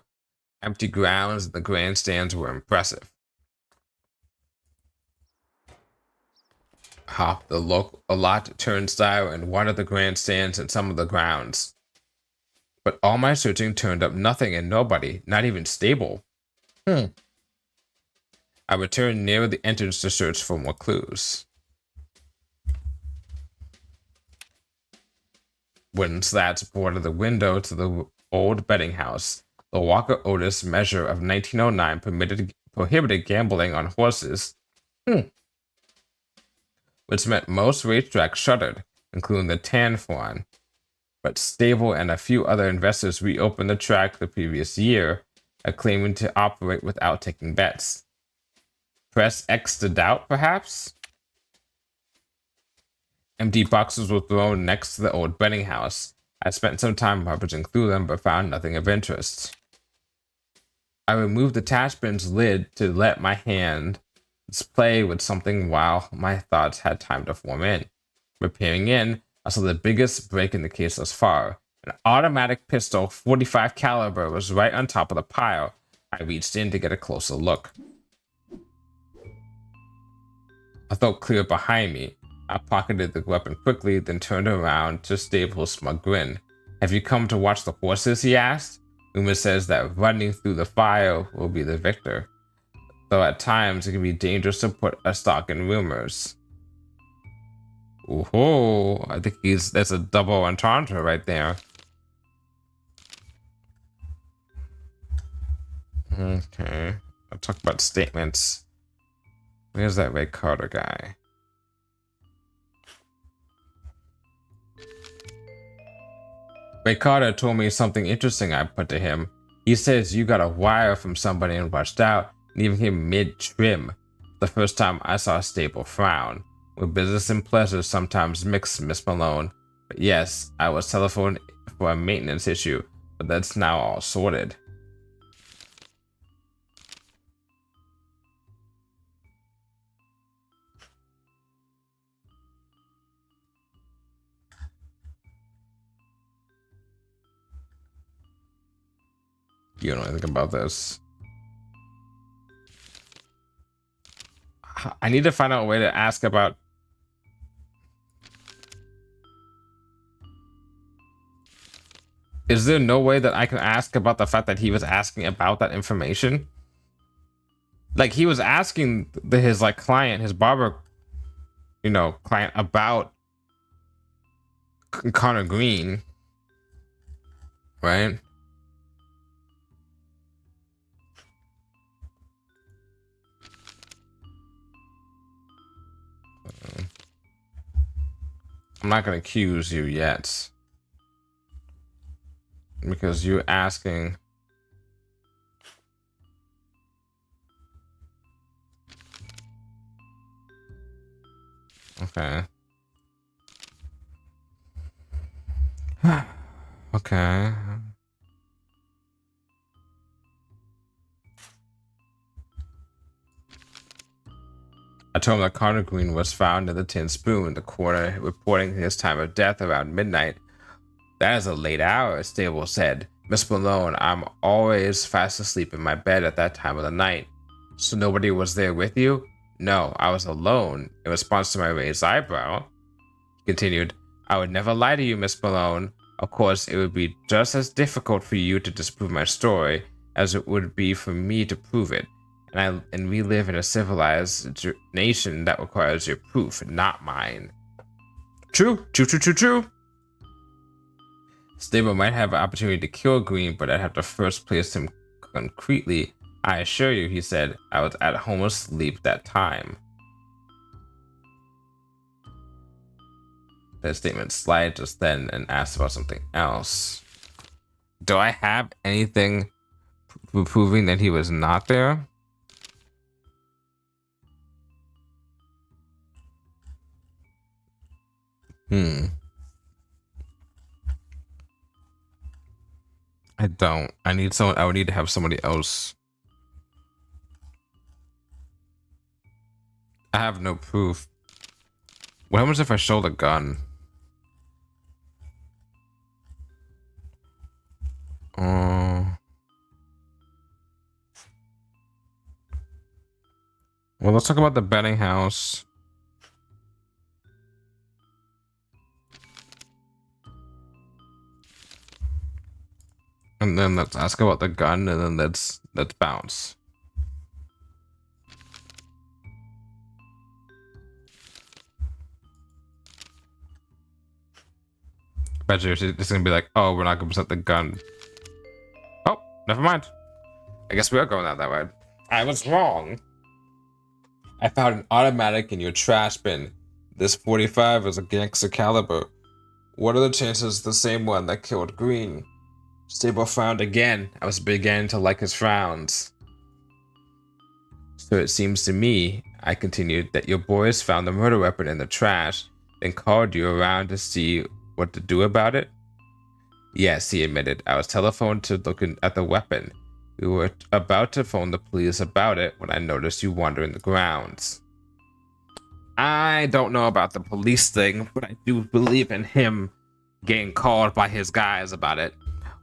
empty grounds and the grandstands were impressive. Hopped the lot turnstile and one of the grandstands and some of the grounds. But all my searching turned up nothing and nobody, not even Stable. I returned near the entrance to search for more clues. Wooden slats bordered the window to the old betting house. The Walker Otis measure of 1909 prohibited gambling on horses, which meant most racetracks shuttered, including the Transform. But Stable and a few other investors reopened the track the previous year, claiming to operate without taking bets. Press X to doubt, perhaps? Empty boxes were thrown next to the old Benning house. I spent some time rummaging through them, but found nothing of interest. I removed the trash bin's lid to let my hands play with something while my thoughts had time to form in. Peering in, I saw the biggest break in the case thus far. An automatic pistol, 45 caliber, was right on top of the pile. I reached in to get a closer look. I felt clear behind me. I pocketed the weapon quickly, then turned around to Staples' smug grin. Have you come to watch the horses? He asked. Rumor says that running through the fire will be the victor. Though at times it can be dangerous to put a stock in rumors. Oh, I think that's a double entendre right there. Okay. I'll talk about statements. Where's that Ray Carter guy? Ray Carter told me something interesting, I put to him. He says you got a wire from somebody and rushed out, leaving him mid-trim. The first time I saw a Staple frown. Where business and pleasure sometimes mix, Miss Malone. But yes, I was telephoned for a maintenance issue, but that's now all sorted. You don't know anything about this. I need to find out a way to ask about. Is there no way that I can ask about the fact that he was asking about that information? Like he was asking his like client, his barber, client about Connor Green, right? I'm not gonna accuse you yet because you're asking. Okay. Okay. I told him that Connor Green was found in the Tin Spoon, the coroner reporting his time of death around midnight. That is a late hour, Stable said. Miss Malone, I'm always fast asleep in my bed at that time of the night. So nobody was there with you? No, I was alone. In response to my raised eyebrow, he continued, I would never lie to you, Miss Malone. Of course, it would be just as difficult for you to disprove my story as it would be for me to prove it. And we live in a civilized nation that requires your proof, not mine. True. Stable might have an opportunity to kill Green, but I'd have to first place him concretely. I assure you, he said, I was at home asleep that time. That statement slide just then and asked about something else. Do I have anything proving that he was not there? I don't. I would need to have somebody else. I have no proof. What happens if I show the gun? Well, let's talk about the betting house. And then let's ask about the gun, and then let's bounce. Bet you it's gonna be like, oh, we're not gonna present the gun. Oh, never mind. I guess we are going out that way. I was wrong. I found an automatic in your trash bin. This 45 is a gangster caliber. What are the chances the same one that killed Green? Stable frowned again. I was beginning to like his frowns. So it seems to me, I continued, that your boys found the murder weapon in the trash. then called you around to see what to do about it? Yes, he admitted. I was telephoned to look at the weapon. We were about to phone the police about it when I noticed you wandering the grounds. I don't know about the police thing, but I do believe in him getting called by his guys about it.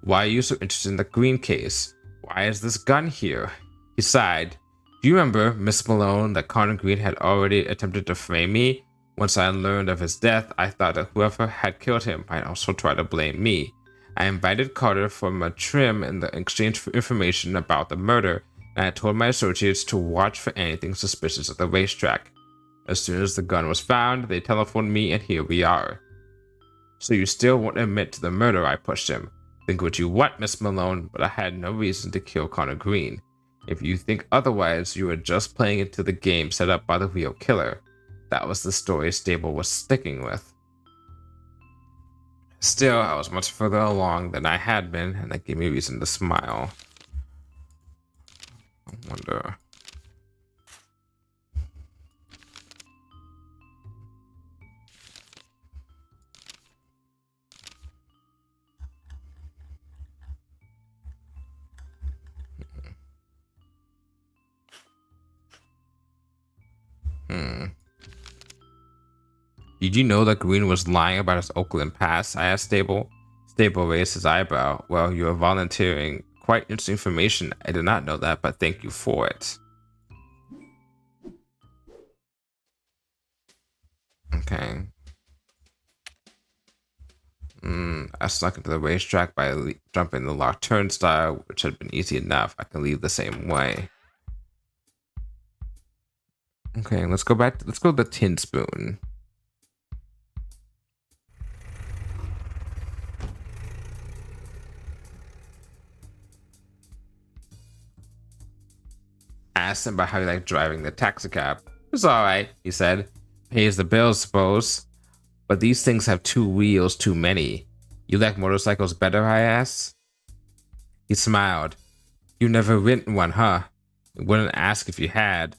Why are you so interested in the Green case? Why is this gun here? He sighed. Do you remember, Miss Malone, that Connor Green had already attempted to frame me? Once I learned of his death, I thought that whoever had killed him might also try to blame me. I invited Carter from a trim in the exchange for information about the murder, and I told my associates to watch for anything suspicious at the racetrack. As soon as the gun was found, they telephoned me, and here we are. So you still won't admit to the murder? I pushed him. Think what you want, Miss Malone, but I had no reason to kill Connor Green. If you think otherwise, you are just playing into the game set up by the real killer. That was the story Stable was sticking with. Still, I was much further along than I had been, and that gave me reason to smile. I wonder... Did you know that Green was lying about his Oakland past? I asked Stable. Stable raised his eyebrow. Well, you are volunteering quite interesting information. I did not know that, but thank you for it. Okay. I snuck into the racetrack by jumping the locked turnstile, which had been easy enough. I can leave the same way. Okay, let's go back. Let's go to the tin spoon. Asked him about how he liked driving the taxi cab. It was alright, he said. Pays the bills, suppose. But these things have 2 wheels too many. You like motorcycles better? I asked. He smiled. You never ridden one, huh? Wouldn't ask if you had.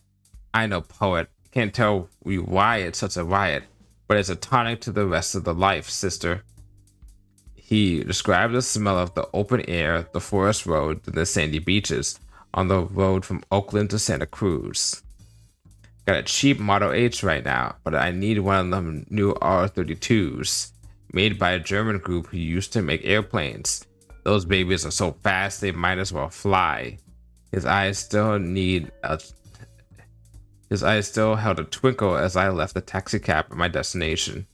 I know, poet. Can't tell you why it's such a riot, but it's a tonic to the rest of the life, sister. He described the smell of the open air, the forest road, and the sandy beaches on the road from Oakland to Santa Cruz. Got a cheap Model H right now, but I need one of them new R32s, made by a German group who used to make airplanes. Those babies are so fast they might as well fly. His eyes still held a twinkle as I left the taxi cab at my destination.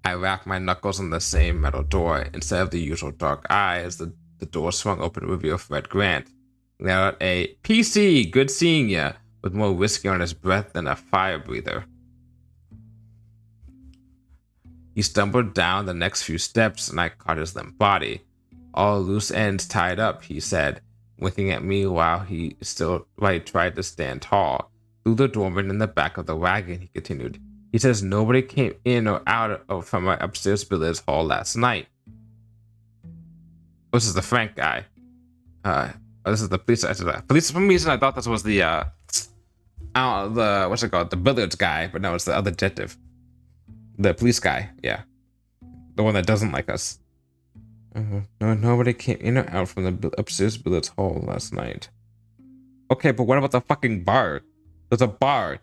I rapped my knuckles on the same metal door. Instead of the usual dark eyes, the door swung open to reveal Fred Grant. Let out a PC, good seeing ya, with more whiskey on his breath than a fire breather. He stumbled down the next few steps, and I caught his limp body. All loose ends tied up, he said, winking at me while he tried to stand tall. Through the doorman in the back of the wagon, he continued. He says nobody came in or out from my upstairs billiards hall last night. This is the Frank guy. This is the police. Police. For some reason, I thought this was the what's it called? The billiards guy, but no, it's the other detective. The police guy. Yeah, the one that doesn't like us. No, nobody came in or out from the upstairs billiards hall last night. Okay, but what about the fucking bar? There's a bar.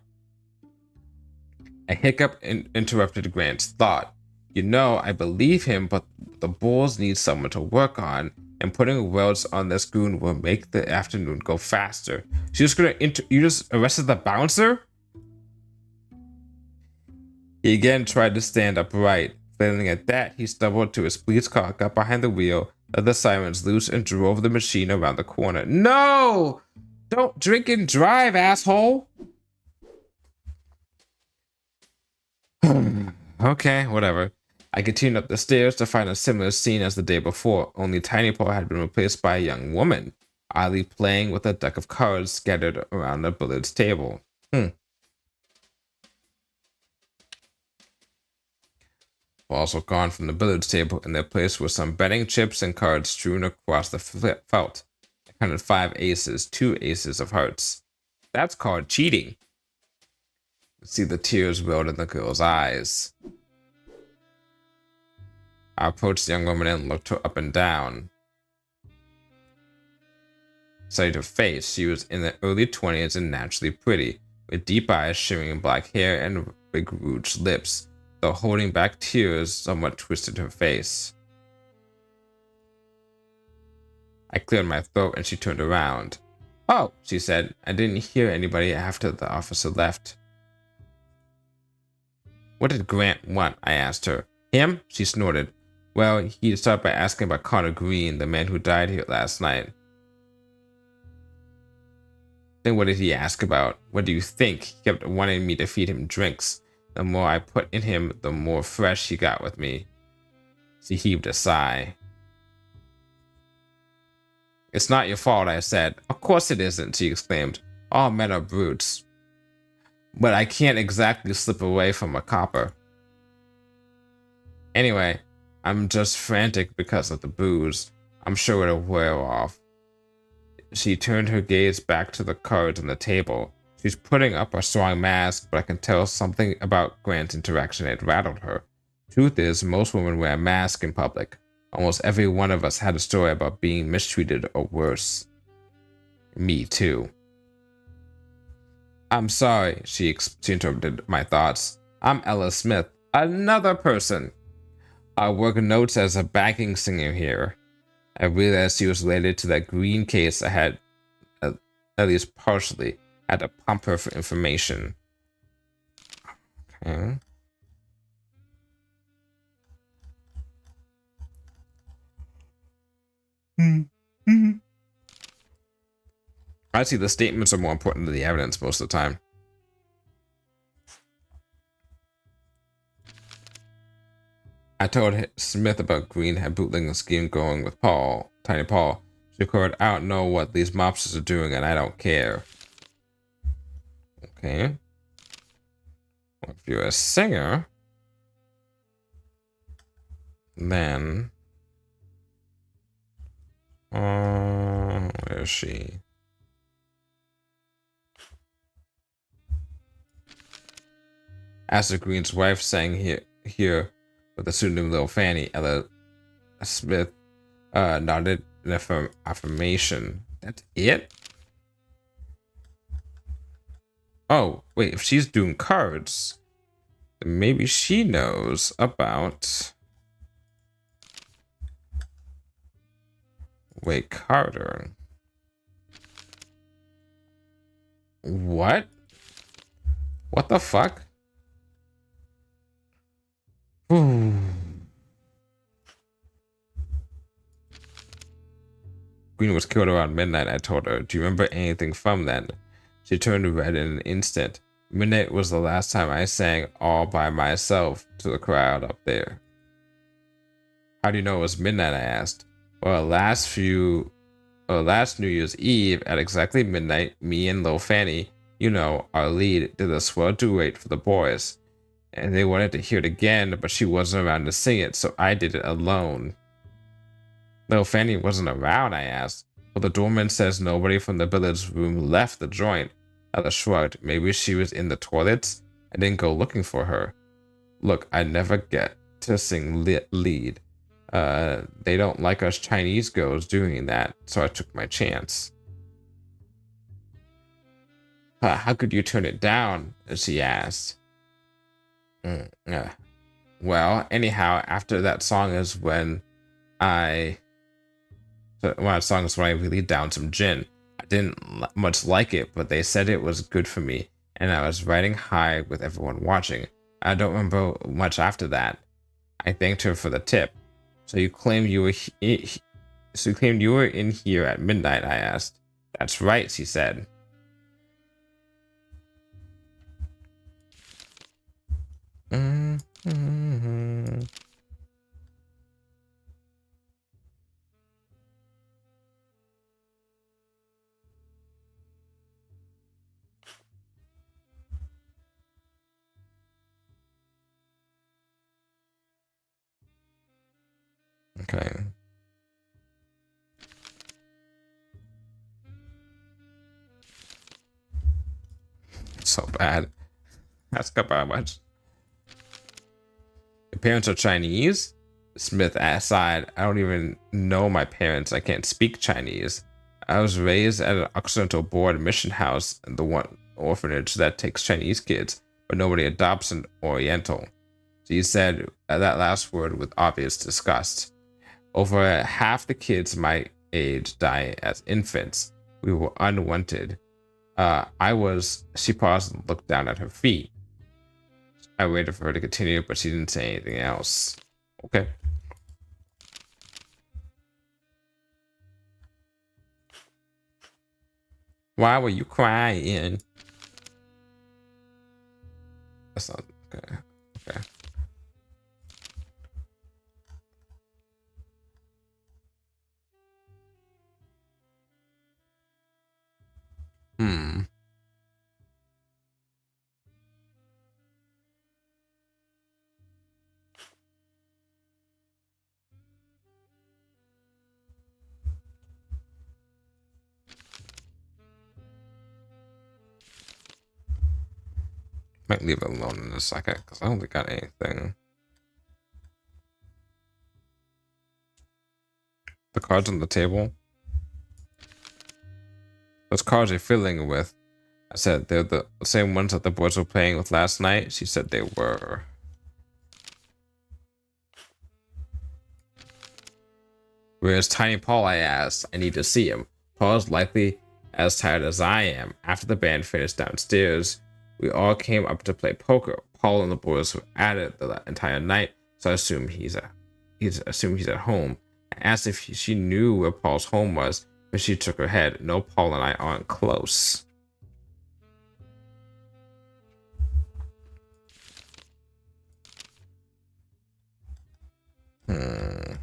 A hiccup interrupted Grant's thought. You know, I believe him, but the Bulls need someone to work on, and putting welds on this goon will make the afternoon go faster. So you just arrested the bouncer? He again tried to stand upright. Failing at that, he stumbled to his police car, got behind the wheel, let the sirens loose, and drove the machine around the corner. No! Don't drink and drive, asshole! Okay, whatever. I continued up the stairs to find a similar scene as the day before, only Tiny Paw had been replaced by a young woman, idly playing with a deck of cards scattered around the billiards table. Also gone from the billiards table, in their place were some betting chips and cards strewn across the felt. I counted 5 aces, 2 aces of hearts. That's called cheating. See the tears welled in the girl's eyes. I approached the young woman and looked her up and down. Studied her face. She was in the early 20s and naturally pretty, with deep eyes, shimmering black hair, and big rouged lips, though holding back tears somewhat twisted her face. I cleared my throat and she turned around. "Oh," she said, "I didn't hear anybody after the officer left." "What did Grant want?" I asked her. "Him?" She snorted. "Well, he started by asking about Connor Green, the man who died here last night." "Then what did he ask about? What do you think?" "He kept wanting me to feed him drinks. The more I put in him, the more fresh he got with me." She heaved a sigh. "It's not your fault," I said. "Of course it isn't," she exclaimed. "All men are brutes. But I can't exactly slip away from a copper. Anyway, I'm just frantic because of the booze. I'm sure it'll wear off." She turned her gaze back to the cards on the table. She's putting up a strong mask, but I can tell something about Grant's interaction had rattled her. Truth is, most women wear a mask in public. Almost every one of us had a story about being mistreated or worse. Me too. "I'm sorry," she interrupted my thoughts. "I'm Ella Smith, another person. I work notes as a backing singer here." I realized she was related to that Green case. I had, at least partially, had to pump her for information. Okay. I see the statements are more important than the evidence most of the time. I told Smith about Green had bootlegging scheme going with Paul, Tiny Paul. She cried, "I don't know what these mobsters are doing and I don't care." Okay. Well, if you're a singer, then where is she? Astrid Green's wife sang here with the pseudonym Little Fanny. Ella Smith nodded in affirmation. That's it? Oh, wait, if she's doing cards, then maybe she knows about Wait Carter. What? What the fuck? Green was killed around midnight, I told her. "Do you remember anything from then?" She turned red in an instant. Midnight was the last time I sang all by myself to the crowd up there. "How do you know it was midnight?" I asked. "Well, last New Year's Eve at exactly midnight, me and Lil Fanny, you know, our lead, did a swell duet for the boys. And they wanted to hear it again, but she wasn't around to sing it, so I did it alone." "Lil Fanny wasn't around?" I asked. "Well, the doorman says nobody from the billiards room left the joint." Ella shrugged. "Maybe she was in the toilets. I didn't go looking for her. Look, I never get to sing lead. They don't like us Chinese girls doing that, so I took my chance." How could you turn it down?" she asked. Well, anyhow, after that song is when I really downed some gin. I didn't much like it, but they said it was good for me, and I was riding high with everyone watching. I don't remember much after that. I thanked her for the tip. So you claim you were in here at midnight?" I asked. "That's right," she said. Okay. so bad. Ask about how much. Your parents are Chinese? Smith sighed. I don't even know my parents. I can't speak Chinese. I was raised at an Occidental board mission house in the one orphanage that takes Chinese kids, but nobody adopts an Oriental. She said that last word with obvious disgust. Over half the kids my age die as infants. We were unwanted. She paused and looked down at her feet. I waited for her to continue, but she didn't say anything else. Okay. Why were you crying? That's not okay. Okay. Hmm. Might leave it alone in a second because I don't think I got anything. The cards on the table. Those cards you're fiddling with. I said they're the same ones that the boys were playing with last night. She said they were. Where's Tiny Paul? I asked. I need to see him. Paul's likely as tired as I am. After the band finished downstairs, we all came up to play poker. Paul and the boys were at it the entire night, so I assume he's at home. I asked if she knew where Paul's home was, but she shook her head. No, Paul and I aren't close. Hmm.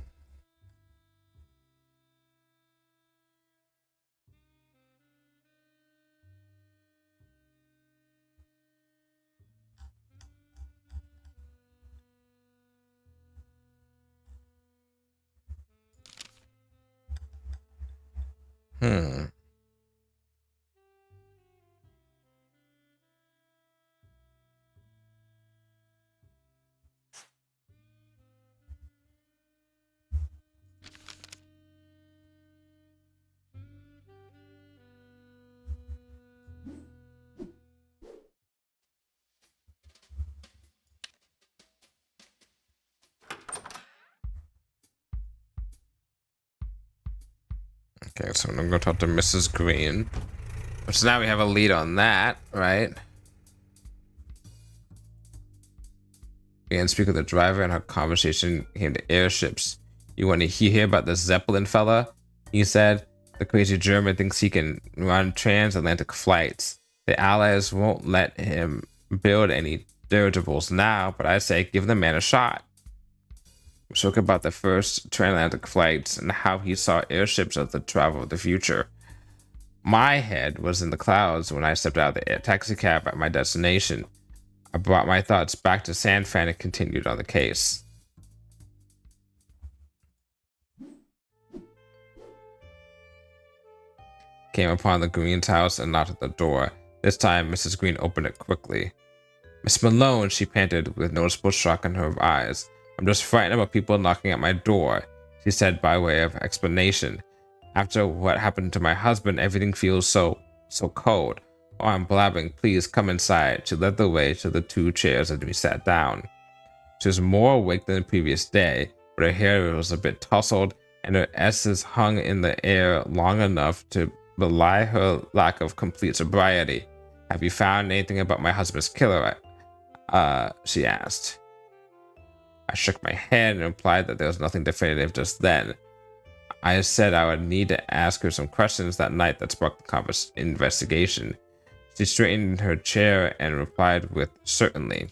Hmm. Okay, so I'm gonna go talk to Mrs. Green. So now we have a lead on that, right? And speak with the driver, and her conversation came to airships. You want to hear about the Zeppelin fella? He said. The crazy German thinks he can run transatlantic flights. The Allies won't let him build any dirigibles now, but I say give the man a shot. We spoke about the first transatlantic flights and how he saw airships as the travel of the future. My head was in the clouds when I stepped out of the taxi cab at my destination. I brought my thoughts back to San Fran and continued on the case. Came upon the Green's house and knocked at the door. This time, Mrs. Green opened it quickly. Miss Malone, she panted with noticeable shock in her eyes. I'm just frightened about people knocking at my door, she said by way of explanation. After what happened to my husband, everything feels so cold. Oh, I'm blabbing. Please come inside. She led the way to the two chairs and we sat down. She was more awake than the previous day, but her hair was a bit tousled and her S's hung in the air long enough to belie her lack of complete sobriety. Have you found anything about my husband's killer? She asked. I shook my head and implied that there was nothing definitive just then. I said I would need to ask her some questions that night that sparked the investigation. She straightened in her chair and replied with certainly.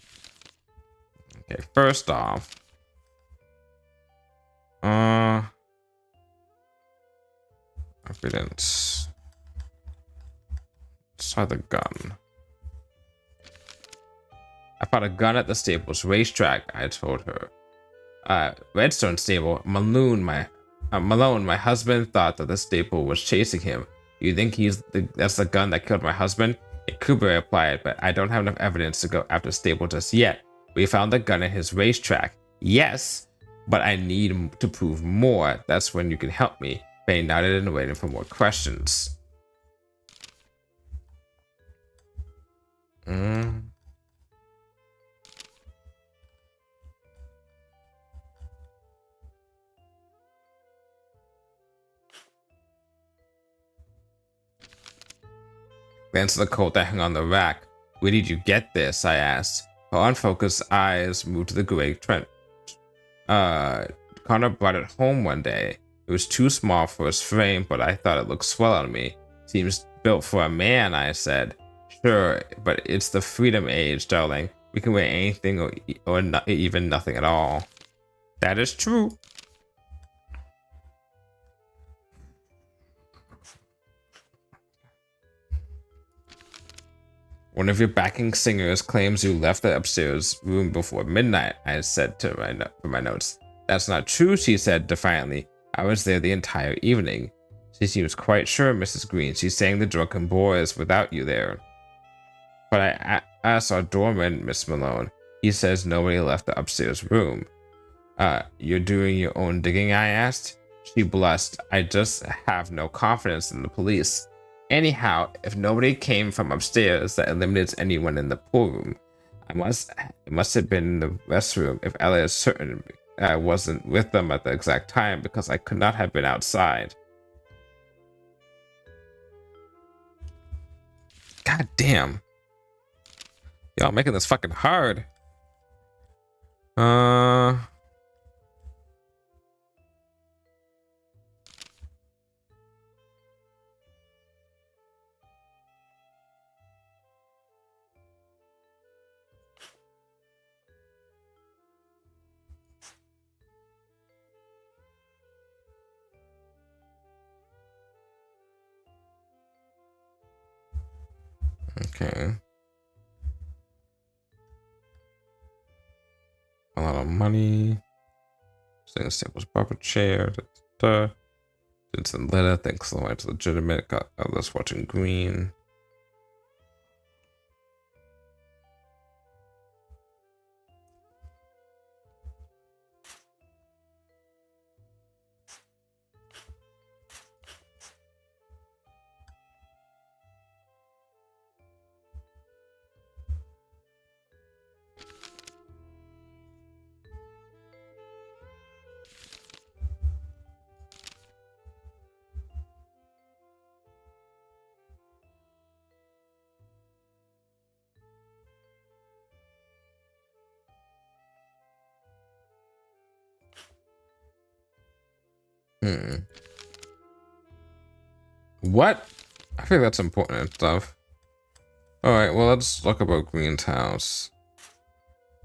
Okay, first off, evidence. Saw the gun. I found a gun at the stable's racetrack, I told her. Redstone stable. Malone, my husband thought that the stable was chasing him. You think that's the gun that killed my husband? Kuba replied, but I don't have enough evidence to go after Stable just yet. We found the gun at his racetrack. Yes, but I need to prove more. That's when you can help me. Faye nodded and waited for more questions. Glanced at the coat that hung on the rack. Where did you get this? I asked. Her unfocused eyes moved to the gray Trent. Connor brought it home one day. It was too small for his frame, but I thought it looked swell on me. Seems built for a man, I said. Sure, but it's the freedom age, darling. We can wear anything or even nothing at all. That is true. One of your backing singers claims you left the upstairs room before midnight, I said to my notes. That's not true, she said defiantly. I was there the entire evening. She seems quite sure, Mrs. Green. She sang the drunken boys without you there. But I asked our doorman, Miss Malone. He says nobody left the upstairs room. You're doing your own digging, I asked. She blushed. I just have no confidence in the police. Anyhow, if nobody came from upstairs, that eliminates anyone in the pool room. It must have been in the restroom if Ella is certain I wasn't with them at the exact time because I could not have been outside. God damn. Y'all making this fucking hard. Okay. A lot of money. Saying Staples barber chair. Vincent Letter thinks the wife's legitimate. Got others watching Green. What? I think that's important stuff. Alright, well, let's talk about Green's house.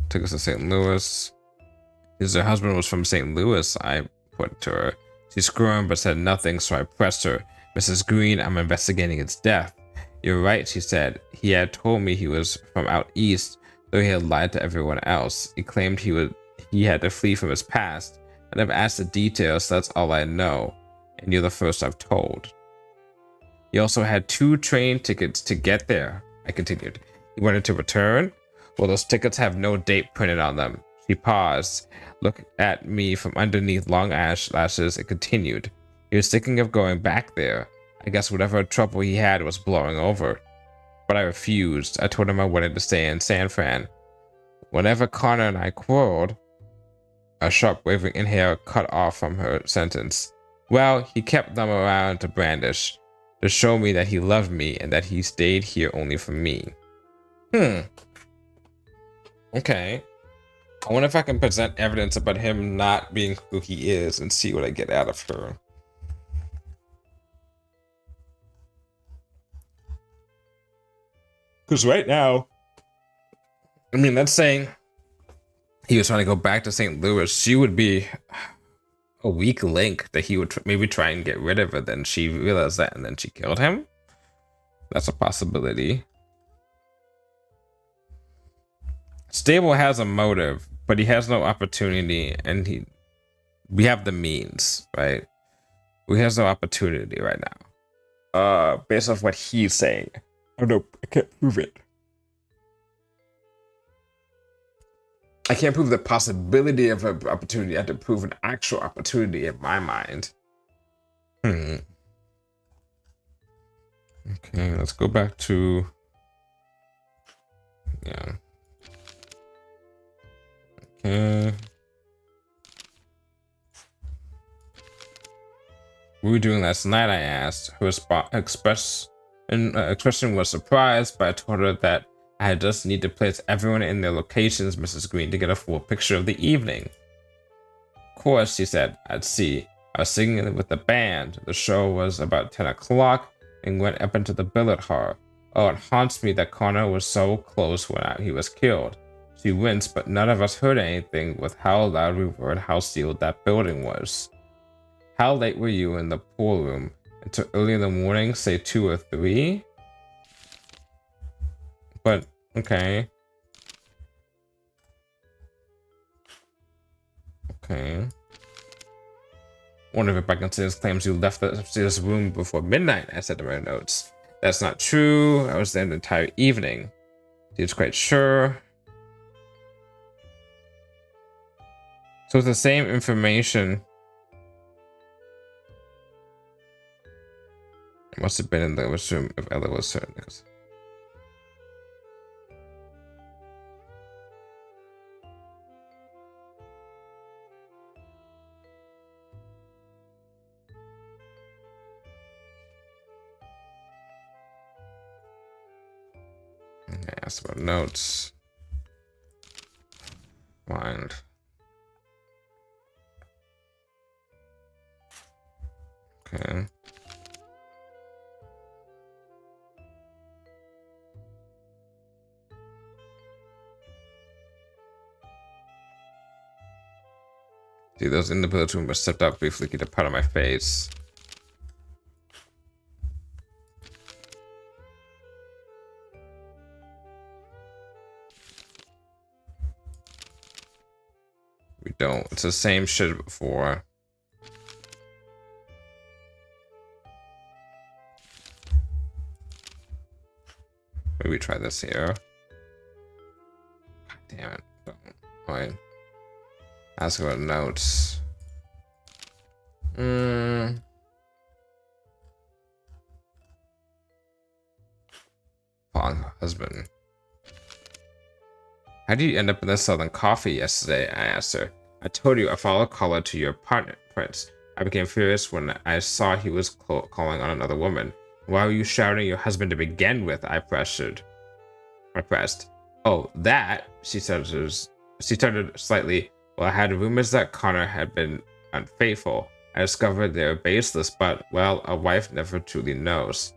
Took us to St. Louis. Her husband was from St. Louis, I put to her. She squirmed but said nothing, so I pressed her. Mrs. Green, I'm investigating its death. You're right, she said. He had told me he was from out east, though he had lied to everyone else. He claimed he had to flee from his past. I never asked the details, so that's all I know. And you're the first I've told. He also had 2 train tickets to get there, I continued. He wanted to return? Well, those tickets have no date printed on them. She paused, looked at me from underneath long eyelashes, and continued. He was thinking of going back there. I guess whatever trouble he had was blowing over. But I refused. I told him I wanted to stay in San Fran. Whenever Connor and I quarreled, a sharp wavering inhale cut off from her sentence. Well, he kept them around to brandish, to show me that he loved me and that he stayed here only for me. Okay. I wonder if I can present evidence about him not being who he is and see what I get out of her. Because right now, I mean, let's say he was trying to go back to St. Louis, she would be a weak link that he would maybe try and get rid of her. Then she realized that and then she killed him. That's a possibility. Stable has a motive, but he has no opportunity, and we have the means, right? We have no opportunity right now. Based off what he's saying. Oh no, I can't prove it. I can't prove the possibility of an opportunity. I have to prove an actual opportunity in my mind. Hmm. Okay, let's go back to yeah. Okay. What were we doing last night? I asked. Her expression was surprised, but I told her that I just need to place everyone in their locations, Mrs. Green, to get a full picture of the evening. Of course, she said. I'd see. I was singing with the band. The show was about 10 o'clock and went up into the billiard hall. Oh, it haunts me that Connor was so close when he was killed. She winced, but none of us heard anything with how loud we were and how sealed that building was. How late were you in the pool room? Until early in the morning, say 2 or 3? But, okay. Okay. One of your Beckinsons claims you left the upstairs room before midnight, I said in my notes. That's not true. I was there the entire evening. He was quite sure. So it's the same information. It must have been in the room if Ella was certain. Okay, ask about notes. Find. Okay. See, those in the billiard room were stepped up briefly, get a part of my face. We don't. It's the same shit before. Maybe try this here. God damn it. Don't. Wait. Ask about notes. Falling husband. How did you end up in the Southern Coffee yesterday? I asked her. I told you I followed caller to your partner, Prince. I became furious when I saw he was calling on another woman. Why were you shouting at your husband to begin with? I pressed. Oh, that, she started slightly. Well, I had rumors that Connor had been unfaithful. I discovered they were baseless, but, well, a wife never truly knows.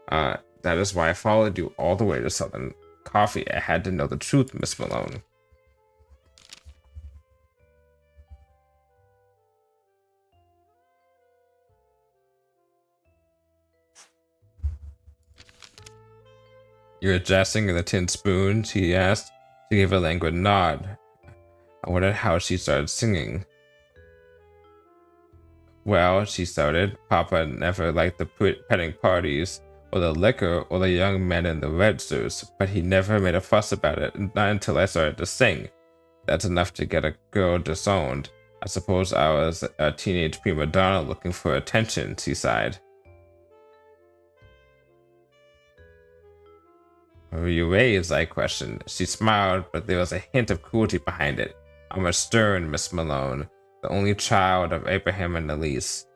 That is why I followed you all the way to Southern Coffee. I had to know the truth, Miss Malone. You're adjusting the tin spoon? She asked. She gave a languid nod. I wondered how she started singing. Well, she started. Papa never liked the petting parties, or the liquor, or the young men in the red suits, but he never made a fuss about it, not until I started to sing. That's enough to get a girl disowned. I suppose I was a teenage prima donna looking for attention, she sighed. Where were you raised? I questioned. She smiled, but there was a hint of cruelty behind it. I'm a stern Miss Malone, the only child of Abraham and Elise.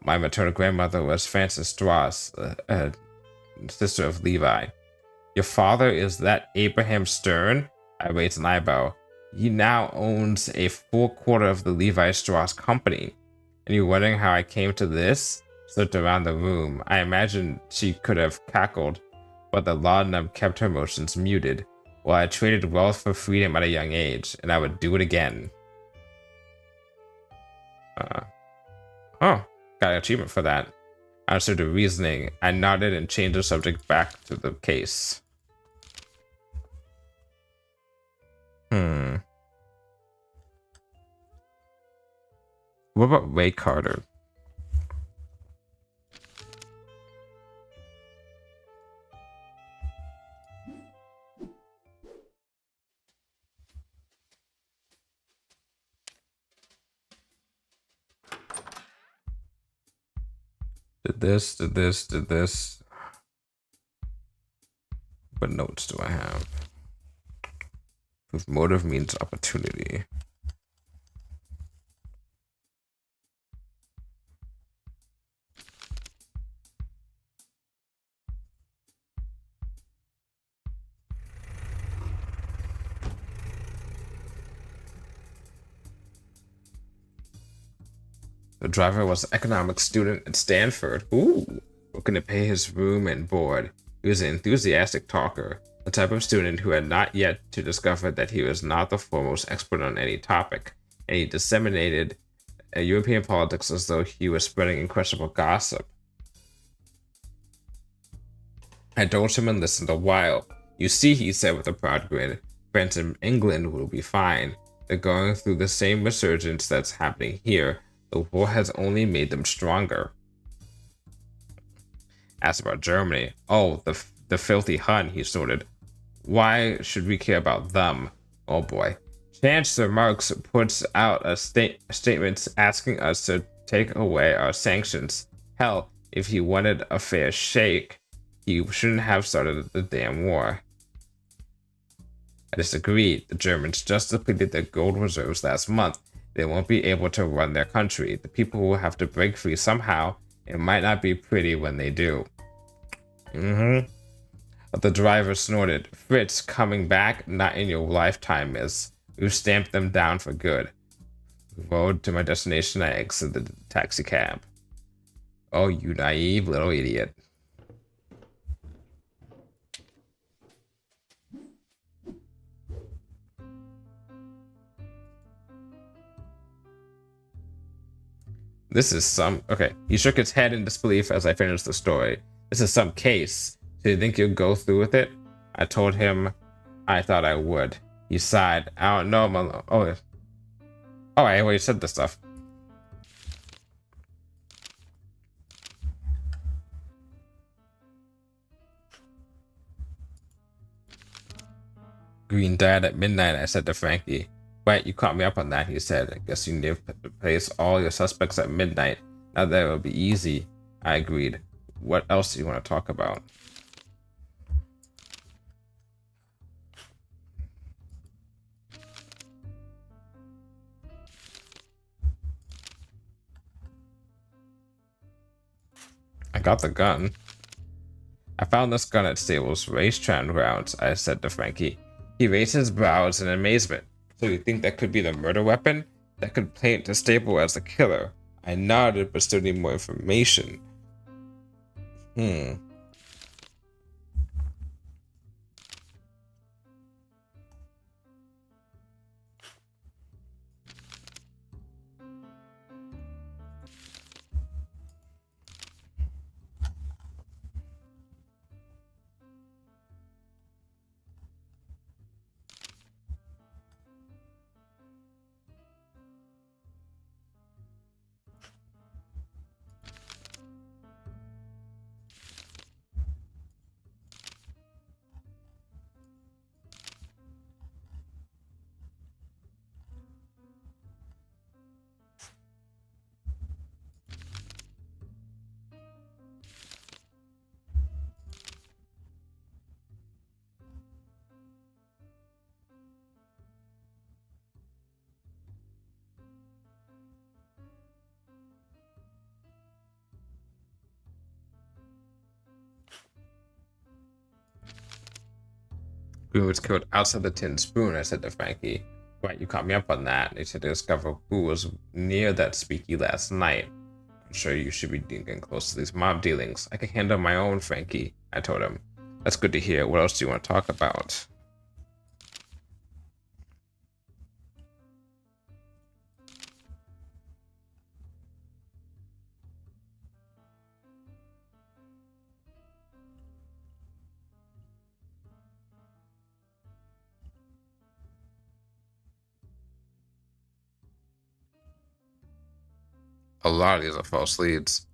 My maternal grandmother was Frances Strauss, sister of Levi. Your father is that Abraham Stern? I raised an eyebrow. He now owns a full quarter of the Levi Strauss company. And you're wondering how I came to this? She looked around the room. I imagined she could have cackled, but the laudanum kept her motions muted. Well, I traded wealth for freedom at a young age, and I would do it again. Oh, got an achievement for that. I understood the reasoning. I nodded and changed the subject back to the case. What about Ray Carter? Did this, did this, did this. What notes do I have? If motive means opportunity. The driver was an economics student at Stanford. Ooh, looking to pay his room and board. He was an enthusiastic talker, the type of student who had not yet to discover that he was not the foremost expert on any topic, and he disseminated European politics as though he was spreading unquestionable gossip. I indulged him and listened a while. You see, he said with a proud grin, France and England will be fine. They're going through the same resurgence that's happening here. The war has only made them stronger. Asked about Germany. Oh, the filthy Hun, he snorted. Why should we care about them? Oh boy. Chancellor Marx puts out a statement asking us to take away our sanctions. Hell, if he wanted a fair shake, he shouldn't have started the damn war. I disagree. The Germans just depleted their gold reserves last month. They won't be able to run their country. The people will have to break free somehow. It might not be pretty when they do. But the driver snorted. Fritz, coming back? Not in your lifetime, miss. We've stamped them down for good. Rode to my destination, I exited the taxi cab. Oh, you naive little idiot. This is some... Okay, he shook his head in disbelief as I finished the story. This is some case. Do you think you'll go through with it? I told him I thought I would. He sighed. I don't know, Malone. Oh, I already said this stuff. Green died at midnight, I said to Frankie. Right, you caught me up on that, he said. I guess you need to place all your suspects at midnight. Now that will be easy. I agreed. What else do you want to talk about? I got the gun. I found this gun at Stable's racetrack grounds, I said to Frankie. He raised his brows in amazement. So you think that could be the murder weapon? That could paint the Stable as the killer. I nodded, but still need more information. Green was killed outside the Tin Spoon, I said to Frankie. Right, you caught me up on that. They said to discover who was near that speakeasy last night. I'm sure you should be getting close to these mob dealings. I can handle my own, Frankie, I told him. That's good to hear. What else do you want to talk about? A lot of these are false leads.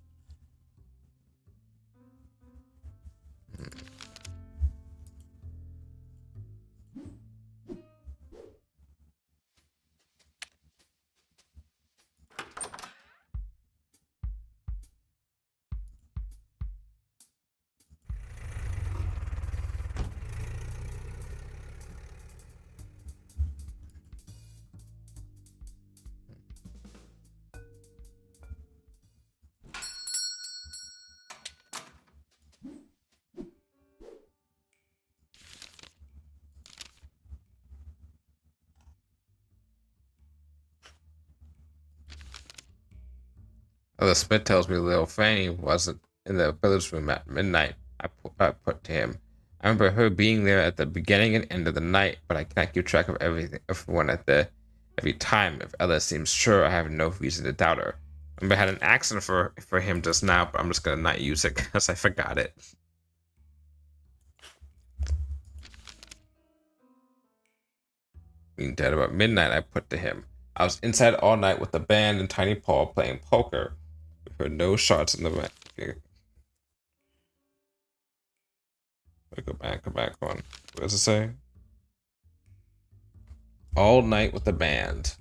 The Smith tells me little Fanny wasn't in the village room at midnight. I put to him. I remember her being there at the beginning and end of the night, but I can't keep track of everyone at the every time. If Ella seems sure, I have no reason to doubt her. I remember I had an accent for him just now, but I'm just gonna not use it because I forgot it. Being dead about midnight, I put to him. I was inside all night with the band and Tiny Paul playing poker. We heard no shots in the back. Go back on. What does it say? All night with the band.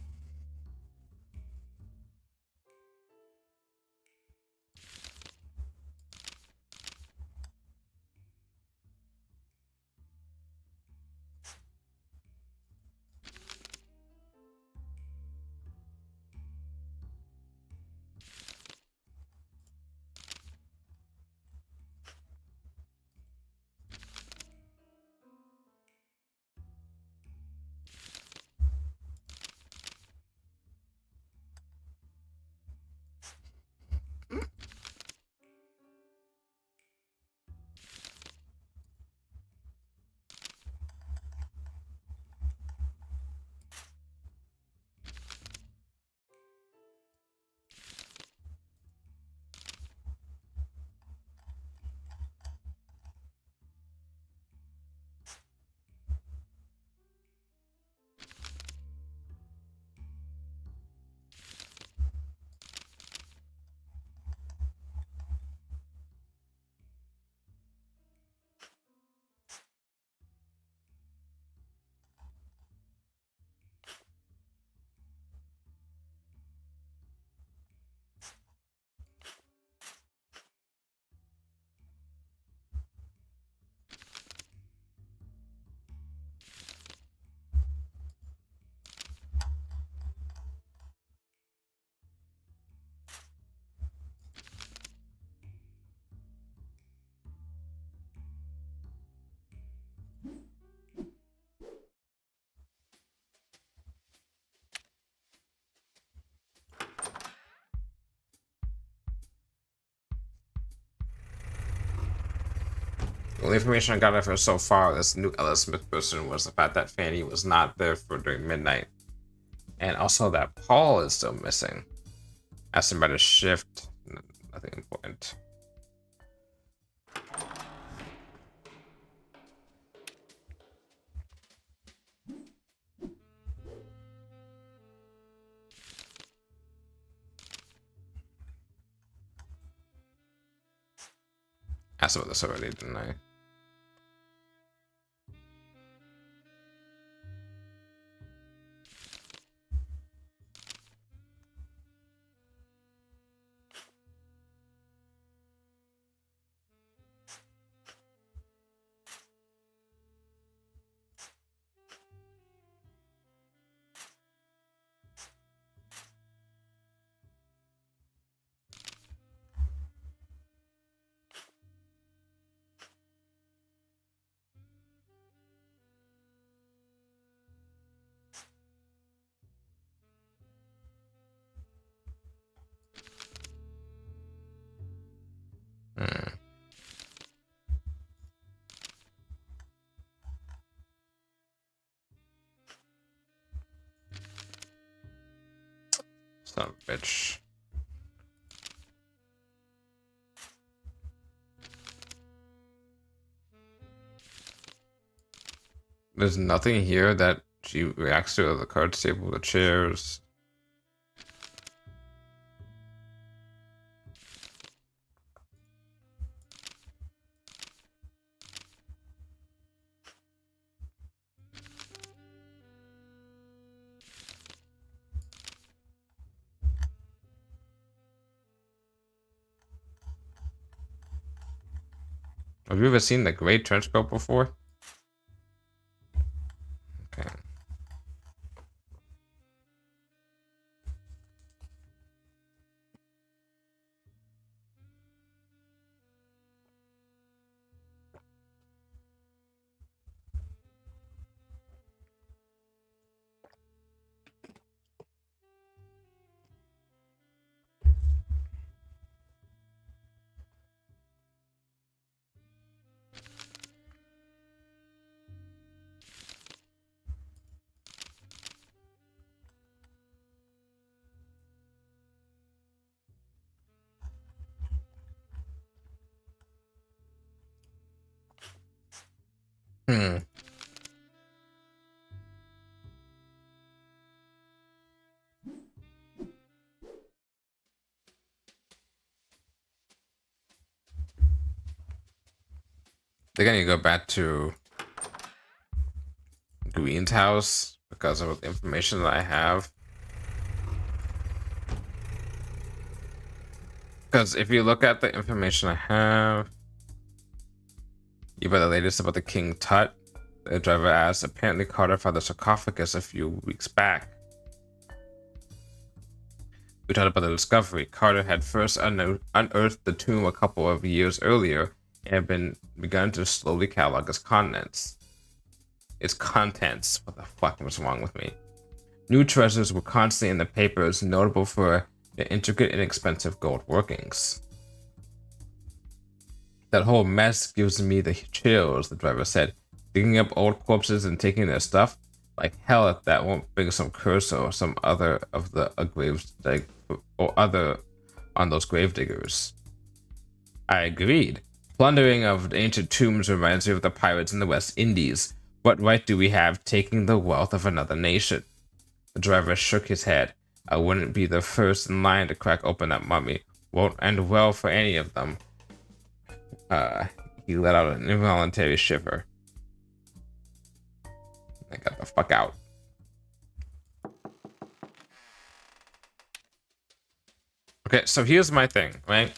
The only information I got of her so far, this new Ella Smith person, was the fact that Fanny was not there for during midnight, and also that Paul is still missing. Asked him about his shift. Nothing important. Asked about this already, didn't I? Hmm. Son of a bitch. There's nothing here that she reacts to. The card table, the chairs. Have you ever seen the Great Trenchcoat before? Okay. Hmm. They're gonna go back to Green's house because of the information that I have. Because if you look at the information I have, you got the latest about the King Tut. The driver asked, apparently Carter found the sarcophagus a few weeks back. We talked about the discovery. Carter had first unearthed the tomb a couple of years earlier and had begun to slowly catalog its contents. What the fuck was wrong with me? New treasures were constantly in the papers, notable for their intricate and expensive gold workings. That whole mess gives me the chills, the driver said. Digging up old corpses and taking their stuff? Like hell if that won't bring some curse or some other of the graves or other on those gravediggers. I agreed. Plundering of ancient tombs reminds me of the pirates in the West Indies. What right do we have taking the wealth of another nation? The driver shook his head. I wouldn't be the first in line to crack open that mummy. Won't end well for any of them. He let out an involuntary shiver. I got the fuck out. Okay, so here's my thing, right?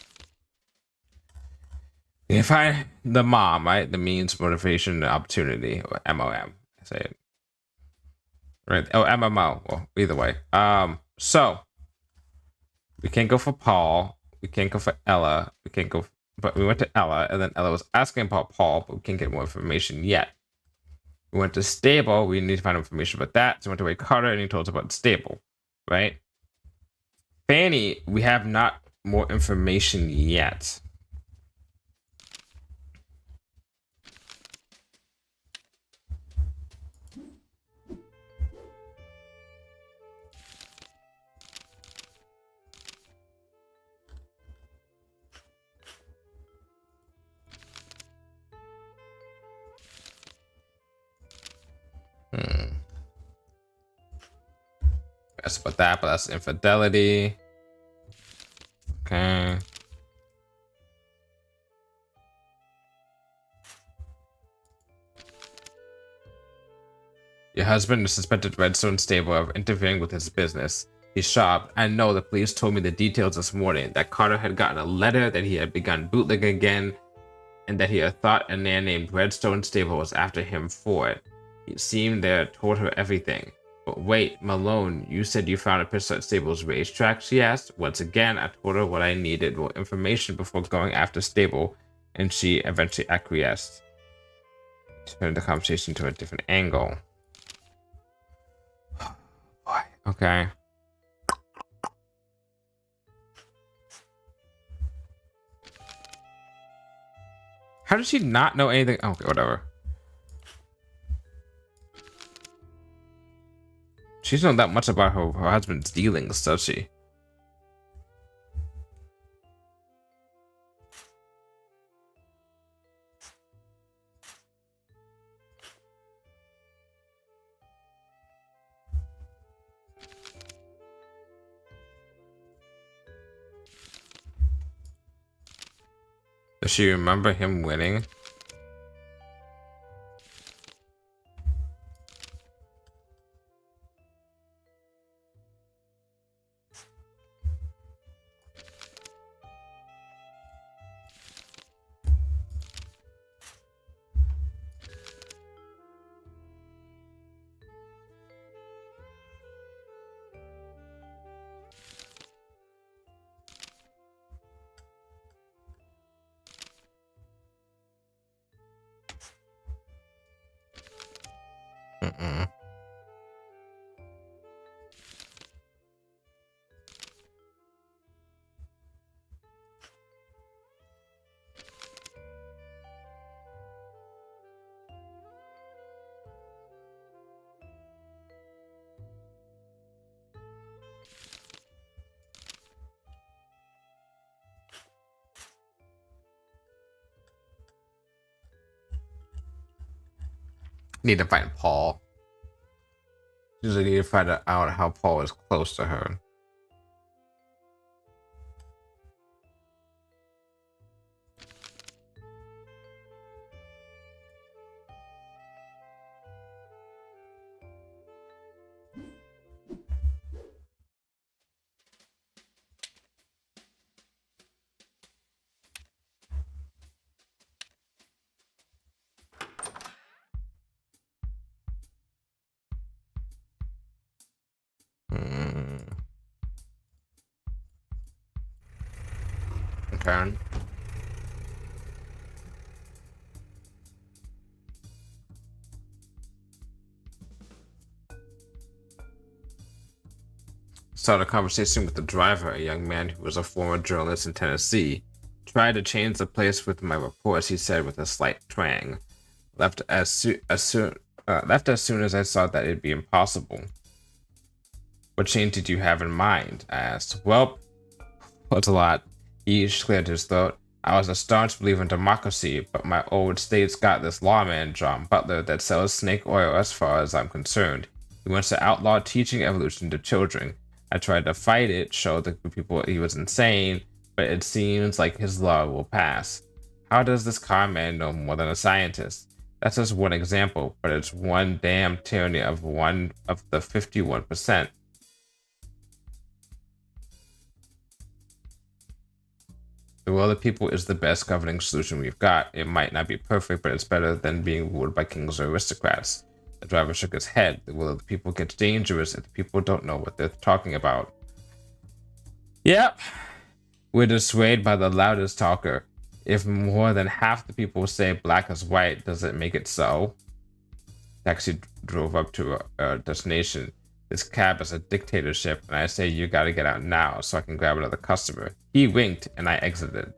If the mom, right? The means, motivation, and opportunity, or MOM. I say it. Right. Oh, MMO. Well, either way. So we can't go for Paul. We can't go for Ella. We can't go, but we went to Ella, and then Ella was asking about Paul, but we can't get more information yet. We went to Stable. We need to find information about that. So we went to Ray Carter, and he told us about Stable, right? Fanny, we have not more information yet. That's about that, but that's infidelity. Okay. Your husband is suspected Redstone Stable of interfering with his business. He's shocked. I know the police told me the details this morning that Carter had gotten a letter that he had begun bootlegging again, and that he had thought a man named Redstone Stable was after him for it. It seemed they had told her everything. But wait, Malone, you said you found a pistol at Stable's racetrack, she asked. Once again, I told her what I needed, more information before going after Stable, and she eventually acquiesced. Turned the conversation to a different angle. Boy, okay. How does she not know anything? Okay, whatever. She doesn't know that much about her husband's dealings, does she? Does she remember him winning? Need to find Paul. Usually need to find out how Paul is close to her. Okay. Started a conversation with the driver, a young man who was a former journalist in Tennessee. Tried to change the place with my reports, he said with a slight twang. Left as soon as I saw that it'd be impossible. What change did you have in mind? I asked. Well, what's a lot? He cleared his throat. I was a staunch believer in democracy, but my old state's got this lawman, John Butler, that sells snake oil as far as I'm concerned. He wants to outlaw teaching evolution to children. I tried to fight it, show the people he was insane, but it seems like his law will pass. How does this con man know more than a scientist? That's just one example, but it's one damn tyranny of one of the 51%. The will of the people is the best governing solution we've got. It might not be perfect, but it's better than being ruled by kings or aristocrats. The driver shook his head. The will of the people gets dangerous if the people don't know what they're talking about. Yep. We're dissuaded by the loudest talker. If more than half the people say black is white, does it make it so? Taxi drove up to our destination. This cab is a dictatorship, and I say you gotta get out now so I can grab another customer. He winked, and I exited.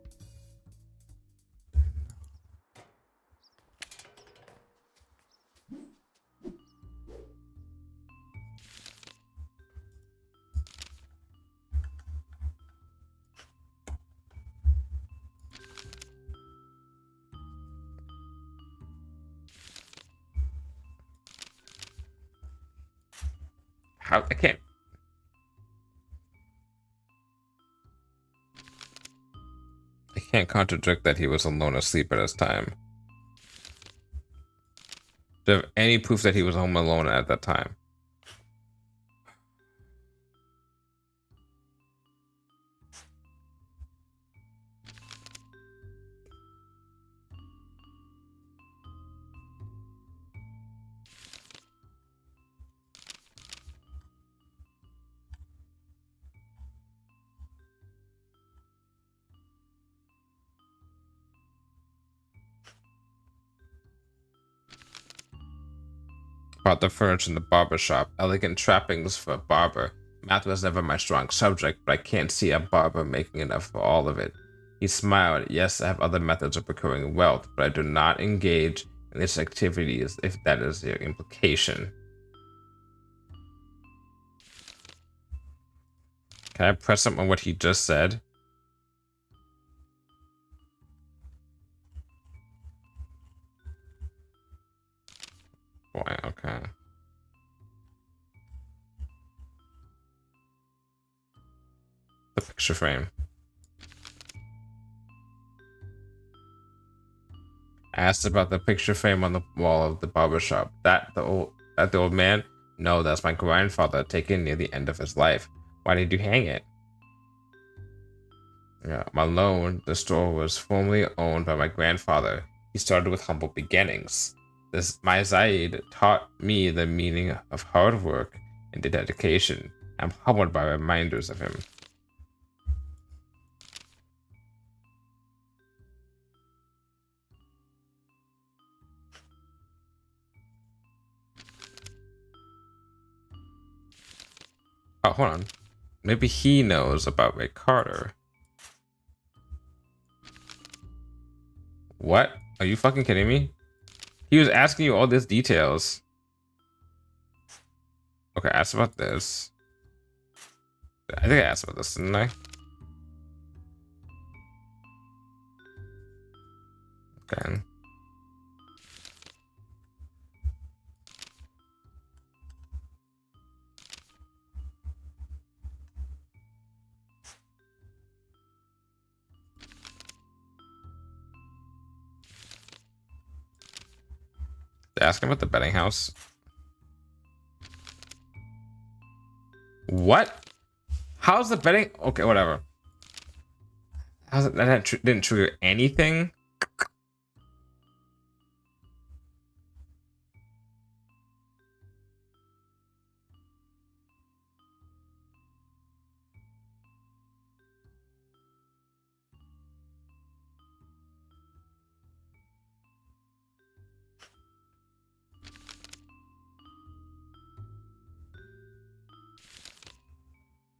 How I can't contradict that he was alone asleep at his time. Do you have any proof that he was home alone at that time? Bought the furniture in the barber shop. Elegant trappings for a barber. Math was never my strong subject, but I can't see a barber making enough for all of it. He smiled. Yes, I have other methods of procuring wealth, but I do not engage in these activities if that is your implication. Can I press him on what he just said? Boy, okay. The picture frame. I asked about the picture frame on the wall of the barber shop. That the old man? No, that's my grandfather taken near the end of his life. Why did you hang it? Yeah, Malone, the store was formerly owned by my grandfather. He started with humble beginnings. My Zaid taught me the meaning of hard work and dedication. I'm humbled by reminders of him. Oh, hold on. Maybe he knows about Ray Carter. What? Are you fucking kidding me? He was asking you all these details. Okay, I asked about this. I think I asked about this, didn't I? Okay. ask him about the betting house? What? How's the betting? Okay, whatever. How's it that didn't trigger anything?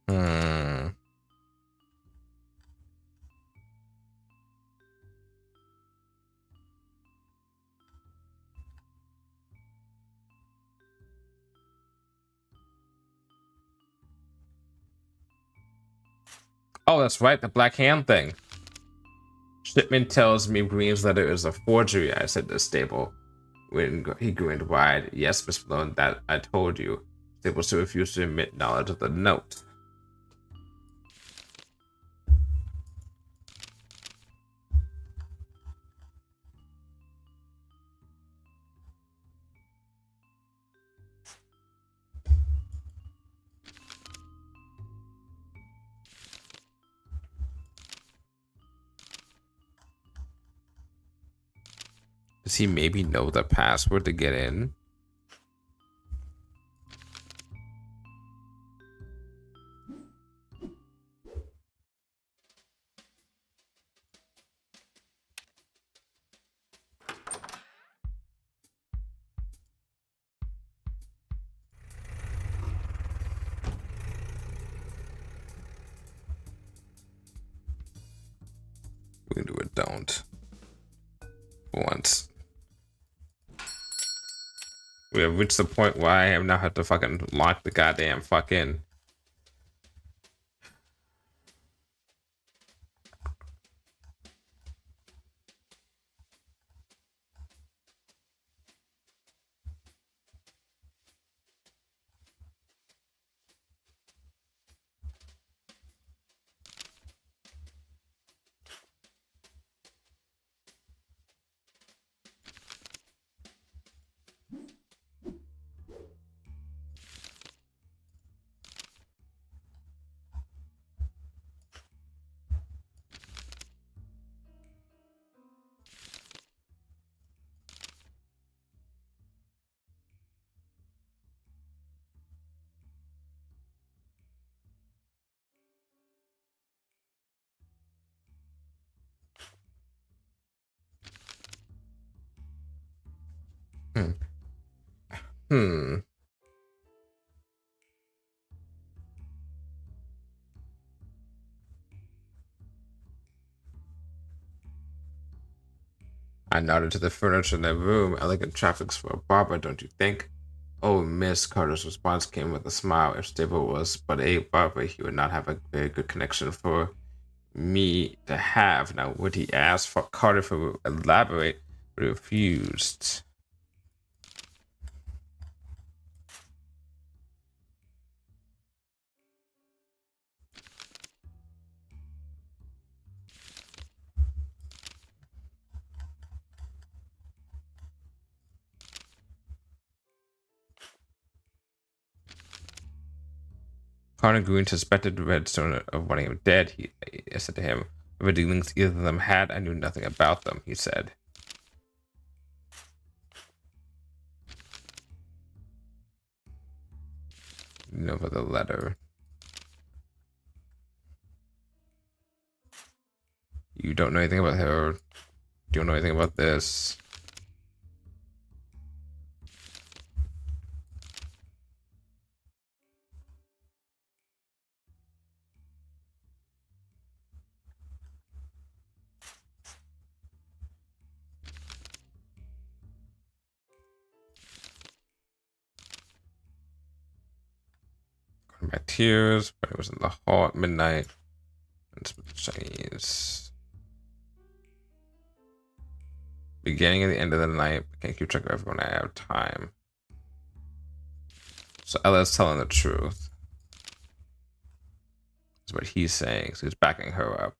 Hmm. Oh, that's right, the black hand thing. Shipman tells me Green's letter is a forgery, I said to Stable. When he grinned wide. Yes, Miss Malone, that I told you. Stable still refused to admit knowledge of the note. Does he maybe know the password to get in? We can do it, don't. Once. We have reached the point where I have now had to fucking lock the goddamn fuck in. Hmm. Hmm. I nodded to the furniture in the room. Elegant traffics for a barber, don't you think? Oh, Miss Carter's response came with a smile. If Stable was but a barber, he would not have a very good connection for me to have. Now, would he ask for Carter to elaborate? But he refused. Connor Green suspected Redstone of wanting him dead. I said to him, "What dealings either of them had, I knew nothing about them," he said. You know about the letter. You don't know anything about her. You don't know anything about this. My tears, but it was in the hall at midnight. And Chinese. Beginning and the end of the night. I can't keep track of everyone I have time. So Ella's telling the truth. That's what he's saying. So he's backing her up.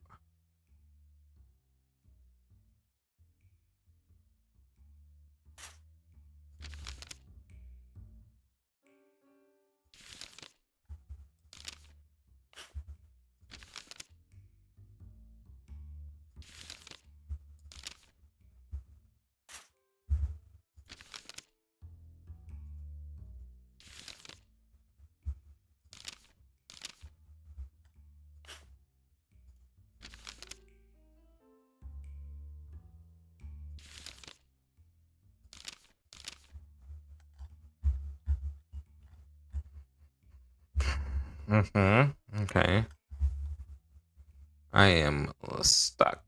Okay. I am stuck.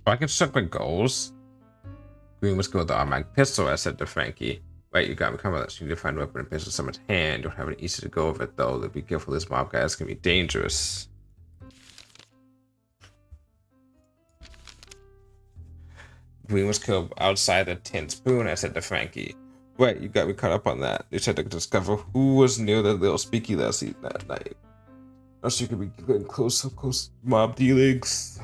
Oh, I can check my goals. Green must go with the automatic pistol, I said to Frankie. Right, you got me covered. You need to find a weapon and pistol in someone's hand. Don't have it easy to go over it, though. Be careful, this mob guys can be dangerous. Green was killed outside the tin spoon, I said to Frankie. Right, you got me caught up on that. You tried to discover who was near the little speaky that night. Or so you could be getting close mob dealings.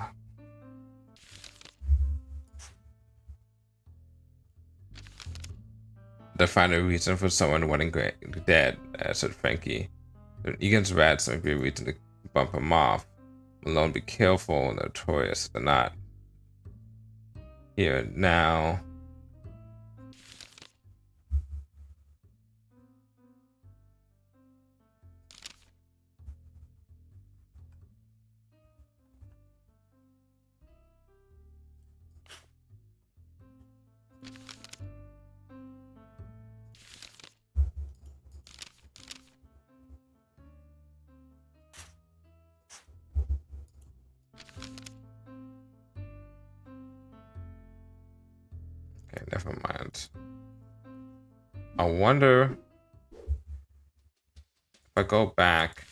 To find a reason for someone wanting dead, said Frankie. Egan's rats might be a reason to bump him off. Malone, be careful and notorious. They're not here now. Okay, never mind. I wonder if I go back.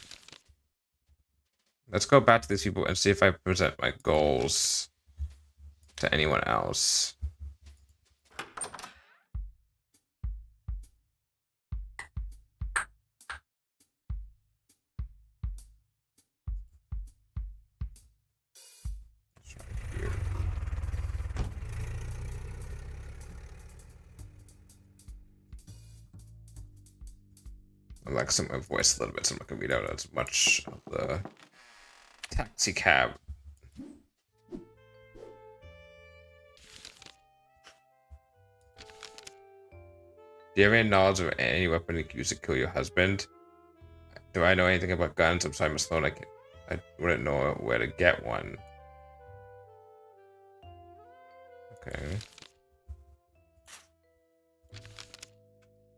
Let's go back to these people and see if I present my goals to anyone else. I like some of my voice a little bit, so I'm not gonna read out as much of the taxi cab. Do you have any knowledge of any weapon you can use to kill your husband? Do I know anything about guns? I'm sorry, Miss Sloan. I wouldn't know where to get one. Okay.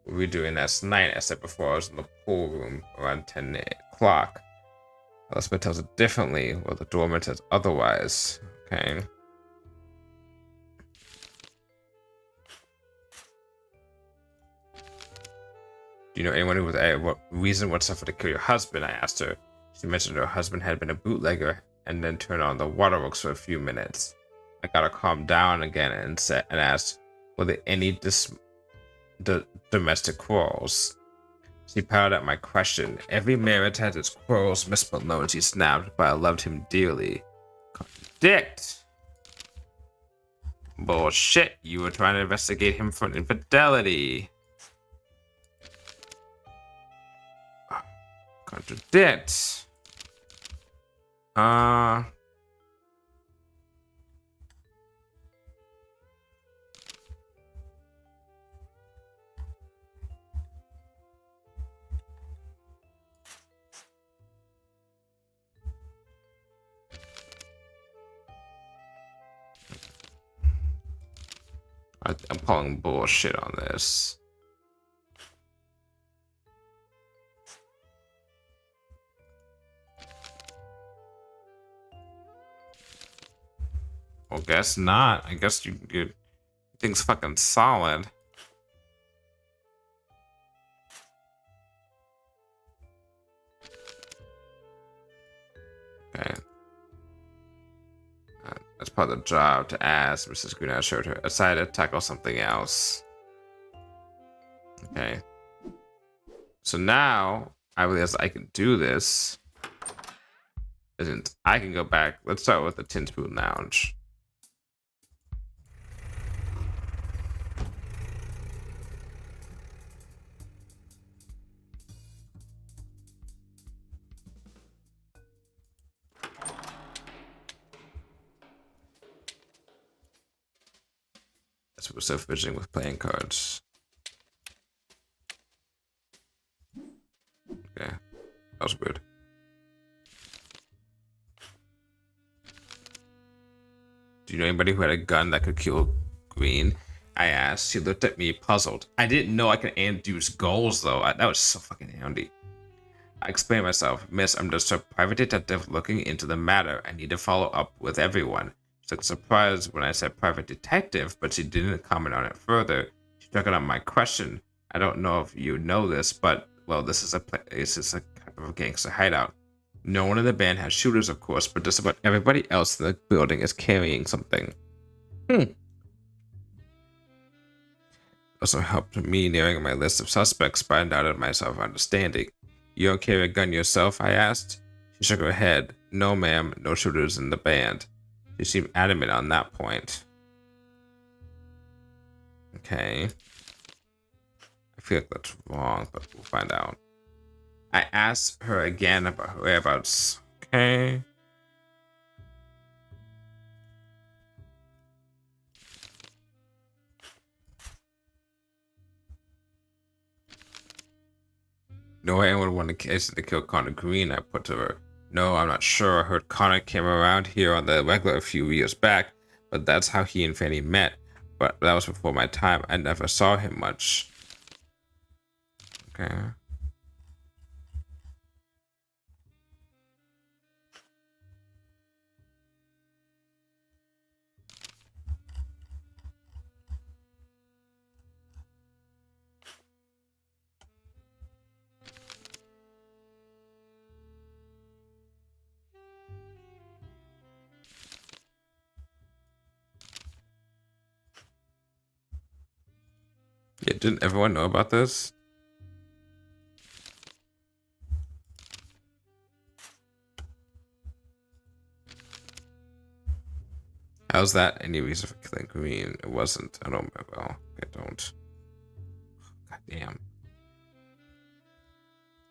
What were we doing last night? I said before I was in the pool room around 10 o'clock. Elizabeth tells it differently, while the doorman says otherwise. Okay. Do you know anyone who was what reason would suffer to kill your husband? I asked her. She mentioned her husband had been a bootlegger and then turned on the waterworks for a few minutes. I got her calm down again and asked, were there any domestic quarrels? She pouted at my question. Every marriage has its quarrels, Miss Malone, she snapped, but I loved him dearly. Contradict! Bullshit, you were trying to investigate him for infidelity. Contradict. I'm calling bullshit on this. Well, guess not. I guess you thing's fucking solid. Okay. That's part of the job to ask. Mrs. Green assured her. Decided to tackle something else. Okay. So now I realize I can do this. Isn't I can go back. Let's start with the Tin Spoon Lounge. That's what's so fidgeting with playing cards. Okay, that was weird. Do you know anybody who had a gun that could kill Green? I asked. She looked at me puzzled. I didn't know I could induce goals though. That was so fucking handy. I explained myself. Miss, I'm just a private detective looking into the matter. I need to follow up with everyone. She looked surprised when I said private detective, but she didn't comment on it further. She took it on my question. I don't know if you know this, but, well, this is a type of gangster hideout. No one in the band has shooters, of course, but just about everybody else in the building is carrying something. Also helped me narrowing my list of suspects, but I doubted myself understanding. You don't carry a gun yourself? I asked. She shook her head. No, ma'am, no shooters in the band. She seemed adamant on that point. Okay. I feel like that's wrong, but we'll find out. I asked her again about her whereabouts. Okay. No, anyone would want to case to kill Connor Green, I put to her. No, I'm not sure. I heard Connor came around here on the regular a few years back, but that's how he and Fanny met. But that was before my time. I never saw him much. Okay. Yeah, didn't everyone know about this? How's that any reason for killing Green? It wasn't. I don't remember. Well, I don't. God damn.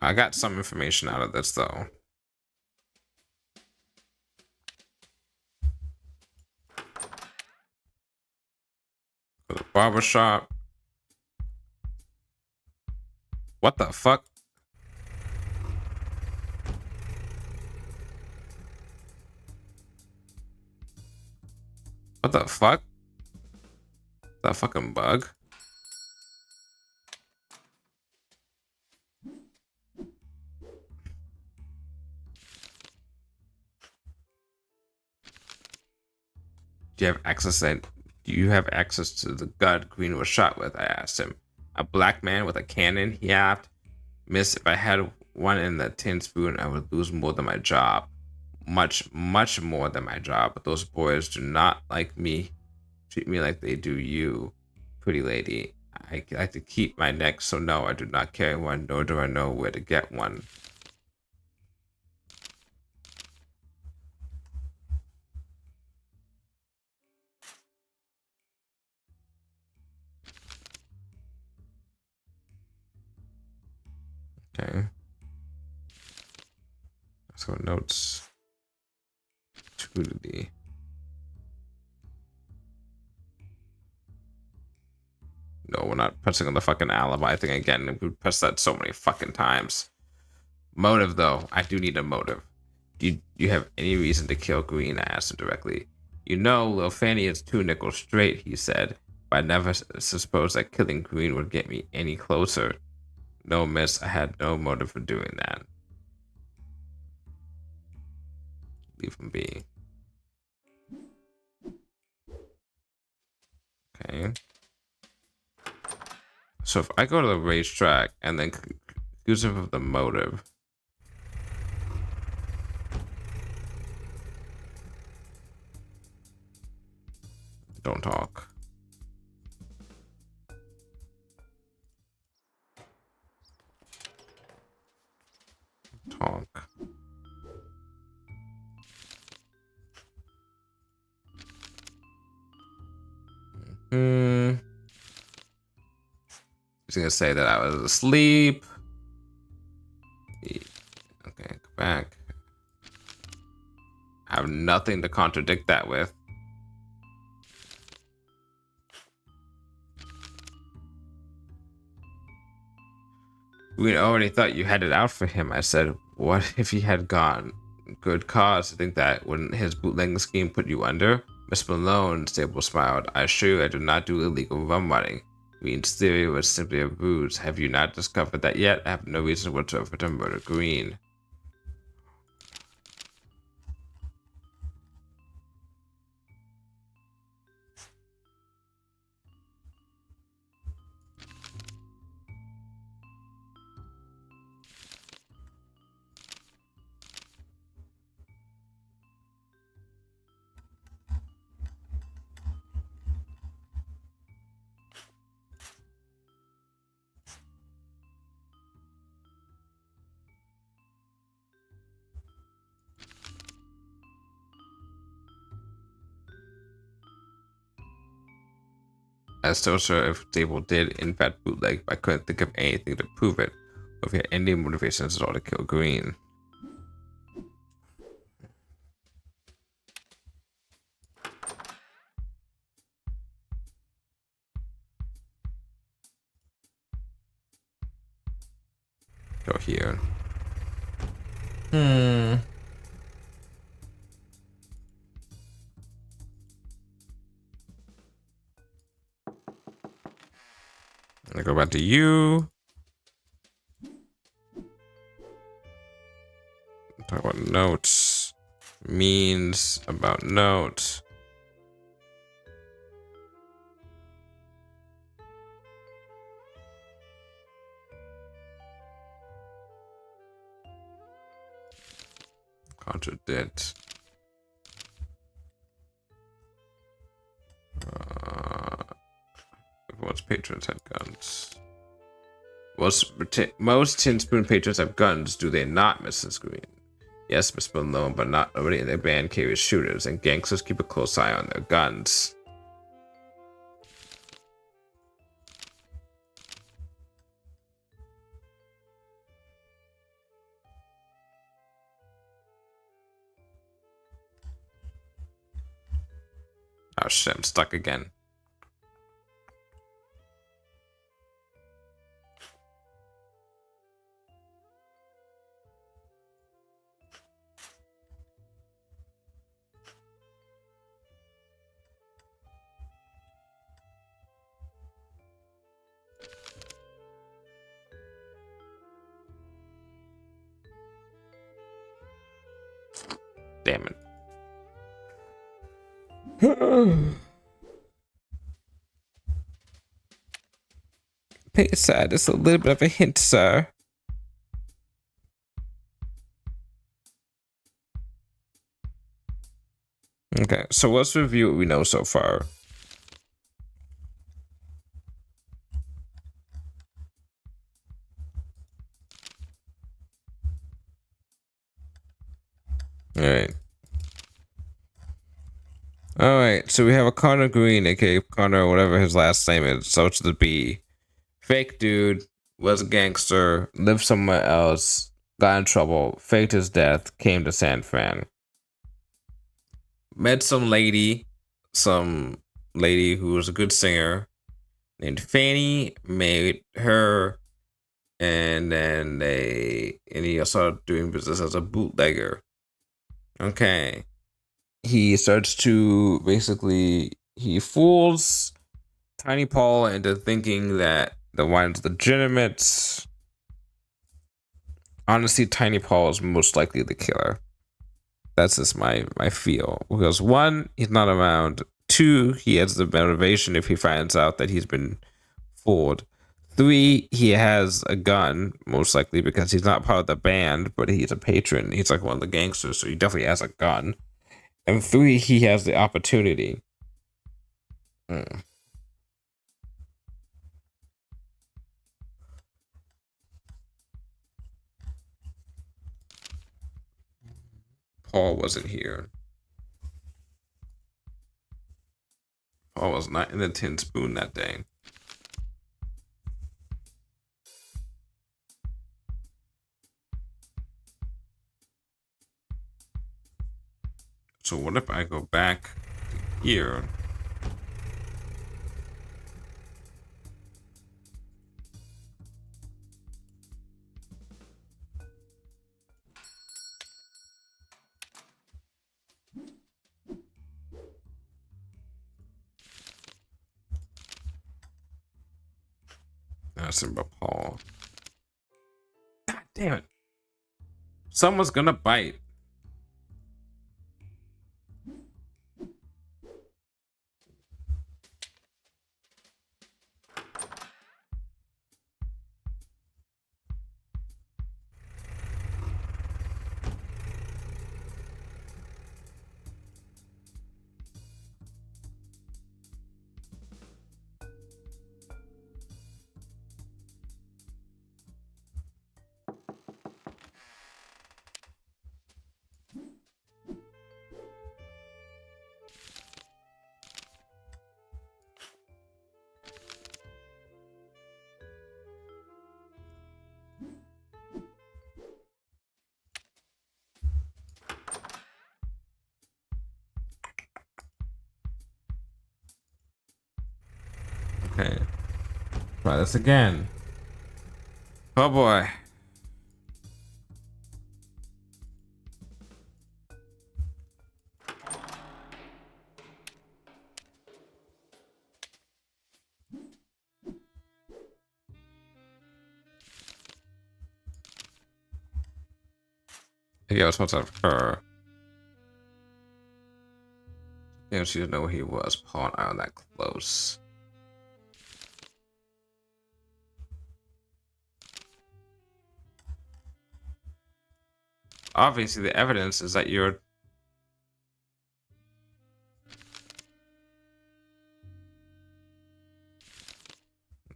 I got some information out of this though. For the barbershop. What the fuck? What the fuck? That fucking bug? Do you have access to Do you have access to the gun Green was shot with? I asked him. A black man with a cannon? He laughed. Miss, if I had one in the tin spoon, I would lose more than my job. Much, much more than my job. But those boys do not like me, treat me like they do you, pretty lady. I like to keep my neck, so no, I do not carry one, nor do I know where to get one. Okay. So notes. Trudity. No, we're not pressing on the fucking alibi thing again. We pressed that so many fucking times. Motive, though. I do need a motive. Do you have any reason to kill Green? I asked him directly. You know, Lil Fanny is 2 nickels straight, he said. But I never supposed that killing Green would get me any closer. No, miss, I had no motive for doing that. Leave him be. Okay. So if I go to the racetrack and then conclusive of the motive. Don't talk. Talk. was gonna say that I was asleep. Okay, go back. I have nothing to contradict that with. We already thought you had it out for him. I said, what if he had gone? Good cause to think that. Wouldn't his bootlegging scheme put you under? Miss Malone, Stable smiled. I assure you I do not do illegal rum running. Green's theory was simply a ruse. Have you not discovered that yet? I have no reason whatsoever to murder Green. I was still sure if Stable did in fact bootleg, but I couldn't think of anything to prove it. Or if he had any motivations at all to kill Green. Go here. I go back to you. Talk about notes. Means about notes. Contradict. Most patrons had guns. Most Tin Spoon patrons have guns, do they not, Mrs. Green? Yes, Miss Malone, but not nobody in their band carries shooters, and gangsters keep a close eye on their guns. Oh shit, I'm stuck again. Damn it. Pay aside, it's a little bit of a hint, sir. Okay, so let's review what we know so far. Alright, so we have a Connor Green, aka Connor, whatever his last name is, so it's the B. Fake dude, was a gangster, lived somewhere else, got in trouble, faked his death, came to San Fran. Met some lady who was a good singer named Fanny, married her, and then he started doing business as a bootlegger. Okay. He starts to he fools Tiny Paul into thinking that the wine's legitimate. Honestly, Tiny Paul is most likely the killer. That's just my feel. Because one, he's not around. Two, he has the motivation if he finds out that he's been fooled. Three, he has a gun, most likely because he's not part of the band, but he's a patron. He's like one of the gangsters, so he definitely has a gun. And three, he has the opportunity. Paul wasn't here. Paul was not in the Tin Spoon that day. So what if I go back here? That's about Paul. God damn it. Someone's gonna bite. Okay. Try this again. Oh boy. Yeah, I was supposed to have her. Yeah, she didn't know where he was. Paul and I are that close. Obviously, the evidence is that you're.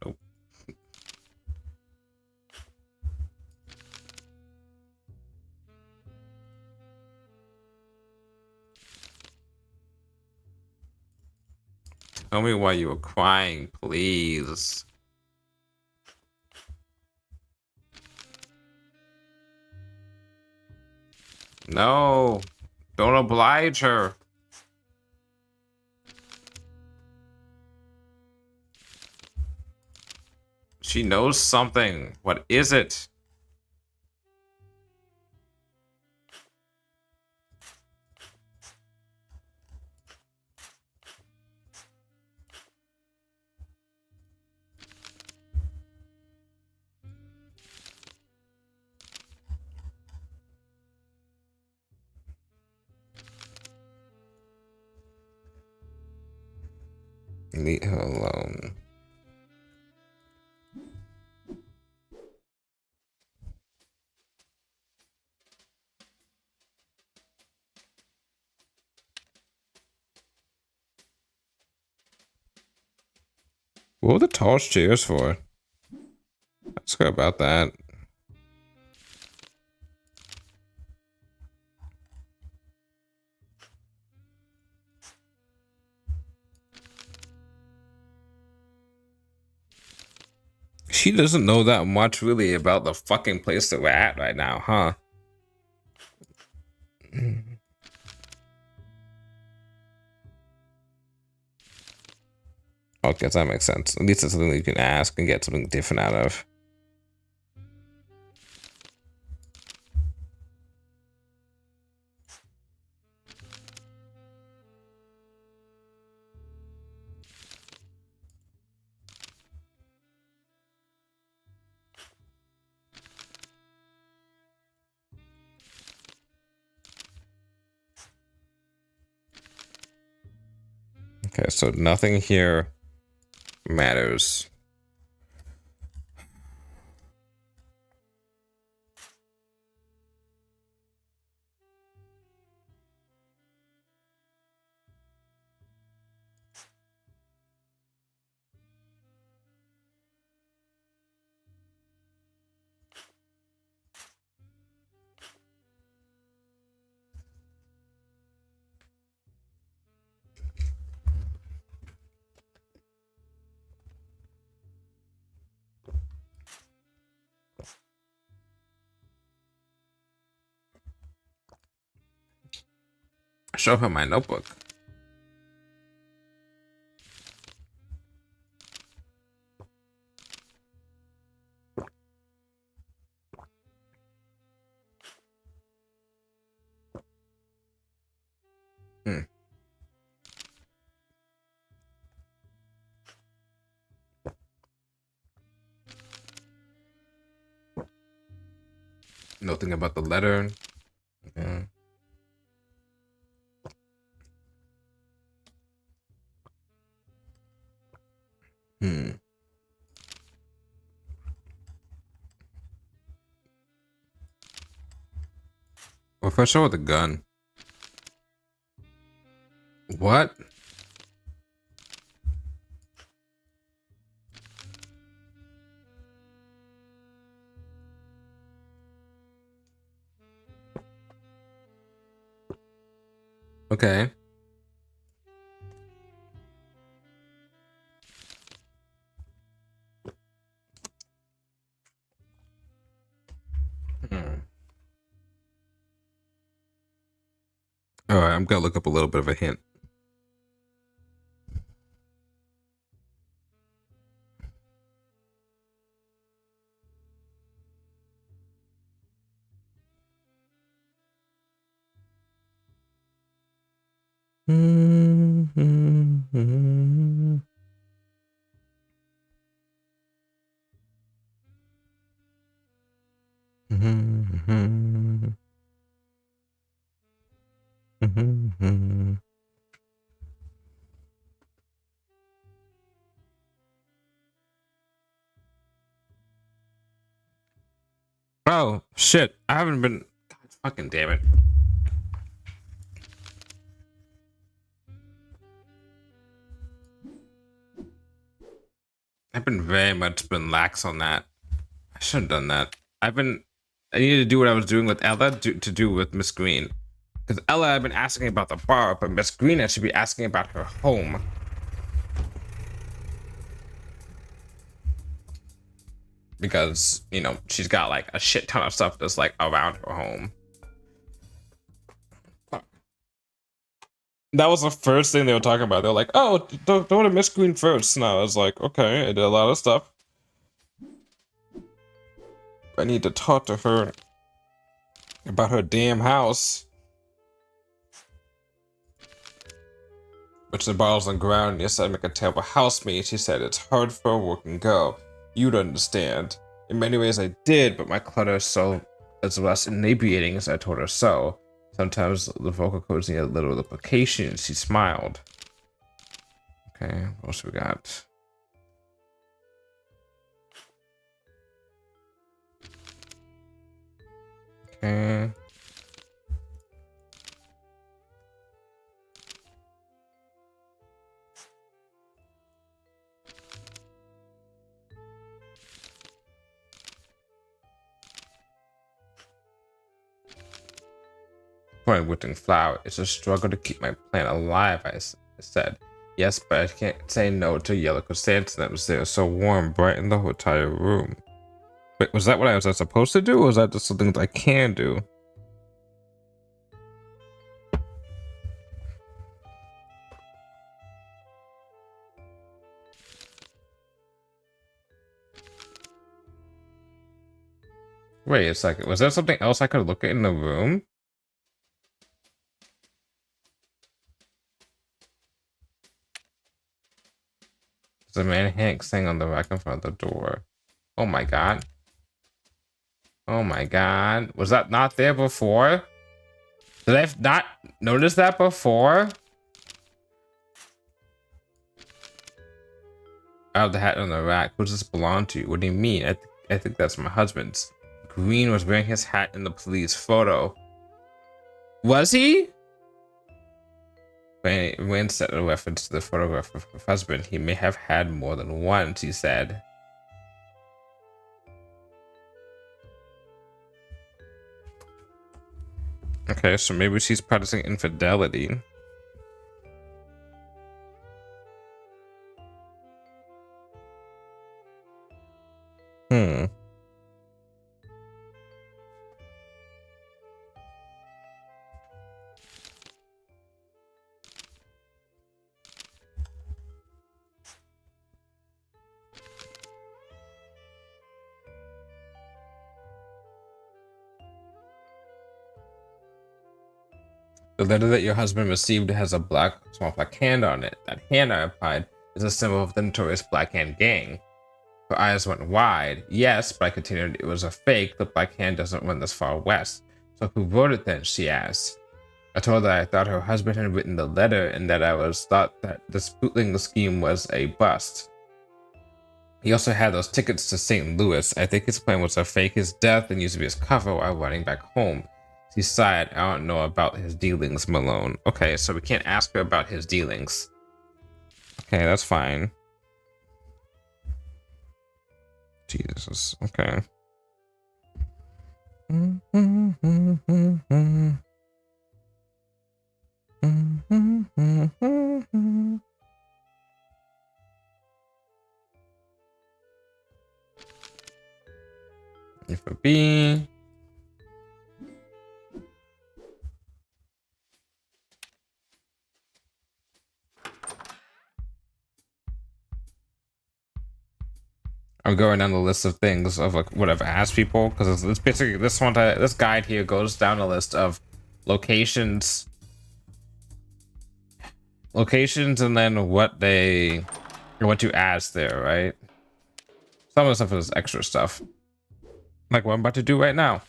Nope. Tell me why you were crying, please. No. Don't oblige her. She knows something. What is it? Leave her alone. What were the tallest chairs for? Let's go about that. She doesn't know that much really about the fucking place that we're at right now, huh? Okay, that makes sense. At least it's something that you can ask and get something different out of. Okay, so nothing here matters. show her my notebook. Hmm. Nothing about the letter. Yeah. Hmm. Well, if I show her the gun. What? Okay. Hmm. All right, I'm gonna look up a little bit of a hint. Oh shit! I haven't been. God, fucking damn it! I've been very much been lax on that. I should have done that. I needed to do what I was doing with Ella to do with Miss Green. Because Ella had been asking about the bar, but Miss Green I should be asking about her home. Because, you know, she's got like a shit ton of stuff that's like around her home. That was the first thing they were talking about. They're like, oh, don't go to Miss Green first. And I was like, okay, I did a lot of stuff. I need to talk to her about her damn house. Which the bottles on the ground. Yes, I make a terrible housemate. She said it's hard for a working girl. You'd understand. In many ways I did, but my clutter is less inebriating as I told her so. Sometimes the vocal cords need a little lubrication. She smiled. Okay, what else we got? Okay. Pouring wooden flour. It's a struggle to keep my plant alive, I said. Yes, but I can't say no to yellow chrysanthemums. They're so warm, bright in the whole entire room. Wait, was that what I was supposed to do, or was that just something that I can do? Wait a second. Was there something else I could look at in the room? There's a man Hank sitting on the rack in front of the door. Oh my god. Oh my god. Was that not there before? Did I not notice that before? I have the hat on the rack. Who does this belong to? What do you mean? I think that's my husband's. Green was wearing his hat in the police photo. Was he? When said a reference to the photograph of her husband, he may have had more than one, she said. Okay, so maybe she's practicing infidelity. Hmm. The letter that your husband received has a small black hand on it. That hand, I replied, is a symbol of the notorious Black Hand Gang. Her eyes went wide. Yes, but I continued, it was a fake. The Black Hand doesn't run this far west. So who wrote it then? She asked. I told her I thought her husband had written the letter and that I thought that this bootlegging scheme was a bust. He also had those tickets to St. Louis. I think his plan was to fake his death and use it as cover while running back home. He sighed. I don't know about his dealings, Malone. Okay, so we can't ask her about his dealings. Okay, that's fine. Jesus. Okay. If a B. I'm going down the list of things of like whatever asked people because it's basically this guide here goes down a list of locations, and then what you asked there, right? Some of the stuff is extra stuff, like what I'm about to do right now.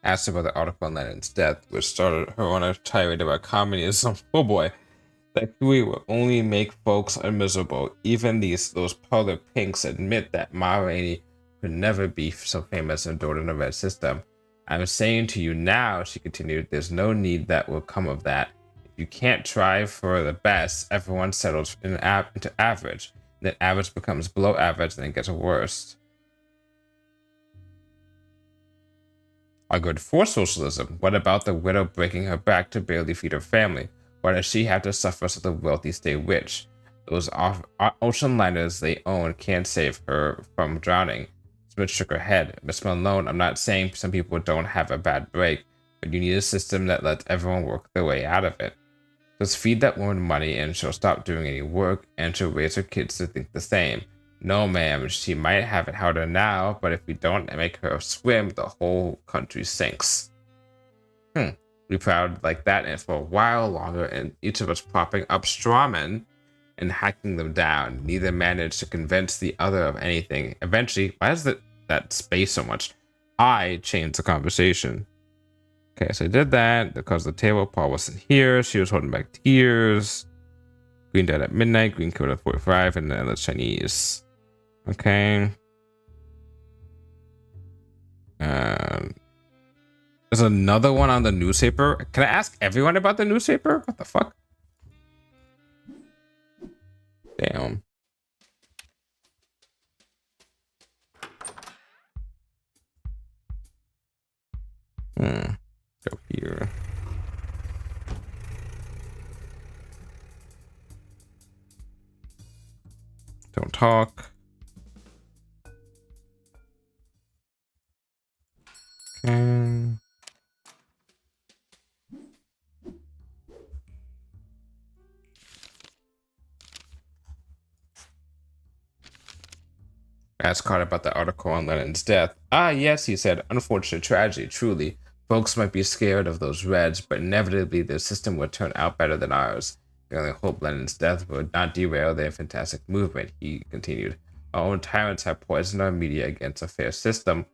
Asked about the article on Lennon's death, which started her on a tirade about communism. Oh boy. That we will only make folks miserable. Even those parlor pinks admit that Ma Rainey could never be so famous and adored in the red system. I'm saying to you now, she continued, there's no need that will come of that. If you can't try for the best, everyone settles into average. Then average becomes below average, and then it gets worse. Are good for socialism. What about the widow breaking her back to barely feed her family? Why does she have to suffer so the wealthy stay rich? Those ocean liners they own can't save her from drowning. Smith shook her head. Miss Malone, I'm not saying some people don't have a bad break, but you need a system that lets everyone work their way out of it. Just feed that woman money and she'll stop doing any work and she'll raise her kids to think the same. No, ma'am, she might have it harder now, but if we don't make her swim, the whole country sinks. We proud like that and for a while longer, and each of us propping up strawmen and hacking them down. Neither managed to convince the other of anything. Eventually, why is that space so much? I changed the conversation. Okay, so I did that because the table Paul wasn't here. She was holding back tears. Green died at midnight. Green killed at 45, and then the Chinese. Okay. There's another one on the newspaper. Can I ask everyone about the newspaper? What the fuck? Damn. Go here. Don't talk. Okay. Asked Carter about the article on Lennon's death. Ah, yes, he said. Unfortunate tragedy, truly. Folks might be scared of those Reds, but inevitably their system would turn out better than ours. The only hope Lennon's death would not derail their fantastic movement, he continued. Our own tyrants have poisoned our media against a fair system.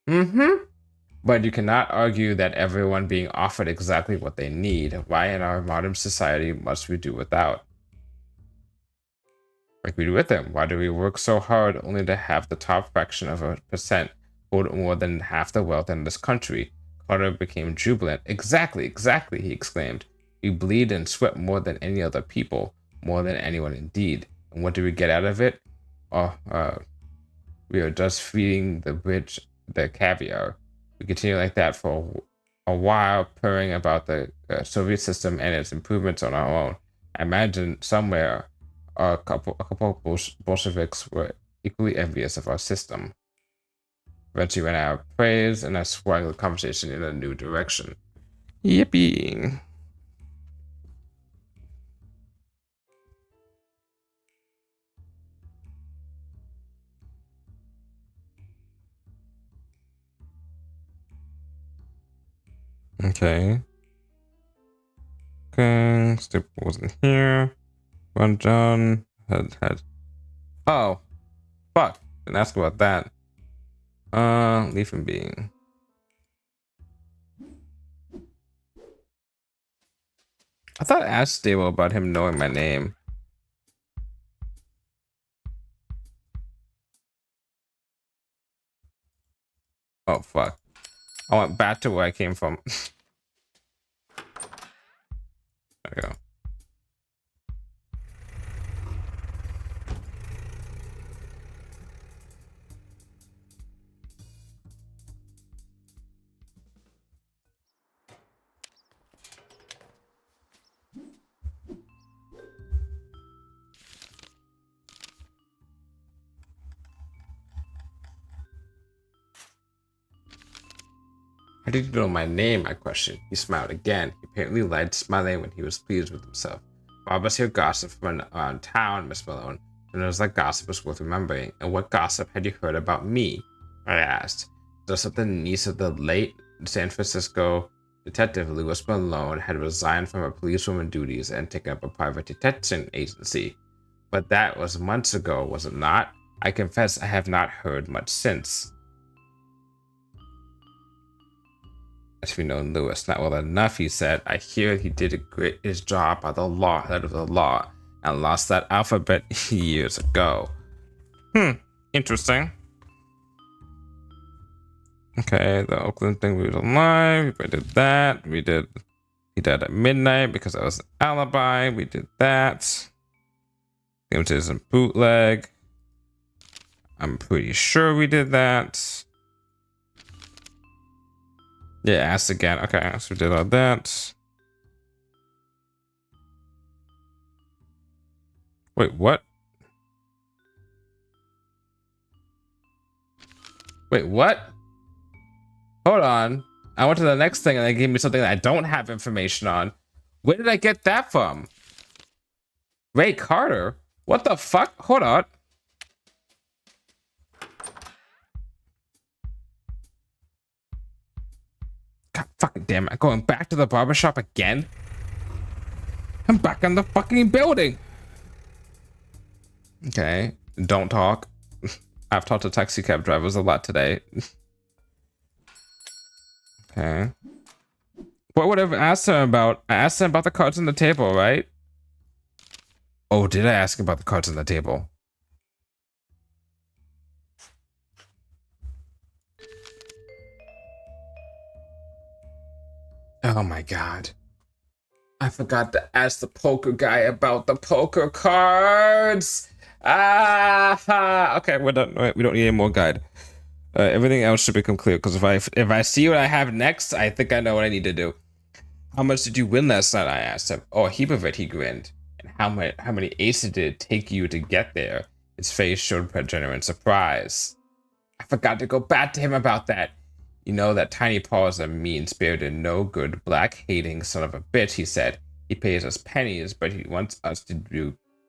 But you cannot argue that everyone being offered exactly what they need. Why in our modern society must we do without? Like we do with them. Why do we work so hard only to have the top fraction of a percent hold more than half the wealth in this country? Carter became jubilant. Exactly, he exclaimed. We bleed and sweat more than any other people, more than anyone indeed. And what do we get out of it? We are just feeding the rich the caviar. We continue like that for a while, purring about the Soviet system and its improvements on our own. I imagine somewhere a couple Bolsheviks were equally envious of our system. Eventually ran out of praise, and I swung the conversation in a new direction. Yippee! Okay. Okay. Staple wasn't here. Run John. Had. Oh, fuck. Didn't ask about that. Leaf and being. I thought I asked Stable about him knowing my name. Oh, fuck. I went back to where I came from. There we go. How did you know my name? I questioned. He smiled again. He apparently liked smiling when he was pleased with himself. Bob was here gossip from around town, Miss Malone, and it was like gossip was worth remembering. And what gossip had you heard about me? I asked. Just that the niece of the late San Francisco detective Louis Malone had resigned from her policewoman duties and taken up a private detection agency. But that was months ago, was it not? I confess I have not heard much since. As we know Lewis not well enough, he said. I hear he did his job by the law, out of the law, and lost that alphabet years ago. Interesting. Okay, the Oakland thing, we were alive. We did that. He died at midnight because that was an alibi. We did that. Images and bootleg. I'm pretty sure we did that. Yeah, ask again. Okay, so we did all that. Wait, what? Wait, what? Hold on. I went to the next thing and they gave me something that I don't have information on. Where did I get that from? Ray Carter? What the fuck? Hold on. God fucking damn it. I'm going back to the barbershop again? I'm back in the fucking building. Okay. Don't talk. I've talked to taxi cab drivers a lot today. Okay. What would I have asked him about? I asked him about the cards on the table, right? Oh, did I ask him about the cards on the table? Oh my god. I forgot to ask the poker guy about the poker cards. Okay, we're done. We don't need any more guide. Everything else should become clear because if I see what I have next, I think I know what I need to do. How much did you win last night? I asked him. Oh, a heap of it. He grinned. And how many aces did it take you to get there? His face showed genuine surprise. I forgot to go back to him about that. You know that Tiny Paul is a mean-spirited, no-good, black-hating son of a bitch, he said. He pays us pennies, but he wants us to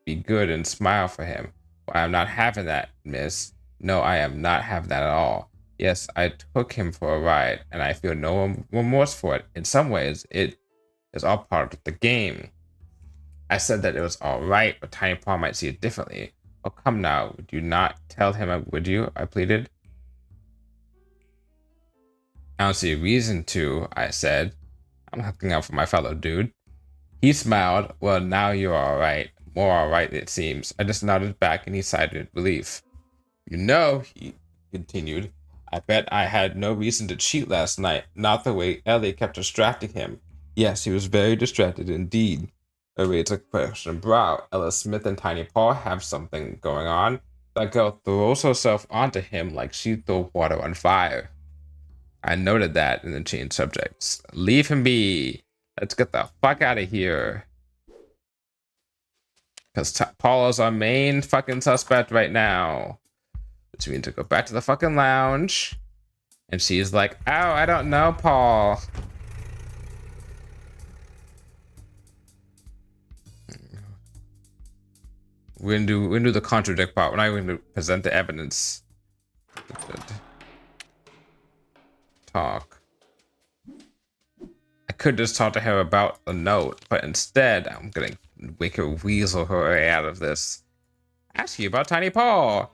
be good and smile for him. Well, I'm not having that, miss. No, I am not having that at all. Yes, I took him for a ride, and I feel no remorse for it. In some ways, it is all part of the game. I said that it was all right, but Tiny Paul might see it differently. Oh, come now. Would you not tell him, would you? I pleaded. I don't see a reason to, I said. I'm looking out for my fellow dude. He smiled. Well, now you're all right. More all right, it seems. I just nodded back and he sighed in relief. You know, he continued, I bet I had no reason to cheat last night. Not the way Ellie kept distracting him. Yes, he was very distracted indeed. I raised a question brow. Ella Smith and Tiny Paul have something going on. That girl throws herself onto him like she'd throw water on fire. I noted that and then changed subjects. Leave him be. Let's get the fuck out of here. Because Paula's our main fucking suspect right now. Which means to go back to the fucking lounge. And she's like, oh, I don't know, Paul. We're gonna do the contradict part. We're not going to present the evidence. Talk. could just talk to her about the note, but instead, I'm gonna wicked weasel her way out of this. Ask you about Tiny Paul.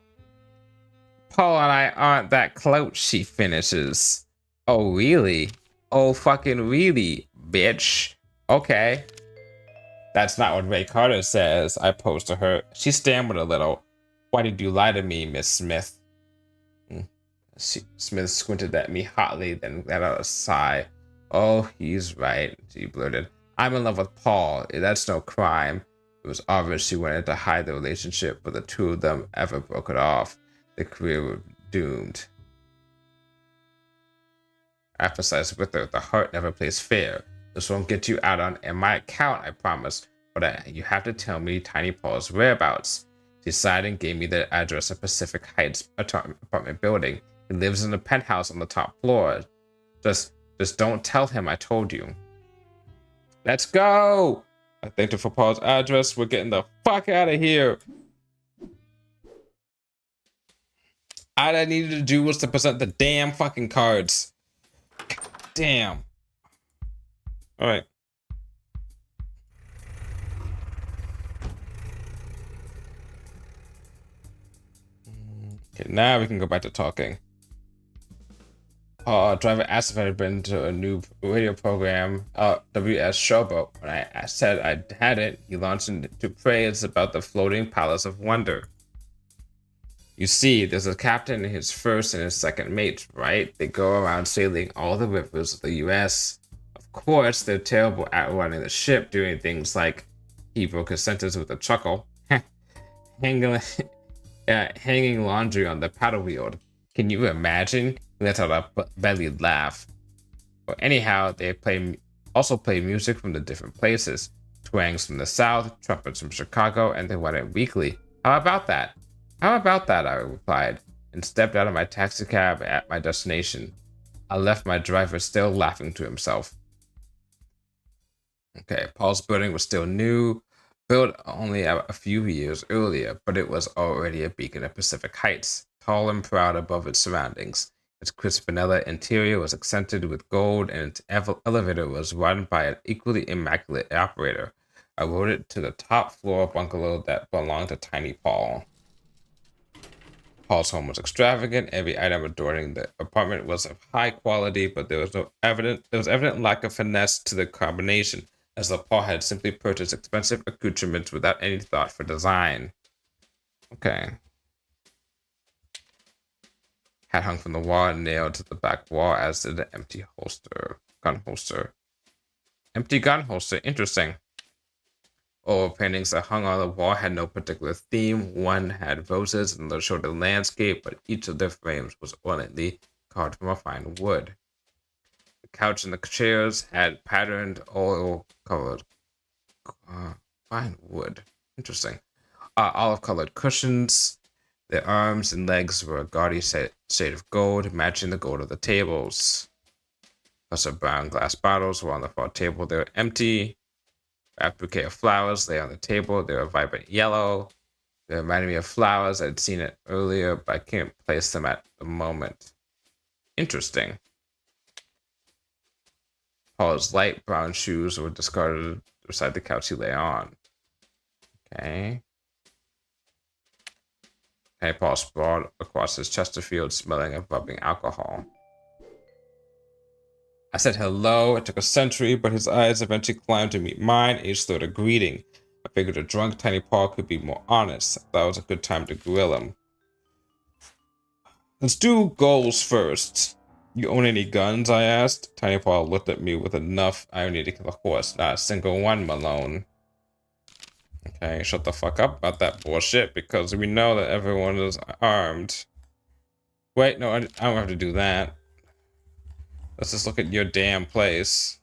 Paul and I aren't that close, she finishes. Oh, really? Oh, fucking really, bitch. Okay. That's not what Ray Carter says, I posed to her. She stammered a little. Why did you lie to me, Miss Smith? Smith squinted at me hotly, then let out a sigh. Oh, he's right, she blurted. I'm in love with Paul. That's no crime. It was obvious she wanted to hide the relationship, but the two of them ever broke it off. The career was doomed. I emphasized with her, the heart never plays fair. This won't get you out on my account, I promise, but you have to tell me Tiny Paul's whereabouts. She sighed and gave me the address of Pacific Heights apartment building. He lives in a penthouse on the top floor. Just don't tell him I told you. Let's go! I thanked her for Paul's address. We're getting the fuck out of here. All I needed to do was to present the damn fucking cards. Damn. All right. Okay, now we can go back to talking. Driver asked if I had been to a new radio program, WS Showboat. When I said I hadn't, he launched into praise about the floating palace of wonder. You see, there's a captain and his first and his second mates, right? They go around sailing all the rivers of the US. Of course, they're terrible at running the ship, doing things like, he broke his sentence with a chuckle, hanging laundry on the paddle wheel. Can you imagine? He let out a belly laugh. But anyhow, they also play music from the different places. Twangs from the South, trumpets from Chicago, and they run it weekly. How about that? How about that? I replied, and stepped out of my taxicab at my destination. I left my driver still laughing to himself. Okay, Paul's building was still new, built only a few years earlier, but it was already a beacon of Pacific Heights, tall and proud above its surroundings. Its crisp vanilla interior was accented with gold, and its elevator was run by an equally immaculate operator. I rode it to the top floor bungalow that belonged to Tiny Paul. Paul's home was extravagant. Every item adorning the apartment was of high quality, but there was evident lack of finesse to the combination, as though Paul had simply purchased expensive accoutrements without any thought for design. Okay. Hat hung from the wall and nailed to the back wall, as did an empty gun holster. Empty gun holster, interesting. Oil paintings that hung on the wall had no particular theme. One had roses and the showed a landscape, but each of their frames was ornately carved from a fine wood. The couch and the chairs had patterned oil-colored fine wood. Interesting. Olive-colored cushions. Their arms and legs were a gaudy shade of gold, matching the gold of the tables. Plus, brown glass bottles were on the far table. They were empty. A bouquet of flowers lay on the table. They were vibrant yellow. They reminded me of flowers. I'd seen it earlier, but I can't place them at the moment. Interesting. Paul's light brown shoes were discarded beside the couch he lay on. Okay. Paul sprawled across his Chesterfield, smelling of bubbling alcohol. I said hello. It took a century, but his eyes eventually climbed to meet mine. Each threw a greeting. I figured a drunk Tiny Paul could be more honest. I thought it was a good time to grill him. Let's do goals first. You own any guns? I asked. Tiny Paul looked at me with enough irony to kill a horse. Not a single one, Malone. Okay, shut the fuck up about that bullshit, because we know that everyone is armed. Wait, no, I don't have to do that. Let's just look at your damn place.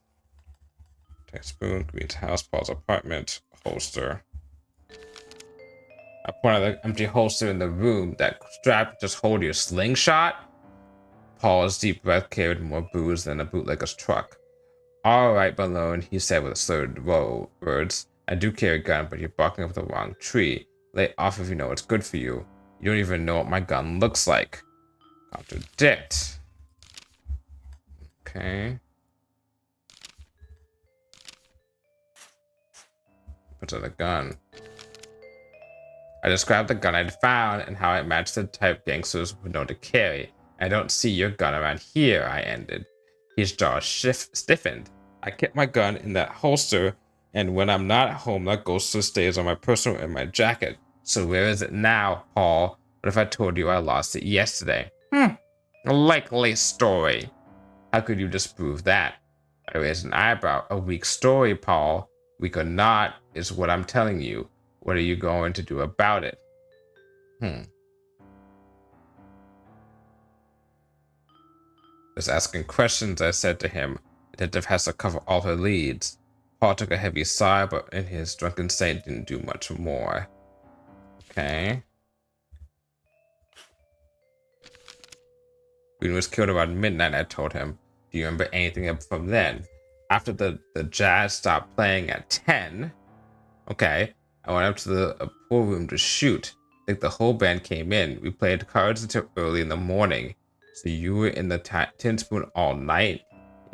Take a spoon, Green's house, Paul's apartment, holster. I pointed at the empty holster in the room. That strap just hold your slingshot? Paul's deep breath carried more booze than a bootlegger's truck. All right, Malone, he said with slurred words. I do carry a gun, but you're barking up the wrong tree. Lay off if you know what's good for you. You don't even know what my gun looks like. Contradict. Okay. What's in the gun? I described the gun I'd found and how it matched the type gangsters were known to carry. I don't see your gun around here, I ended. His jaw stiffened. I kept my gun in that holster, and when I'm not at home, that holster stays on my person in my jacket. So where is it now, Paul? What if I told you I lost it yesterday? A likely story. How could you disprove that? I raised an eyebrow. A weak story, Paul. Weak or not, is what I'm telling you. What are you going to do about it? Just asking questions, I said to him. The detective has to cover all her leads. Paul took a heavy sigh, but in his drunken state didn't do much more. Okay. Green was killed around midnight, I told him. Do you remember anything from then? After the jazz stopped playing at 10, okay, I went up to the pool room to shoot. I think the whole band came in. We played cards until early in the morning. So you were in the Tin Spoon all night?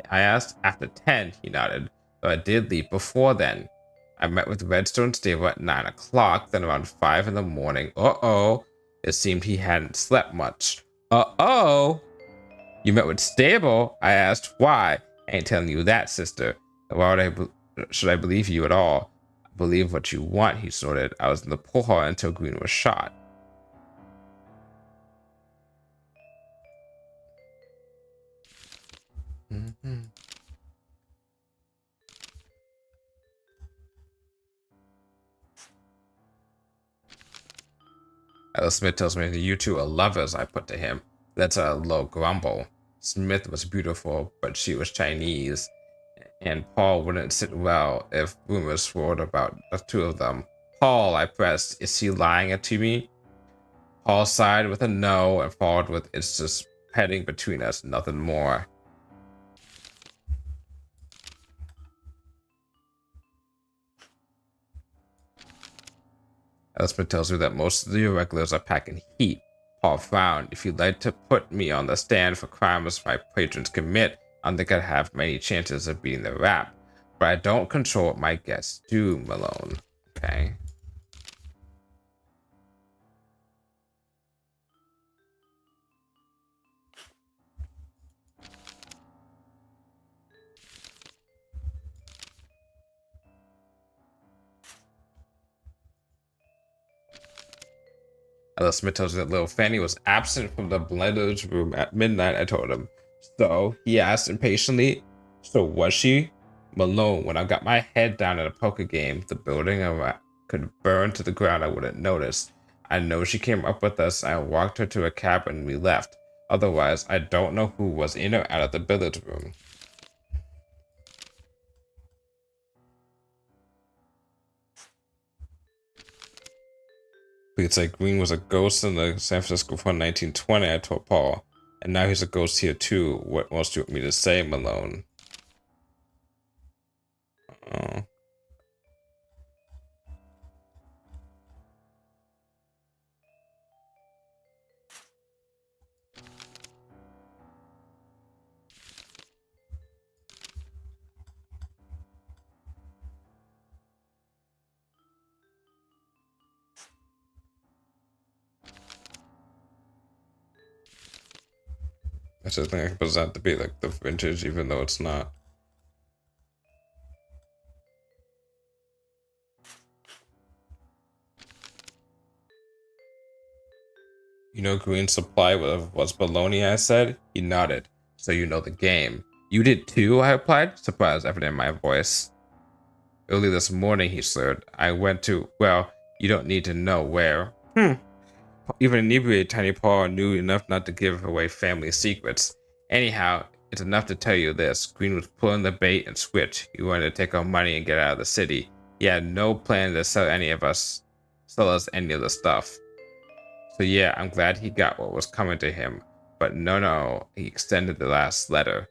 I asked. After 10, he nodded. So I did leave before then. I met with Redstone Stable at 9 o'clock, then around 5 in the morning. Uh-oh. It seemed he hadn't slept much. Uh-oh. You met with Stable? I asked. Why? I ain't telling you that, sister. Why should I believe you at all? Believe what you want, he snorted. I was in the pool hall until Green was shot. Alice Smith tells me that you two are lovers, I put to him. That's a low grumble. Smith was beautiful, but she was Chinese, and Paul wouldn't sit well if rumors swirled about the two of them. Paul, I pressed, is he lying to me? Paul sighed with a no and followed with, it's just petting between us, nothing more. Elspeth tells me that most of the irregulars are packing heat. Paul frowned. If you'd like to put me on the stand for crimes my patrons commit, I don't think I'd have many chances of beating the rap. But I don't control what my guests do, Malone. Okay. Alice Smith tells me that little Fanny was absent from the blender's room at midnight, I told him. So, he asked impatiently, so was she? Malone, when I got my head down at a poker game, the building could burn to the ground, I wouldn't notice. I know she came up with us, I walked her to a cab and we left. Otherwise, I don't know who was in or out of the billiards room. We'd say Green was a ghost in the San Francisco Fund 1920, I told Paul. And now he's a ghost here too. What else do you want me to say, Malone? Oh. I just think I can present to be like the vintage, even though it's not. You know Green's supply was baloney, I said. He nodded. So you know the game. You did too, I replied, surprise evident in my voice. Early this morning, he slurred. I went to, well, you don't need to know where. Even inebriated Tiny Paul knew enough not to give away family secrets. Anyhow, it's enough to tell you this. Green was pulling the bait and switch. He wanted to take our money and get out of the city. He had no plan to sell us any of the stuff. So yeah, I'm glad he got what was coming to him. But no, he extended the last letter.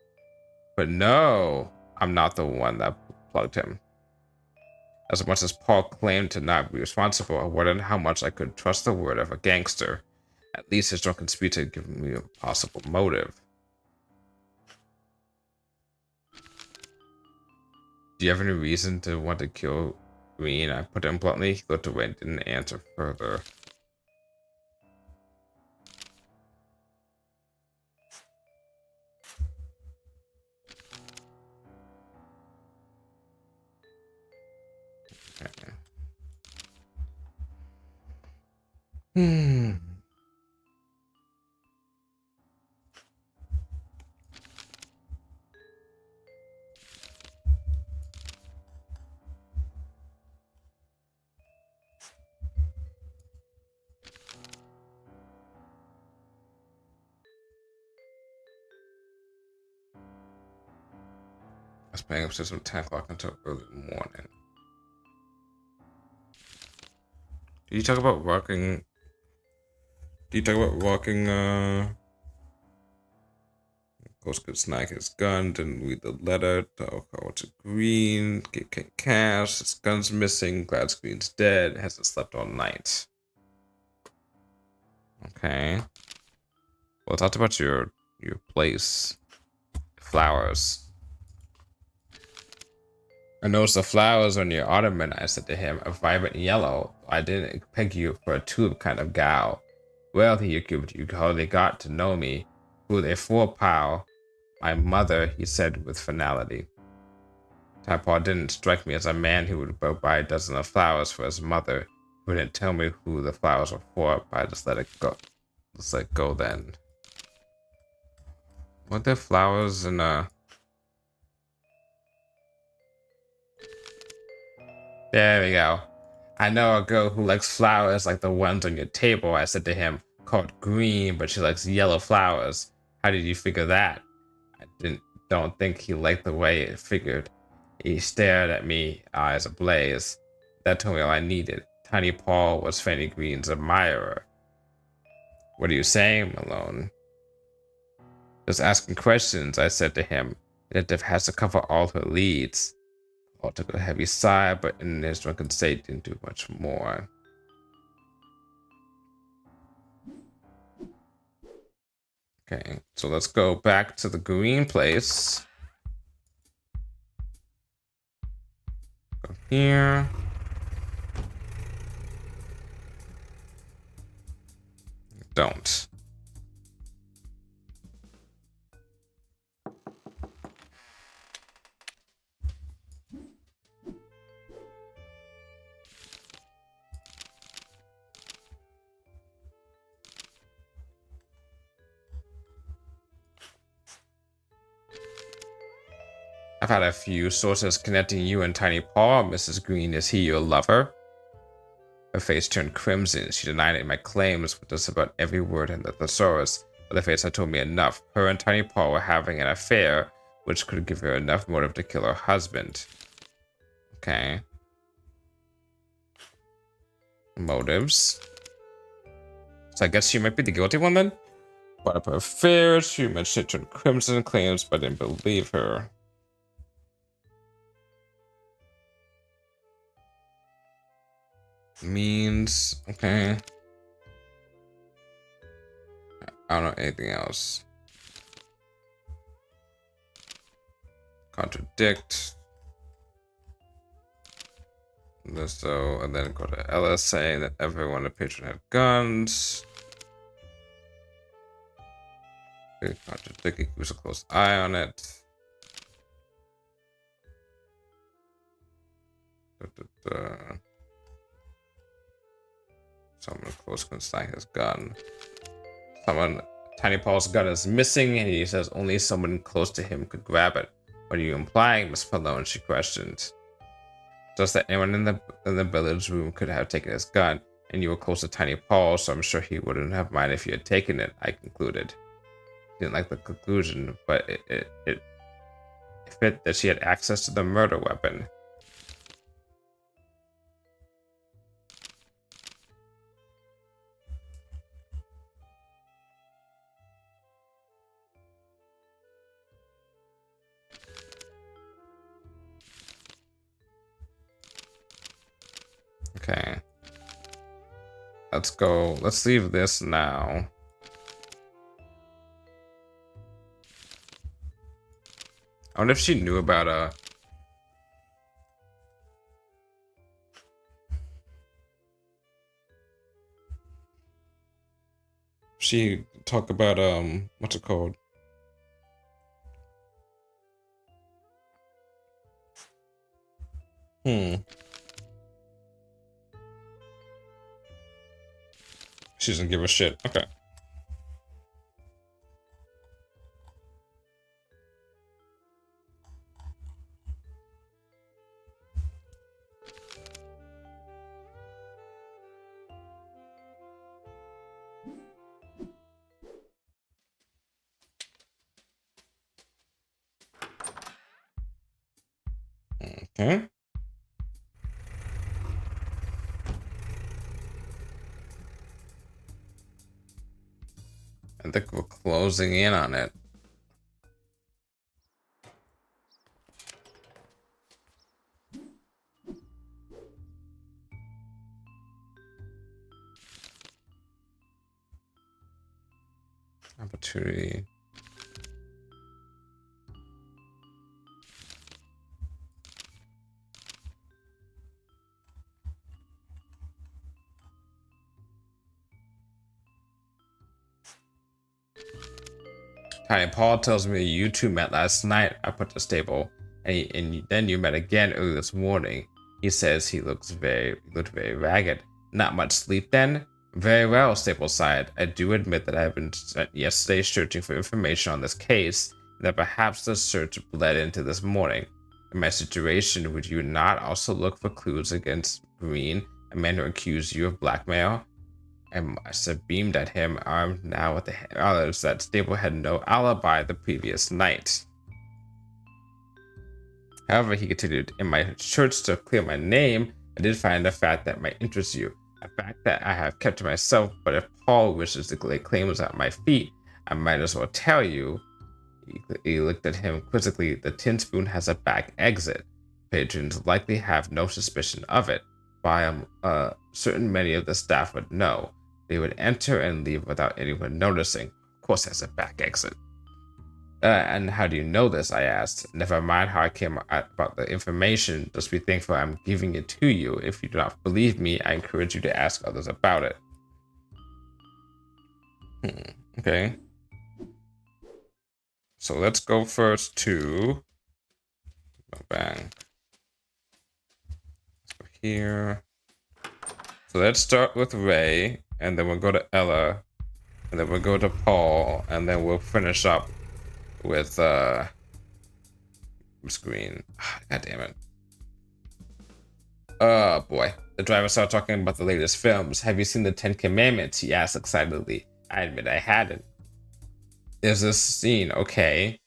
But no, I'm not the one that plugged him. As much as Paul claimed to not be responsible, I wondered how much I could trust the word of a gangster. At least his drunken speech had given me a possible motive. Do you have any reason to want to kill green. I put him bluntly. He looked away and didn't answer further. Okay. Hmm. I was playing upstairs from 10 o'clock until early morning. Did you talk about walking? Did you talk about walking? Ghost could snag his gun, didn't read the letter. Call to Green, get cash. His gun's missing. Glad Green's dead. Hasn't slept all night. Okay. Well, talk about your place. Flowers. I noticed the flowers on your ottoman, I said to him, a vibrant yellow. I didn't peg you for a tulip kind of gal. Well, he cubed, you hardly got to know me. Who they for, pal? My mother, he said with finality. Taipaw didn't strike me as a man who would buy a dozen of flowers for his mother. He wouldn't tell me who the flowers were for, but I just let it go. Just let go then. What the flowers in There we go. I know a girl who likes flowers like the ones on your table, I said to him, called green, but she likes yellow flowers. How did you figure that? I don't think he liked the way it figured. He stared at me, eyes ablaze. That told me all I needed. Tiny Paul was Fanny Green's admirer. What are you saying, Malone? Just asking questions, I said to him. The detective has to cover all her leads. Paul took a heavy sigh, but in his drunken state didn't do much more. Okay, so let's go back to the green place. Go here. Don't. I've had a few sources connecting you and Tiny Paw, Mrs. Green. Is he your lover? Her face turned crimson. She denied my claims with just about every word in the thesaurus, but the face had told me enough. Her and Tiny Paw were having an affair, which could give her enough motive to kill her husband. Okay. Motives. So I guess she might be the guilty one then? Brought up her affairs. She mentioned she turned crimson claims, but I didn't believe her. Means, okay. I don't know anything else. Contradict. So, and then go to Ellis saying that everyone in the patron had guns. Okay, contradict, keeps a close eye on it. Someone close can snag his gun. Tiny Paul's gun is missing, and he says only someone close to him could grab it. What are you implying, Miss Malone? She questioned. Just that anyone in the billiards room could have taken his gun, and you were close to Tiny Paul, so I'm sure he wouldn't have minded if you had taken it, I concluded. Didn't like the conclusion, but it fit that she had access to the murder weapon. Okay. Let's go. Let's leave this now. I wonder if she knew about she talk about what's it called? She doesn't give a shit. Okay. Okay. I think we're closing in on it. Opportunity. Hi, Paul tells me you two met last night up at the stable, and then you met again early this morning. He says he looked very ragged. Not much sleep then? Very well, stable side. I do admit that I have been spent yesterday searching for information on this case, and that perhaps the search bled into this morning. In my situation, would you not also look for clues against Green, a man who accused you of blackmail? I must have beamed at him, armed now with the others that Stable had no alibi the previous night. However, he continued, in my search to clear my name, I did find a fact that might interest you. A fact that I have kept to myself, but if Paul wishes to lay claims at my feet, I might as well tell you. He looked at him quizzically. The tin spoon has a back exit. Patrons likely have no suspicion of it, but I am certain many of the staff would know. They would enter and leave without anyone noticing. Of course, it has a back exit. And how do you know this? I asked. Never mind how I came about the information. Just be thankful I'm giving it to you. If you do not believe me, I encourage you to ask others about it. Okay. So let's go first to bang. Let's go here. So let's start with Ray, and then we'll go to Ella, and then we'll go to Paul, and then we'll finish up with Green. God damn it. Oh boy. The driver started talking about the latest films. Have you seen the Ten Commandments? He asked excitedly. I admit I hadn't. There's this scene, okay,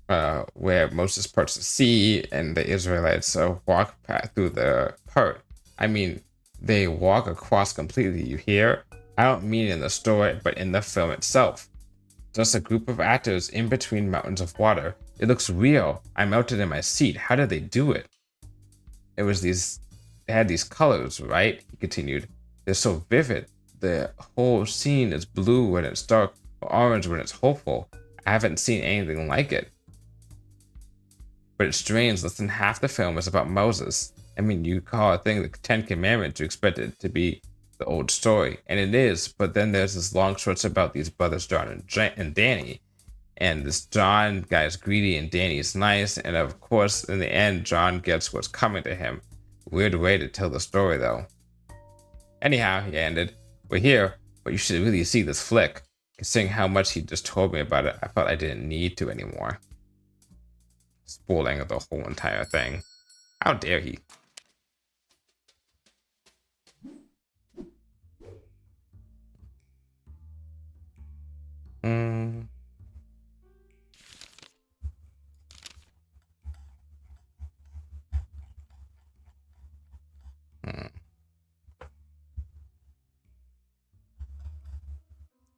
where Moses parts the sea and the Israelites walk through the part. I mean, they walk across completely, you hear? I don't mean in the story, but in the film itself. Just a group of actors in between mountains of water. It looks real. I melted in my seat. How did they do it? They had these colors, right? He continued. They're so vivid. The whole scene is blue when it's dark, or orange when it's hopeful. I haven't seen anything like it. But it's strange, less than half the film is about Moses. I mean, you call a thing the Ten Commandments, you expect it to be the old story, and it is, but then there's this long shorts about these brothers, John and Danny. And this John guy is greedy and Danny is nice, and of course, in the end, John gets what's coming to him. Weird way to tell the story, though. Anyhow, he ended, we're here, but you should really see this flick. Considering how much he just told me about it, I felt I didn't need to anymore. Spoiling the whole entire thing. How dare he? Hmm.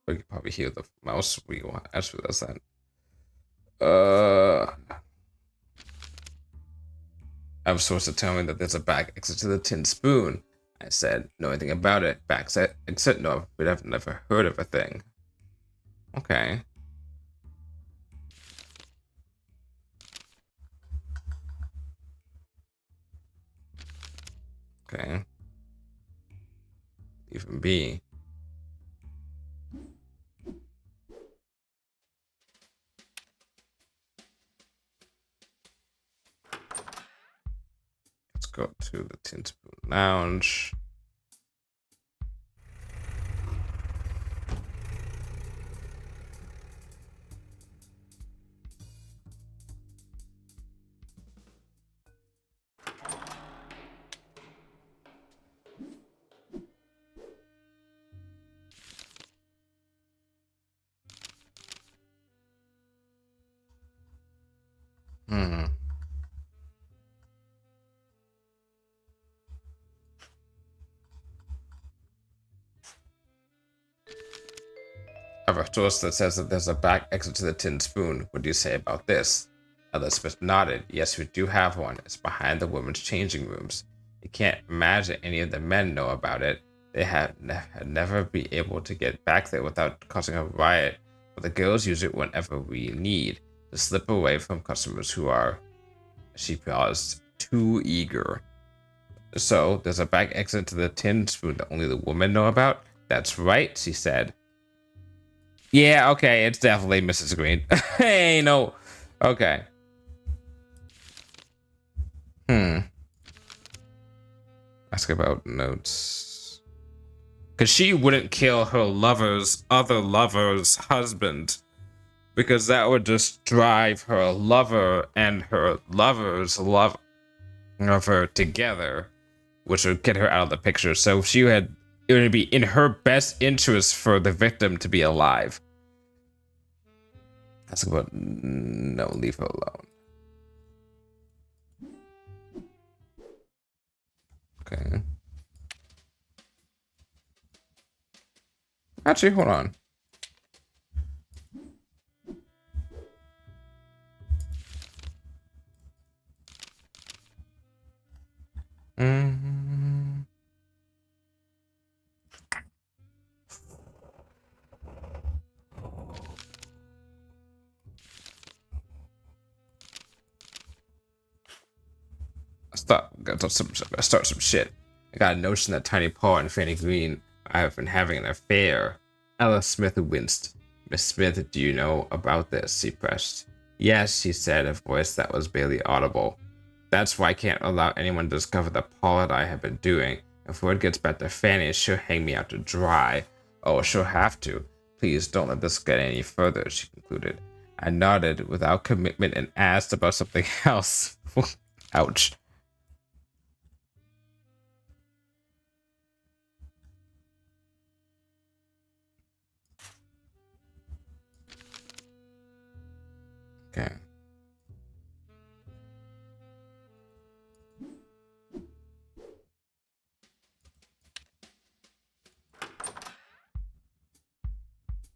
We could probably hear the mouse wheel as we does that. I was supposed to tell me that there's a back exit to the tin spoon. I said, know anything about it? Back exit? No, but I've never heard of a thing. Okay. Okay. Even B. go to the Tin Spoon Lounge. Hmm. I have a source that says that there's a back exit to the Tin Spoon. What do you say about this? Elizabeth nodded. Yes, we do have one. It's behind the women's changing rooms. You can't imagine any of the men know about it. They had never be able to get back there without causing a riot. But the girls use it whenever we need to slip away from customers who are, she paused, too eager. So there's a back exit to the Tin Spoon that only the women know about? That's right, she said. Yeah, okay, it's definitely Mrs. Green. Hey, no. Okay. Ask about notes. Because she wouldn't kill her lover's other lover's husband. Because that would just drive her lover and her lover's lover together, which would get her out of the picture. So it would be in her best interest for the victim to be alive. Ask about no, leave her alone. Okay. Actually, hold on. Start some shit. I got a notion that Tiny Paw and Fanny Green have been having an affair. Ella Smith winced. Miss Smith, do you know about this? She pressed. Yes, she said, a voice that was barely audible. That's why I can't allow anyone to discover that Paul and I have been doing. If word gets back to Fanny, she'll hang me out to dry. Oh, she'll have to. Please don't let this get any further, she concluded. I nodded without commitment and asked about something else. Ouch. Okay.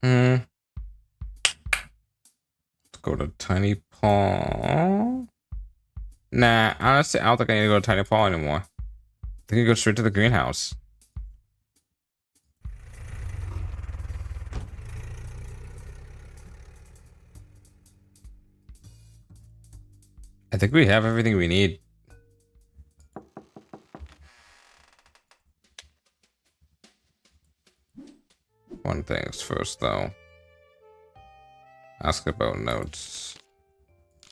Let's go to Tiny Paw. Nah, honestly, I don't think I need to go to Tiny Paw anymore. I think I go straight to the greenhouse. I think we have everything we need. One thing's first, though. Ask about notes.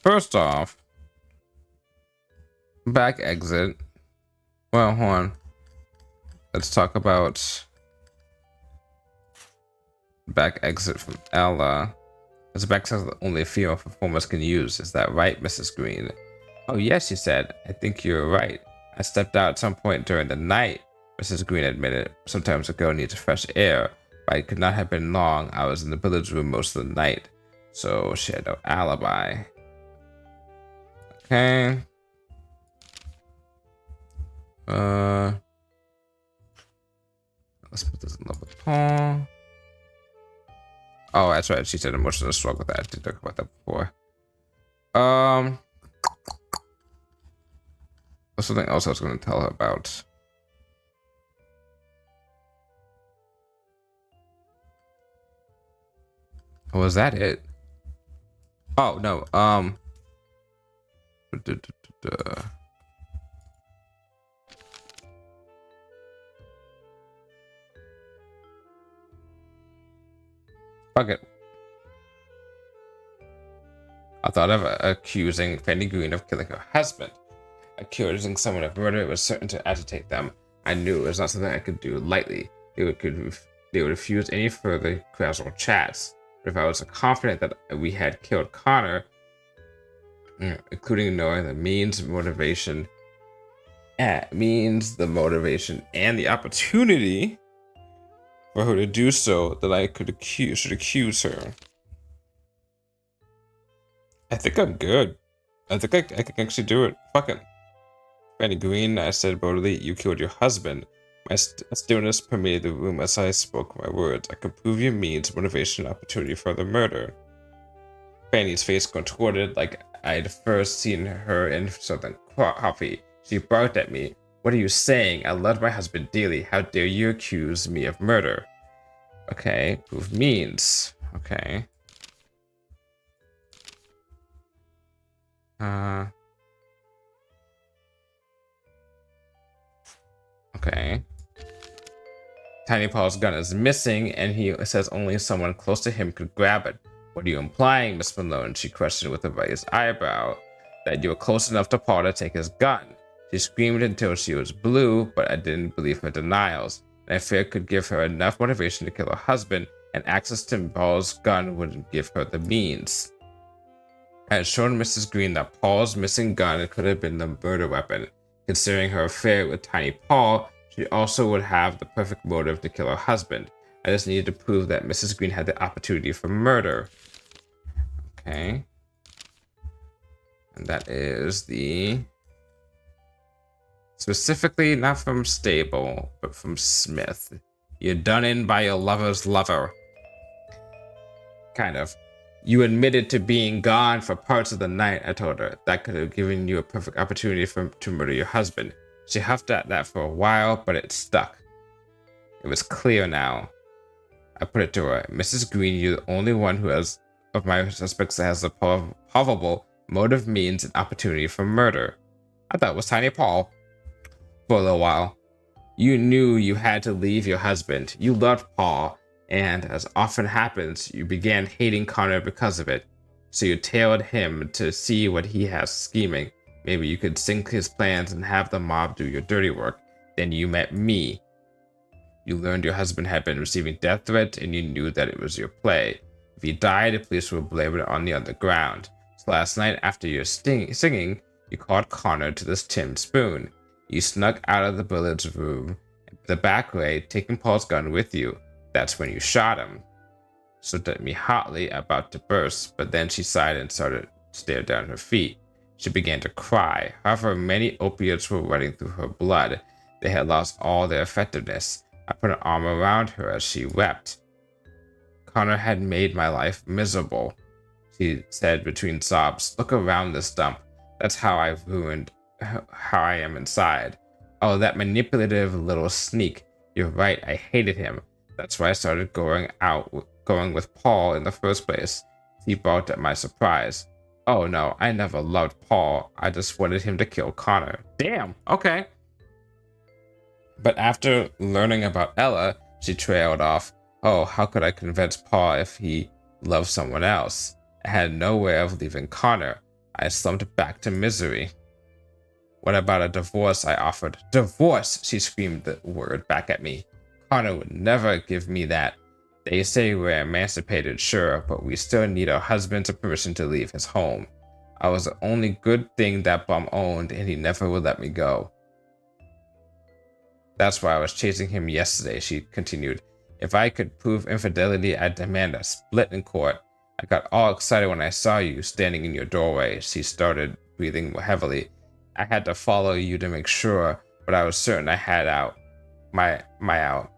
First off, back exit. Well, hold on. Let's talk about back exit from Ella. It's a back exit that only female performers can use. Is that right, Mrs. Green? Oh, yes, she said. I think you're right. I stepped out at some point during the night, Mrs. Green admitted. Sometimes a girl needs fresh air, but it could not have been long. I was in the billiards room most of the night, so she had no alibi. Okay. Let's put this in love with Paul. Oh, that's right. She said emotional struggle with that. I did talk about that before. There's something else I was going to tell her about. Oh, was that it? Oh, no. Fuck it. I thought of accusing Fanny Green of killing her husband. Accusing someone of murder was certain to agitate them. I knew it was not something I could do lightly. They would refuse any further casual chats. But if I was confident that we had killed Connor, including knowing the the motivation and the opportunity for her to do so, that I should accuse her. I think I'm good. I think I can actually do it. Fuck it. Fanny Green, I said boldly, you killed your husband. My stillness permeated the room as I spoke my words. I could prove your means, motivation, and opportunity for the murder. Fanny's face contorted like I'd first seen her in Southern Coffee. She barked at me. What are you saying? I loved my husband dearly. How dare you accuse me of murder? Okay, prove means. Okay. Okay. Tiny Paul's gun is missing, and he says only someone close to him could grab it. What are you implying, Miss Malone? She questioned with a raised eyebrow. That you were close enough to Paul to take his gun. She screamed until she was blue, but I didn't believe her denials, and I feared could give her enough motivation to kill her husband, and access to Paul's gun wouldn't give her the means. I had shown Mrs. Green that Paul's missing gun could have been the murder weapon. Considering her affair with Tiny Paul, she also would have the perfect motive to kill her husband. I just needed to prove that Mrs. Green had the opportunity for murder. Okay. And that is the... Specifically, not from Stable, but from Smith. You're done in by your lover's lover. Kind of. You admitted to being gone for parts of the night, I told her. That could have given you a perfect opportunity to murder your husband. She huffed at that for a while, but it stuck. It was clear now. I put it to her. Mrs. Green, you're the only one who has, of my suspects, that has the probable motive, means, and opportunity for murder. I thought it was Tiny Paul. For a little while. You knew you had to leave your husband. You loved Paul, and as often happens, you began hating Connor because of it. So you tailed him to see what he has scheming. Maybe you could sink his plans and have the mob do your dirty work. Then you met me. You learned your husband had been receiving death threats, and you knew that it was your play. If he died, the police would blame it on the underground. So last night, after your singing, you called Connor to this tin spoon. You snuck out of the billiards room the back way, taking Paul's gun with you. That's when you shot him. She looked at me hotly, about to burst, but then she sighed and stared down at her feet. She began to cry. However many opiates were running through her blood, they had lost all their effectiveness. I put an arm around her as she wept. Connor had made my life miserable, she said between sobs. Look around this dump. That's how I've ruined how I am inside. Oh, that manipulative little sneak. You're right, I hated him. That's why I started going with Paul in the first place. He balked at my surprise. Oh no, I never loved Paul. I just wanted him to kill Connor. Damn, okay. But after learning about Ella, she trailed off. Oh, how could I convince Paul if he loved someone else? I had no way of leaving Connor. I slumped back to misery. What about a divorce? I offered. Divorce! She screamed the word back at me. Connor would never give me that. They say we're emancipated, sure, but we still need our husband's permission to leave his home. I was the only good thing that bum owned, and he never would let me go. That's why I was chasing him yesterday, she continued. If I could prove infidelity, I'd demand a split in court. I got all excited when I saw you standing in your doorway. She started breathing heavily. I had to follow you to make sure, but I was certain I had my out.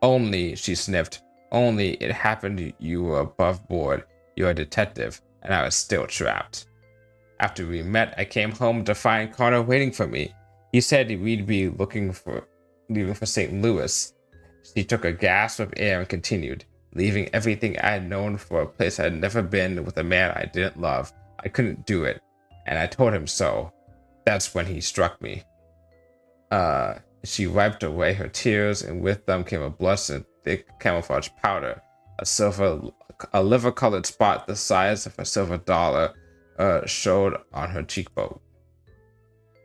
Only, she sniffed, only it happened you were above board. You're a detective, and I was still trapped. After we met, I came home to find Connor waiting for me. He said we'd be leaving for St. Louis. She took a gasp of air and continued, leaving everything I had known for a place I had never been with a man I didn't love. I couldn't do it, and I told him so. That's when he struck me. She wiped away her tears, and with them came a blush and thick camouflage powder. A liver-colored spot the size of a silver dollar showed on her cheekbone.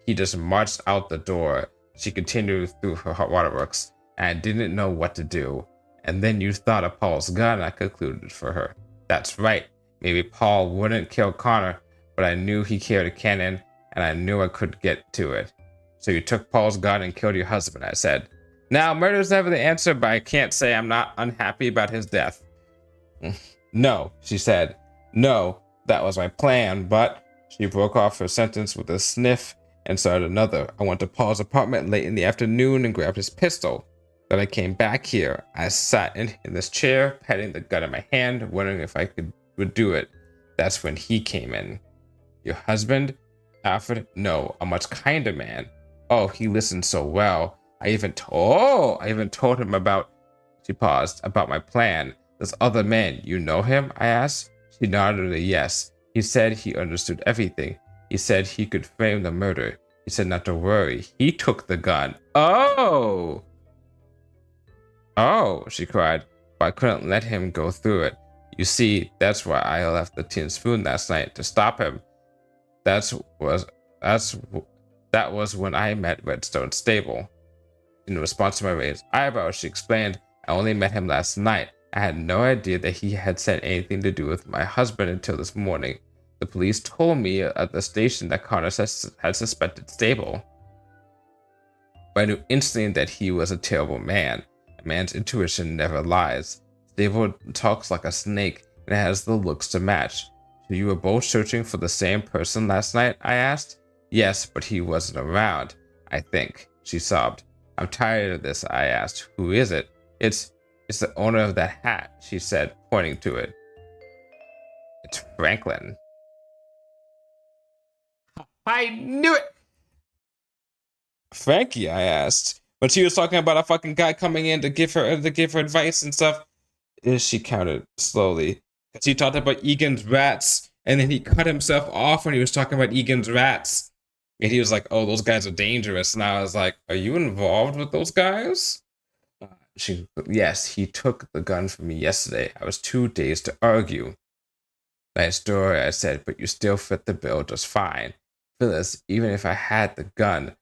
He just marched out the door. She continued through her hot waterworks, and I didn't know what to do. And then you thought of Paul's gun, I concluded for her. That's right. Maybe Paul wouldn't kill Connor, but I knew he carried a cannon, and I knew I could get to it. So you took Paul's gun and killed your husband, I said. Now, murder's never the answer, but I can't say I'm not unhappy about his death. No, she said. No, that was my plan, but she broke off her sentence with a sniff and started another. I went to Paul's apartment late in the afternoon and grabbed his pistol. Then I came back here. I sat in this chair, patting the gun in my hand, wondering if I would do it. That's when he came in. Your husband? Alfred? No, a much kinder man. Oh, he listened so well. I even told him about, she paused, about my plan. This other man, you know him? I asked. She nodded a yes. He said he understood everything. He said he could frame the murder. He said not to worry. He took the gun. Oh! Oh, she cried, but I couldn't let him go through it. You see, that's why I left the tin spoon last night, to stop him. That was when I met Redstone's stable. In response to my raised eyebrows, she explained, I only met him last night. I had no idea that he had said anything to do with my husband until this morning. The police told me at the station that Connor had suspected Stable. But I knew instantly that he was a terrible man. A man's intuition never lies. Stable talks like a snake and has the looks to match. So you were both searching for the same person last night? I asked. Yes, but he wasn't around, I think, she sobbed. I'm tired of this, I asked. Who is it? It's the owner of that hat, she said, pointing to it. It's Franklin. I knew it! Frankie, I asked. When she was talking about a fucking guy coming in to give her advice and stuff, she counted slowly. She talked about Egan's rats, and then he cut himself off when he was talking about Egan's rats. And he was like, oh, those guys are dangerous. And I was like, are you involved with those guys? Yes, he took the gun from me yesterday. I was too dazed to argue. Nice story, I said, but you still fit the bill just fine. Phyllis, even if I had the gun,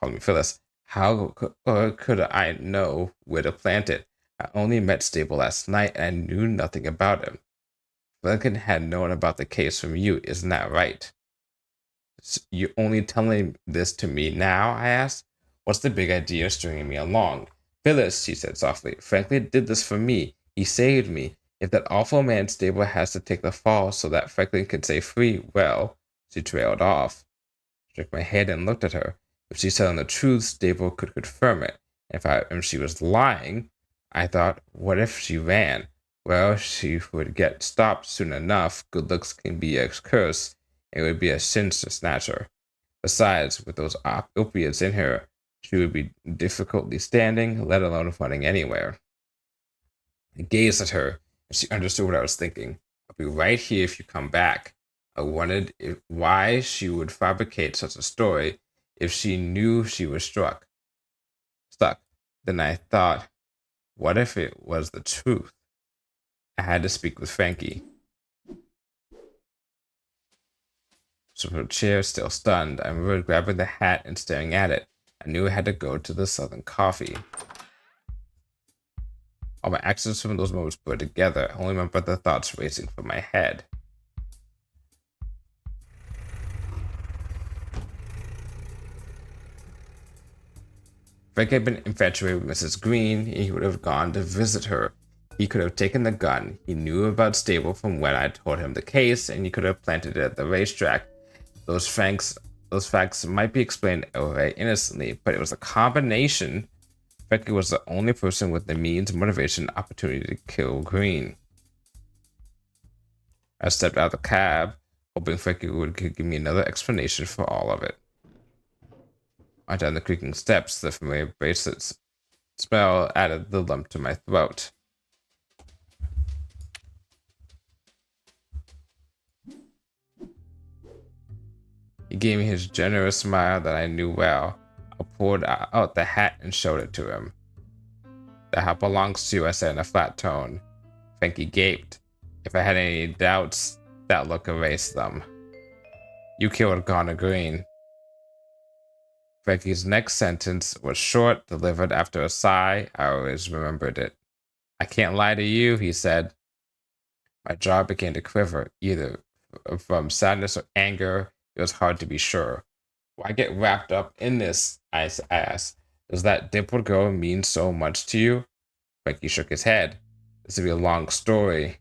call me Phyllis, how could I know where to plant it? I only met Stable last night and I knew nothing about him. Lincoln had known about the case from you, isn't that right? You only telling this to me now? I asked. What's the big idea stringing me along? Phyllis, she said softly, Franklin did this for me. He saved me. If that awful man Stable has to take the fall so that Franklin can stay free, well, she trailed off. I shook my head and looked at her. If she said the truth, Stable could confirm it. If she was lying, I thought, what if she ran? Well, she would get stopped soon enough. Good looks can be a curse. It would be a sin to snatch her. Besides, with those opiates in her, she would be difficultly standing, let alone running anywhere. I gazed at her, and she understood what I was thinking. I'll be right here if you come back. I wondered why she would fabricate such a story if she knew she was stuck. Then I thought, what if it was the truth? I had to speak with Frankie. So her chair still stunned, I remembered grabbing the hat and staring at it. I knew I had to go to the Southern Coffee. All my actions from those moments blurred together. I only remember the thoughts racing from my head. Frank had been infatuated with Mrs. Green, he would have gone to visit her. He could have taken the gun. He knew about Stable from when I told him the case, and he could have planted it at the racetrack. Those facts might be explained away innocently, but it was a combination. Frankie was the only person with the means, motivation, opportunity to kill Green. I stepped out of the cab, hoping Frankie would give me another explanation for all of it. I down the creaking steps, the familiar bracelet's smell added the lump to my throat. He gave me his generous smile that I knew well. I pulled out the hat and showed it to him. The hat belongs to you, I said in a flat tone. Frankie gaped. If I had any doubts, that look erased them. You killed Connor Green. Frankie's next sentence was short, delivered after a sigh. I always remembered it. I can't lie to you, he said. My jaw began to quiver, either from sadness or anger. It was hard to be sure. Why get wrapped up in this? I asked. Does that dimpled girl mean so much to you? Frankie shook his head. This would be a long story.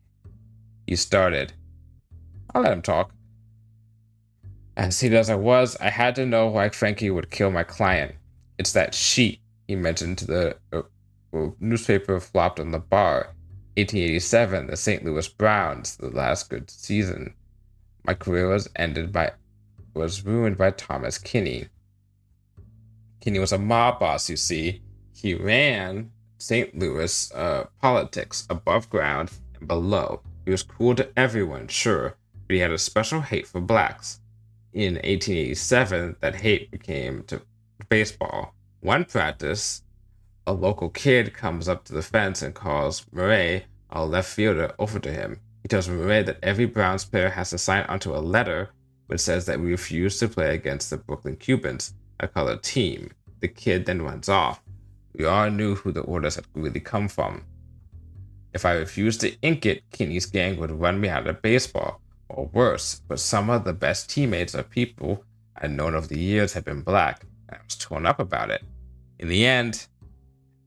He started. I'll let him talk. As he as I was, I had to know why Frankie would kill my client. It's that sheet he mentioned to the newspaper flopped on the bar. 1887, the St. Louis Browns, the last good season. My career was ruined by Thomas Kinney. Kinney was a mob boss, you see. He ran St. Louis politics above ground and below. He was cool to everyone, sure, but he had a special hate for blacks. In 1887, that hate became to baseball. One practice, a local kid comes up to the fence and calls Murray, a left fielder, over to him. He tells Murray that every Browns player has to sign onto a letter which says that we refuse to play against the Brooklyn Cubans, a colored team. The kid then runs off. We all knew who the orders had really come from. If I refused to ink it, Kinney's gang would run me out of baseball, or worse, but some of the best teammates or people I'd known over the years had been black, and I was torn up about it. In the end,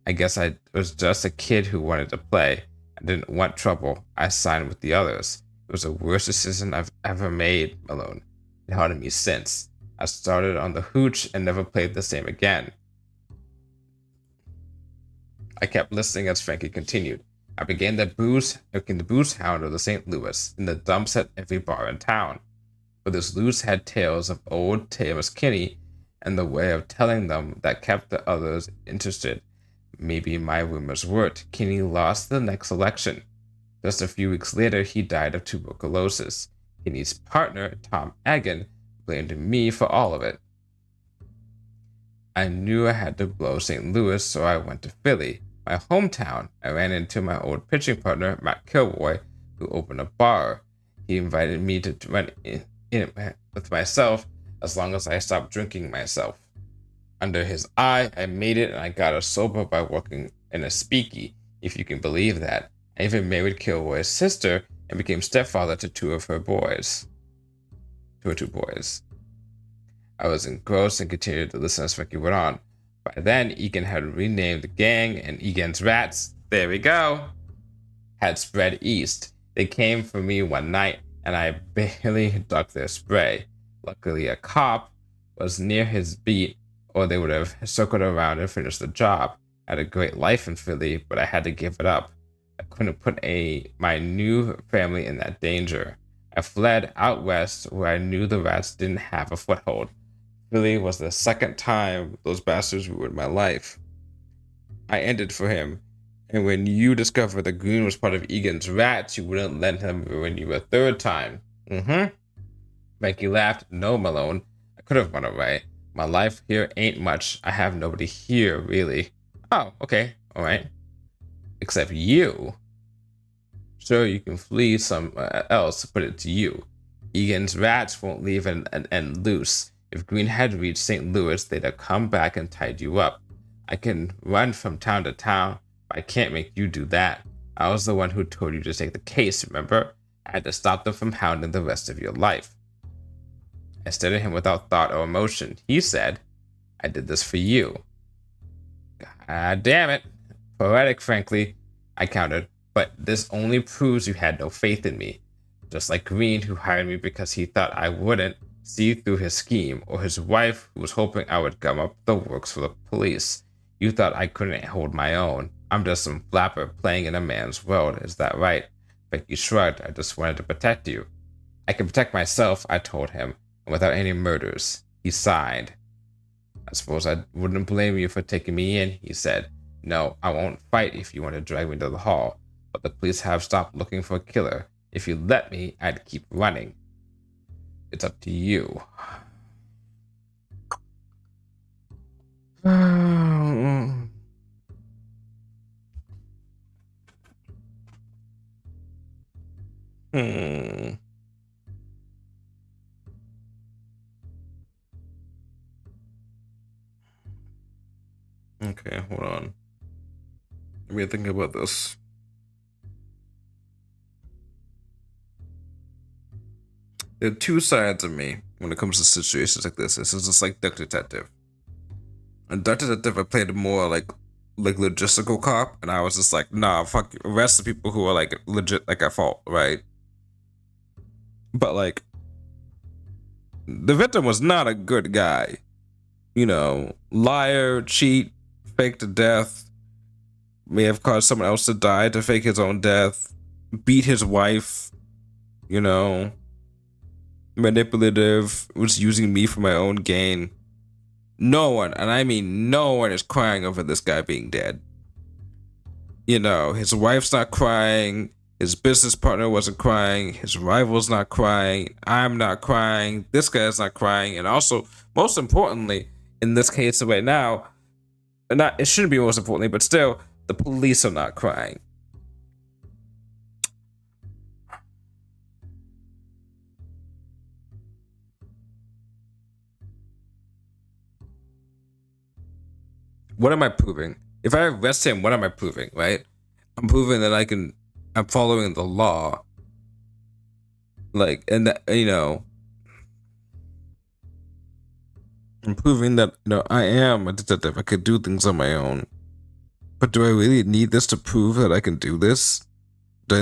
I guess I was just a kid who wanted to play. I didn't want trouble. I signed with the others. It was the worst decision I've ever made, Malone. It haunted me since. I started on the hooch and never played the same again. I kept listening as Frankie continued. I began the booze hound of the St. Louis, in the dumps at every bar in town. But this loose had tales of old Thomas Kinney and the way of telling them that kept the others interested. Maybe my rumors worked. Kinney lost the next election. Just a few weeks later, he died of tuberculosis. Kinney's partner, Tom Egan, blamed me for all of it. I knew I had to blow St. Louis, so I went to Philly, my hometown. I ran into my old pitching partner, Matt Kilroy, who opened a bar. He invited me to run in with myself as long as I stopped drinking myself. Under his eye, I made it and I got us sober by working in a speakeasy, if you can believe that. I even married Kilroy's sister and became stepfather to two of her two boys. I was engrossed and continued to listen as Frankie went on. By then, Egan had renamed the gang, and Egan's rats, there we go, had spread east. They came for me one night, and I barely ducked their spray. Luckily, a cop was near his beat, or they would have circled around and finished the job. I had a great life in Philly, but I had to give it up. I couldn't put my new family in that danger. I fled out west, where I knew the rats didn't have a foothold. Philly was the second time those bastards ruined my life. I ended for him, and when you discovered that Green was part of Egan's rats, you wouldn't let him ruin you a third time. Frankie laughed. No, Malone. I could have run away. My life here ain't much. I have nobody here, really. Oh, okay. All right. Except you. Sure, you can flee somewhere else, but it's you. Egan's rats won't leave an end loose. If Green had reached St. Louis, they'd have come back and tied you up. I can run from town to town, but I can't make you do that. I was the one who told you to take the case, remember? I had to stop them from hounding the rest of your life. I stared at him without thought or emotion. He said, I did this for you. God damn it. Poetic, frankly, I countered, but this only proves you had no faith in me. Just like Green, who hired me because he thought I wouldn't see through his scheme, or his wife, who was hoping I would gum up the works for the police. You thought I couldn't hold my own. I'm just some flapper playing in a man's world, is that right? Becky shrugged. I just wanted to protect you. I can protect myself, I told him, and without any murders. He sighed. I suppose I wouldn't blame you for taking me in, he said. No, I won't fight if you want to drag me to the hall, but the police have stopped looking for a killer. If you let me, I'd keep running. It's up to you. Hmm. Okay, hold on. Let me think about this. There are two sides of me when it comes to situations like this. This is just like Duck Detective. And Duck Detective, I played more like logistical cop, and I was just like, nah, fuck, arrest the people who are like legit like at fault, right? But like, the victim was not a good guy. You know, liar, cheat, fake to death, may have caused someone else to die to fake his own death, beat his wife, you know, manipulative, was using me for my own gain. No one, and I mean no one, is crying over this guy being dead. You know, his wife's not crying, his business partner wasn't crying, his rival's not crying, I'm not crying, this guy's not crying, and also, most importantly, in this case right now, not it shouldn't be most importantly, but still, the police are not crying. What am I proving? If I arrest him, what am I proving, right? I'm proving that I'm following the law. Like, and that, you know, I'm proving that, you know, I am a detective. I could do things on my own. But do I really need this to prove that I can do this? Do I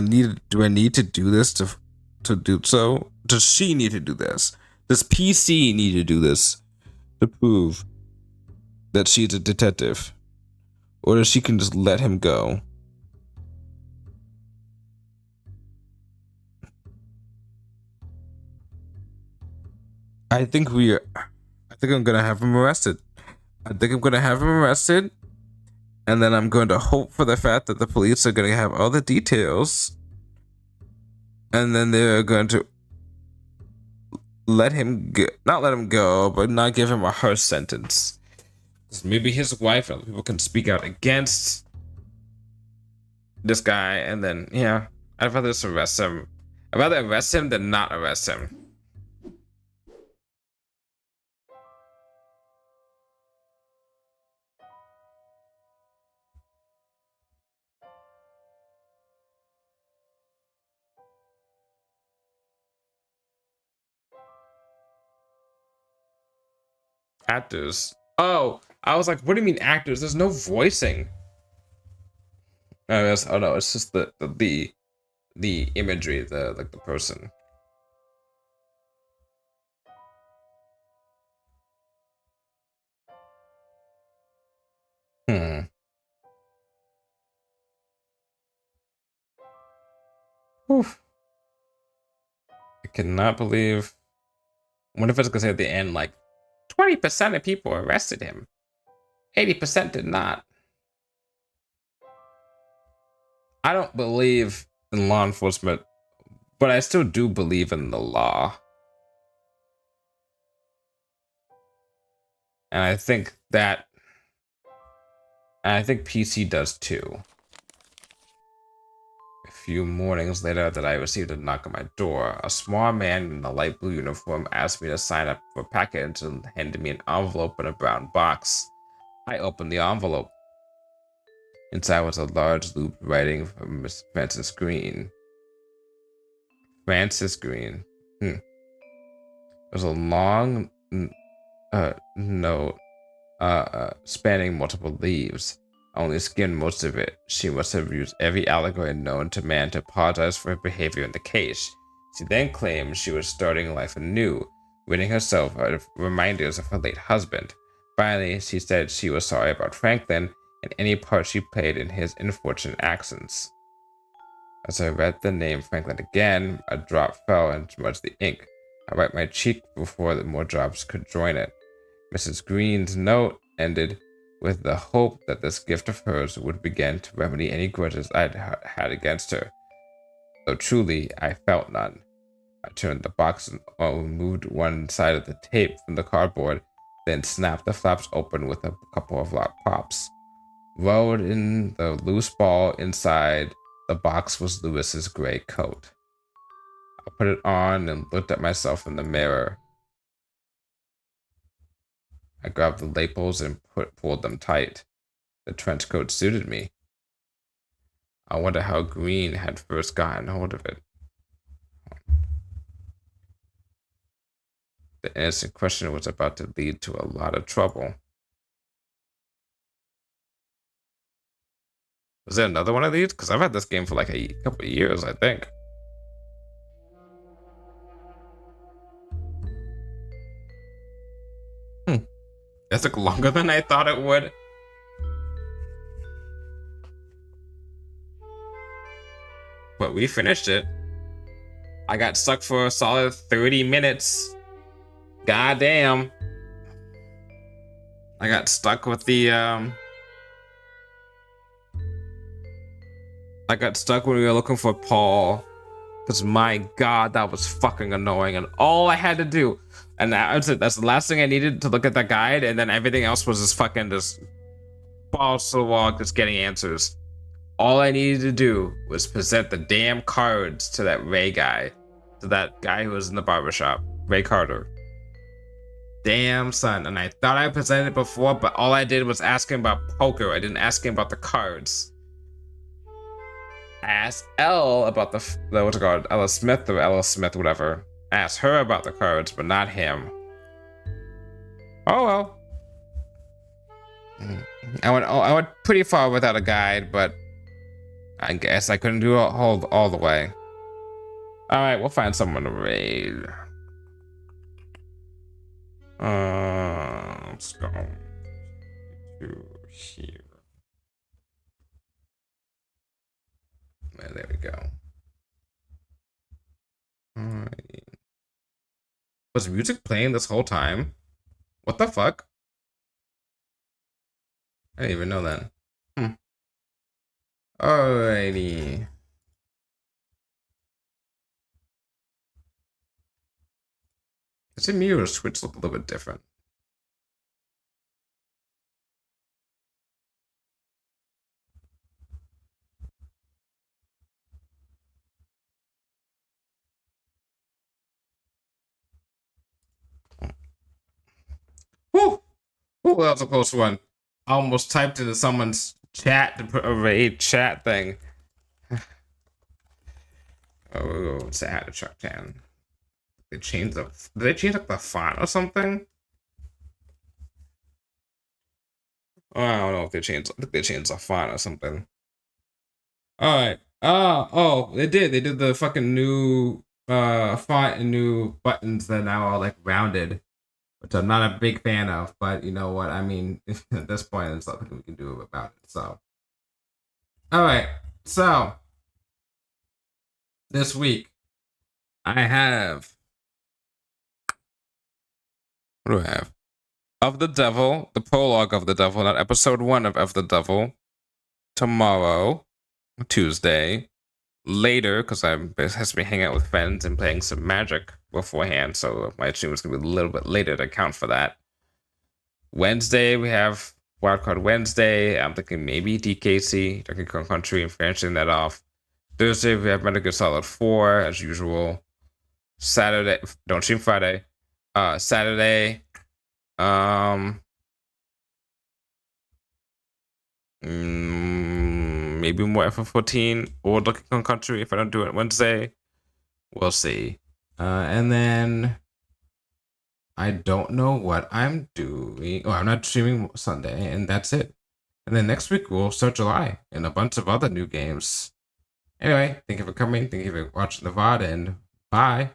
need to do this to do so? Does she need to do this? Does PC need to do this to prove that she's a detective? Or does she can just let him go? I think I'm gonna have him arrested. I think I'm gonna have him arrested, and then I'm going to hope for the fact that the police are gonna have all the details, and then they're going to not let him go, but not give him a harsh sentence. Maybe his wife and people can speak out against this guy, and then yeah, I'd rather just arrest him. I'd rather arrest him than not arrest him. Actors. Oh, I was like, what do you mean actors? There's no voicing. Oh no, it's just the imagery, the like the person. Hmm. Oof. I cannot believe. What if it's gonna say at the end like 20% of people arrested him, 80% did not. I don't believe in law enforcement, but I still do believe in the law, and I think PC does too. A few mornings later, that I received a knock on my door. A small man in a light blue uniform asked me to sign up for a package and handed me an envelope in a brown box. I opened the envelope. Inside was a large loop writing from Miss Frances Green. Frances Green. It was a long note spanning multiple leaves. I only skimmed most of it. She must have used every allegory known to man to apologize for her behavior in the case. She then claimed she was starting life anew, ridding herself of reminders of her late husband. Finally, she said she was sorry about Franklin and any part she played in his unfortunate actions. As I read the name Franklin again, a drop fell and smudged the ink. I wiped my cheek before the more drops could join it. Mrs. Green's note ended with the hope that this gift of hers would begin to remedy any grudges I'd had against her, though truly I felt none. I turned the box and removed one side of the tape from the cardboard, then snapped the flaps open with a couple of lock pops. Rolled in the loose ball inside the box was Lewis's gray coat. I put it on and looked at myself in the mirror. I grabbed the lapels and pulled them tight. The trench coat suited me. I wonder how Green had first gotten hold of it. The innocent question was about to lead to a lot of trouble. Was there another one of these? Because I've had this game for like a couple of years, I think. That took longer than I thought it would. But we finished it. I got stuck for a solid 30 minutes. God damn. I got stuck with the I got stuck when we were looking for Paul. Because my god, that was fucking annoying. And all I had to do, and that's the last thing I needed to look at that guide, and then everything else was just fucking just balls to the wall, just getting answers. All I needed to do was present the damn cards to that Ray guy. To that guy who was in the barbershop. Ray Carter. Damn, son. And I thought I presented it before, but all I did was ask him about poker. I didn't ask him about the cards. I asked Elle about the what's it called? Ella Smith or Ella Smith, whatever. I asked her about the cards, but not him. Oh well. I went pretty far without a guide, but I guess I couldn't do it all the way. Alright, we'll find someone to raid. Let's go to here. There we go. Alright. Was music playing this whole time? What the fuck? I didn't even know that. Alrighty. Does it me or Switch look a little bit different? Whew! Ooh, that was a close one. I almost typed into someone's chat to put a raid chat thing. Oh, it's a hat to Chuck Tan. They changed the. Did they change like the font or something? Oh, I don't know if they changed. I think they changed the font or something. All right. Oh, they did. They did the fucking new font and new buttons that now are like rounded, which I'm not a big fan of. But you know what? I mean, at this point, there's nothing we can do about it. So, all right. So this week, I have. What do I have? Of the Devil, the prologue of the Devil, not episode 1 of the Devil. Tomorrow, Tuesday. Later, because I'm has to be hanging out with friends and playing some Magic beforehand, so my stream is gonna be a little bit later to account for that. Wednesday, we have Wildcard Wednesday. I'm thinking maybe DKC, Donkey Kong Country, and finishing that off. Thursday, we have Metal Gear Solid 4, as usual. Saturday, don't stream Friday. Saturday, maybe more FF14 or Donkey Kong Country if I don't do it Wednesday. We'll see. And then I don't know what I'm doing. Oh, I'm not streaming Sunday, and that's it. And then next week we'll start July and a bunch of other new games. Anyway, thank you for coming. Thank you for watching the VOD, and bye.